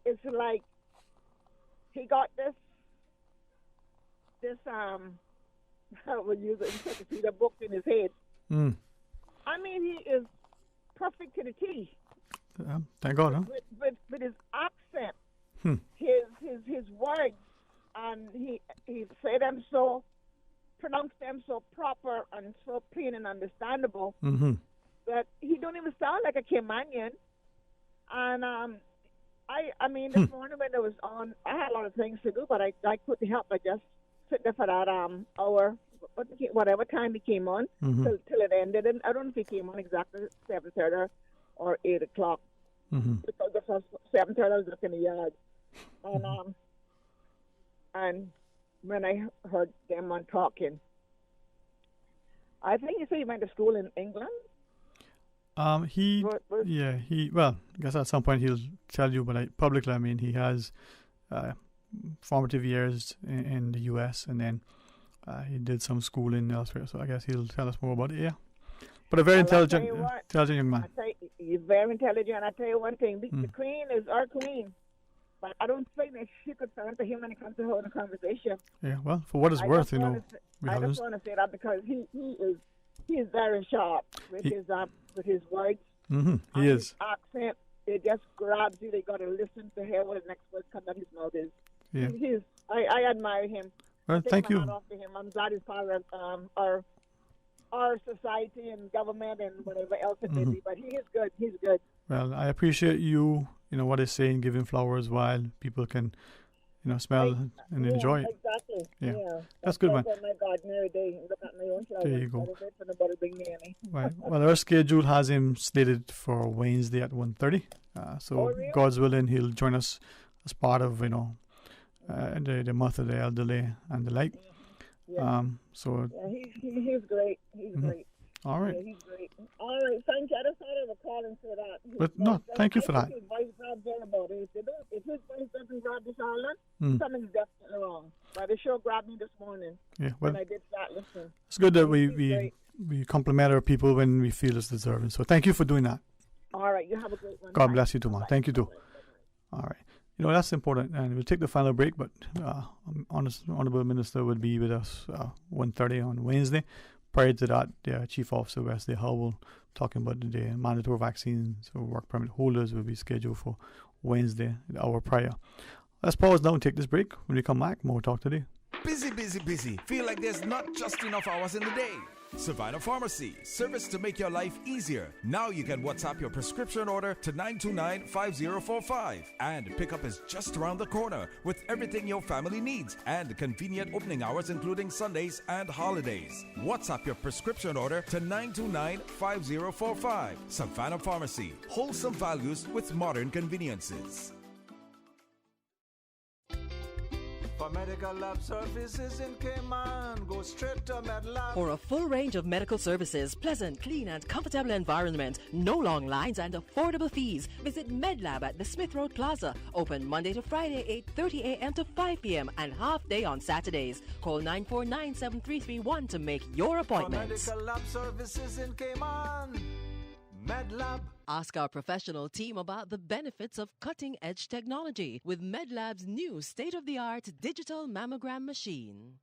It's like he got this I would use it in the book in his head. Mm. I mean, he is perfect to the T. Thank God, huh? With his accent, Hmm. his words, and he say them so, pronounce them so proper and so plain and understandable Mm-hmm. that he don't even sound like a Caymanian. And I mean, this morning when it was on, I had a lot of things to do, but I couldn't help but just sit there for that hour, whatever time he came on, Mm-hmm. till it ended. And I don't know if he came on exactly 7:30 or 8 o'clock. Mm-hmm. Because the first 7:30 I was looking in the yard. And when I heard them on talking, I think you say he went to school in England. Well, I guess at some point he'll tell you, but publicly, I mean, he has formative years in the U.S. and then he did some schooling elsewhere. So I guess he'll tell us more about it. Yeah, but a very intelligent young man. He's very intelligent. And I tell you one thing: the Queen is our Queen, but I don't think that she could stand to him when it comes to holding a conversation. Yeah, well, for what it's worth, I just want to say that because he is very sharp with his words. Mm-hmm. He is. His accent, it just grabs you. They got to listen to hear what the next word comes out of his mouth is. Yeah. I admire him. Well, thank you. Hat off to him. I'm glad he's part of our society and government and whatever else it may be. But he is good. He's good. Well, I appreciate you. You know what they say, and giving flowers while people can, smell and enjoy it. Exactly. Yeah. That's good, man. My garden every day and look at my own flowers. There you go. For nobody bring me any. Right. Well, our schedule has him slated for Wednesday at 1:30. So really? God's willing, he'll join us as part of the month of the elderly and the like. Yeah. So. Yeah, he's great. He's great. All right. Yeah, he's great. All right, thank you. I just thought I would call and say that. But no, thank you for that. His voice grabs everybody. If his voice doesn't grab this island, something's definitely wrong. But it sure grabbed me this morning. Yeah, well, when I did start listening. It's good that we compliment our people when we feel it's deserving. So thank you for doing that. All right, you have a great one. God bless you too, man. Thank you too. All right. That's important. And we'll take the final break, but Honorable Minister will be with us 1:30 on Wednesday. Prior to that, the Chief Officer Wesley Howell talking about the mandatory vaccines or work permit holders will be scheduled for Wednesday, the hour prior. Let's pause now and take this break. When we come back, more talk today. Busy. Feel like there's not just enough hours in the day. Savannah Pharmacy, service to make your life easier. Now you can WhatsApp your prescription order to 929-5045 and pickup is just around the corner with everything your family needs and convenient opening hours including Sundays and holidays. WhatsApp your prescription order to 929-5045. Savannah Pharmacy, wholesome values with modern conveniences. For medical lab services in Cayman, go straight to MedLab. For a full range of medical services, pleasant, clean and comfortable environment, no long lines and affordable fees, visit MedLab at the Smith Road Plaza. Open Monday to Friday, 8:30 a.m. to 5 p.m. and half day on Saturdays. Call 949-7331 to make your appointments. For medical lab services in Cayman, MedLab. Ask our professional team about the benefits of cutting-edge technology with MedLab's new state-of-the-art digital mammogram machine.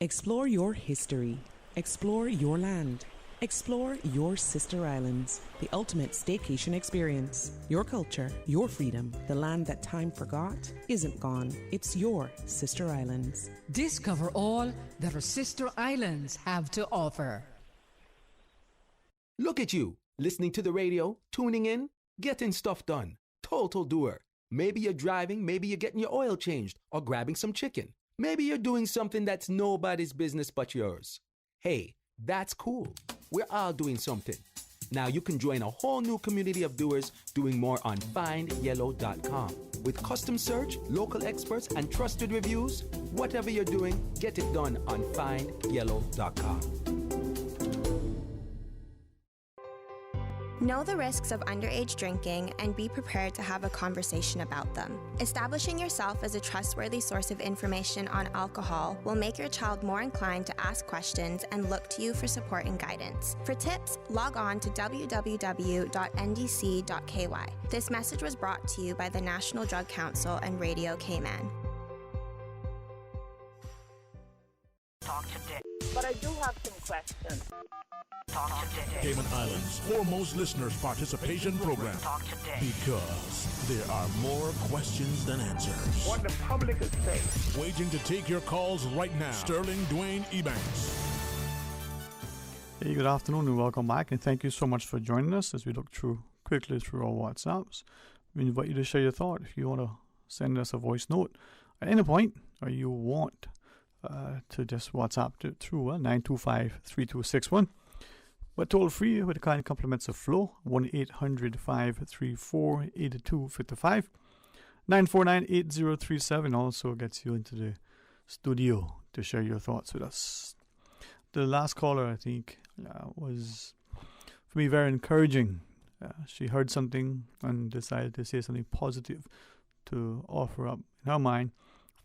Explore your history. Explore your land. Explore your sister islands. The ultimate staycation experience. Your culture, your freedom. The land that time forgot isn't gone. It's your sister islands. Discover all that our sister islands have to offer. Look at you, listening to the radio, tuning in, getting stuff done. Total doer. Maybe you're driving, maybe you're getting your oil changed, or grabbing some chicken. Maybe you're doing something that's nobody's business but yours. Hey, that's cool. We're all doing something. Now you can join a whole new community of doers doing more on findyellow.com. With custom search, local experts, and trusted reviews, whatever you're doing, get it done on findyellow.com. Know the risks of underage drinking and be prepared to have a conversation about them. Establishing yourself as a trustworthy source of information on alcohol will make your child more inclined to ask questions and look to you for support and guidance. For tips, log on to www.ndc.ky. This message was brought to you by the National Drug Council and Radio Cayman. Talk today. But I do have some questions. Talk today. Cayman Islands' foremost listeners participation program. Talk today. Because there are more questions than answers. What the public is saying. Waiting to take your calls right now. Sterling Dwayne Ebanks. Hey, good afternoon and welcome back, and thank you so much for joining us as we look quickly through our WhatsApps. We invite you to share your thought. If you want to send us a voice note at any point, or you want to just WhatsApp through 925-3261. But toll free with the kind compliments of Flow, 1-800-534-8255. 949-8037 also gets you into the studio to share your thoughts with us. The last caller, I think, was, for me, very encouraging. She heard something and decided to say something positive to offer up, in her mind,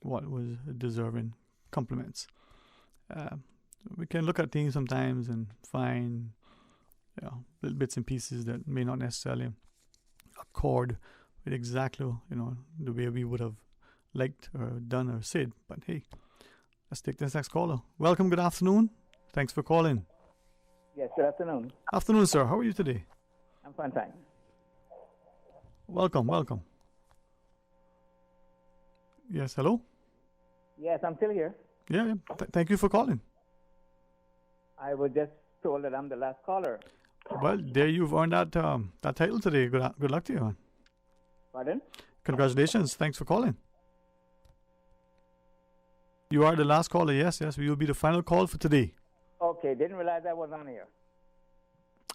what was deserving compliments. We can look at things sometimes and find little bits and pieces that may not necessarily accord with exactly the way we would have liked or done or said. But hey, let's take this next caller. Welcome, good afternoon. Thanks for calling. Yes, good afternoon. Afternoon, sir. How are you today? I'm fine, thanks. Welcome. Yes, hello? Yes, I'm still here. Yeah. Thank you for calling. I was just told that I'm the last caller. Well, there you've earned that title today. Good luck to you, man. Pardon? Congratulations. Thanks for calling. You are the last caller. Yes. We will be the final call for today. Okay, didn't realize I was on here.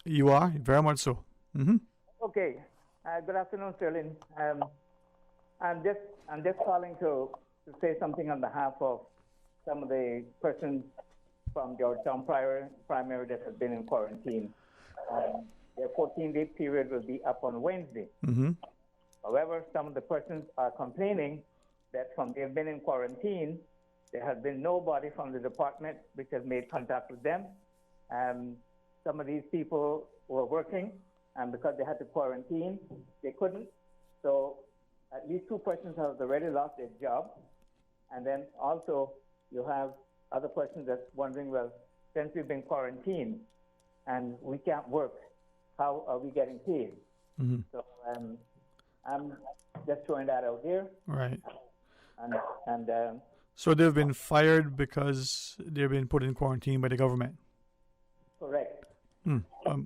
You are, very much so. Mm-hmm. Okay. Good afternoon, Sterling. I'm just calling to say something on behalf of some of the persons from Georgetown Primary that have been in quarantine. Their 14-day period will be up on Wednesday. Mm-hmm. However, some of the persons are complaining that from they've been in quarantine, there has been nobody from the department which has made contact with them. Some of these people were working, and because they had to quarantine, they couldn't. So at least 2 persons have already lost their job. And then also you have other persons that's wondering, well, since we've been quarantined and we can't work, how are we getting paid? Mm-hmm. So I'm just throwing that out there. Right. And so they've been fired because they've been put in quarantine by the government? Correct.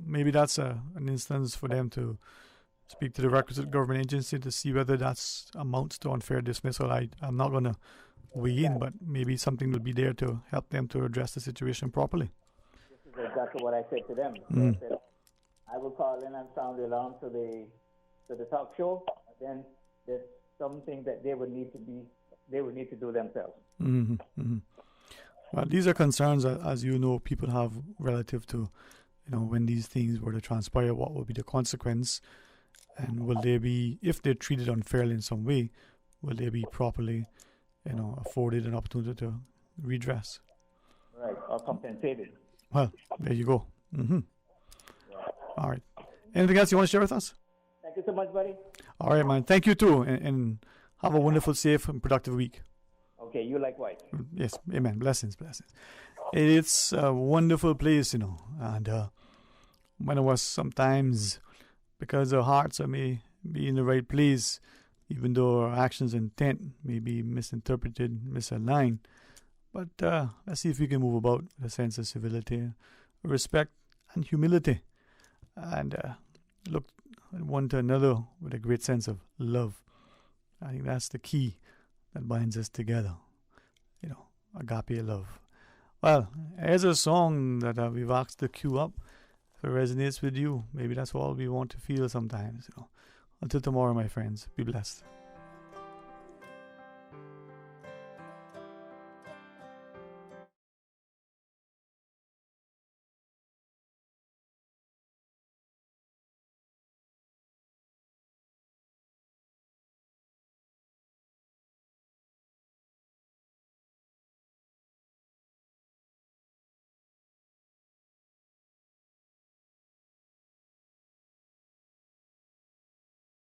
Maybe that's an instance for them to speak to the requisite government agency to see whether that amounts to unfair dismissal. I'm not going to weigh in, but maybe something will be there to help them to address the situation properly. This is exactly what I said to them. Mm. I said, I will call in and sound the alarm to the talk show. And then there's something that they would need to do themselves. Mm-hmm. Mm-hmm. Well, these are concerns that, as you know, people have relative to, when these things were to transpire, what will be the consequence, and will they be, if they're treated unfairly in some way, will they be properly, afforded an opportunity to redress? Right, or compensated. Well, there you go. Mm-hmm. All right. Anything else you want to share with us? Thank you so much, buddy. All right, man. Thank you too, and have a wonderful, safe, and productive week. Okay, you likewise. Yes, amen. Blessings. It's a wonderful place, and when it was sometimes, because our hearts may be in the right place, even though our actions and intent may be misinterpreted, misaligned. But let's see if we can move about with a sense of civility, respect, and humility, and look one to another with a great sense of love. I think that's the key that binds us together, agape love. Well, here's a song that we've asked to queue up. If it resonates with you, maybe that's all we want to feel sometimes. Until tomorrow, my friends, be blessed.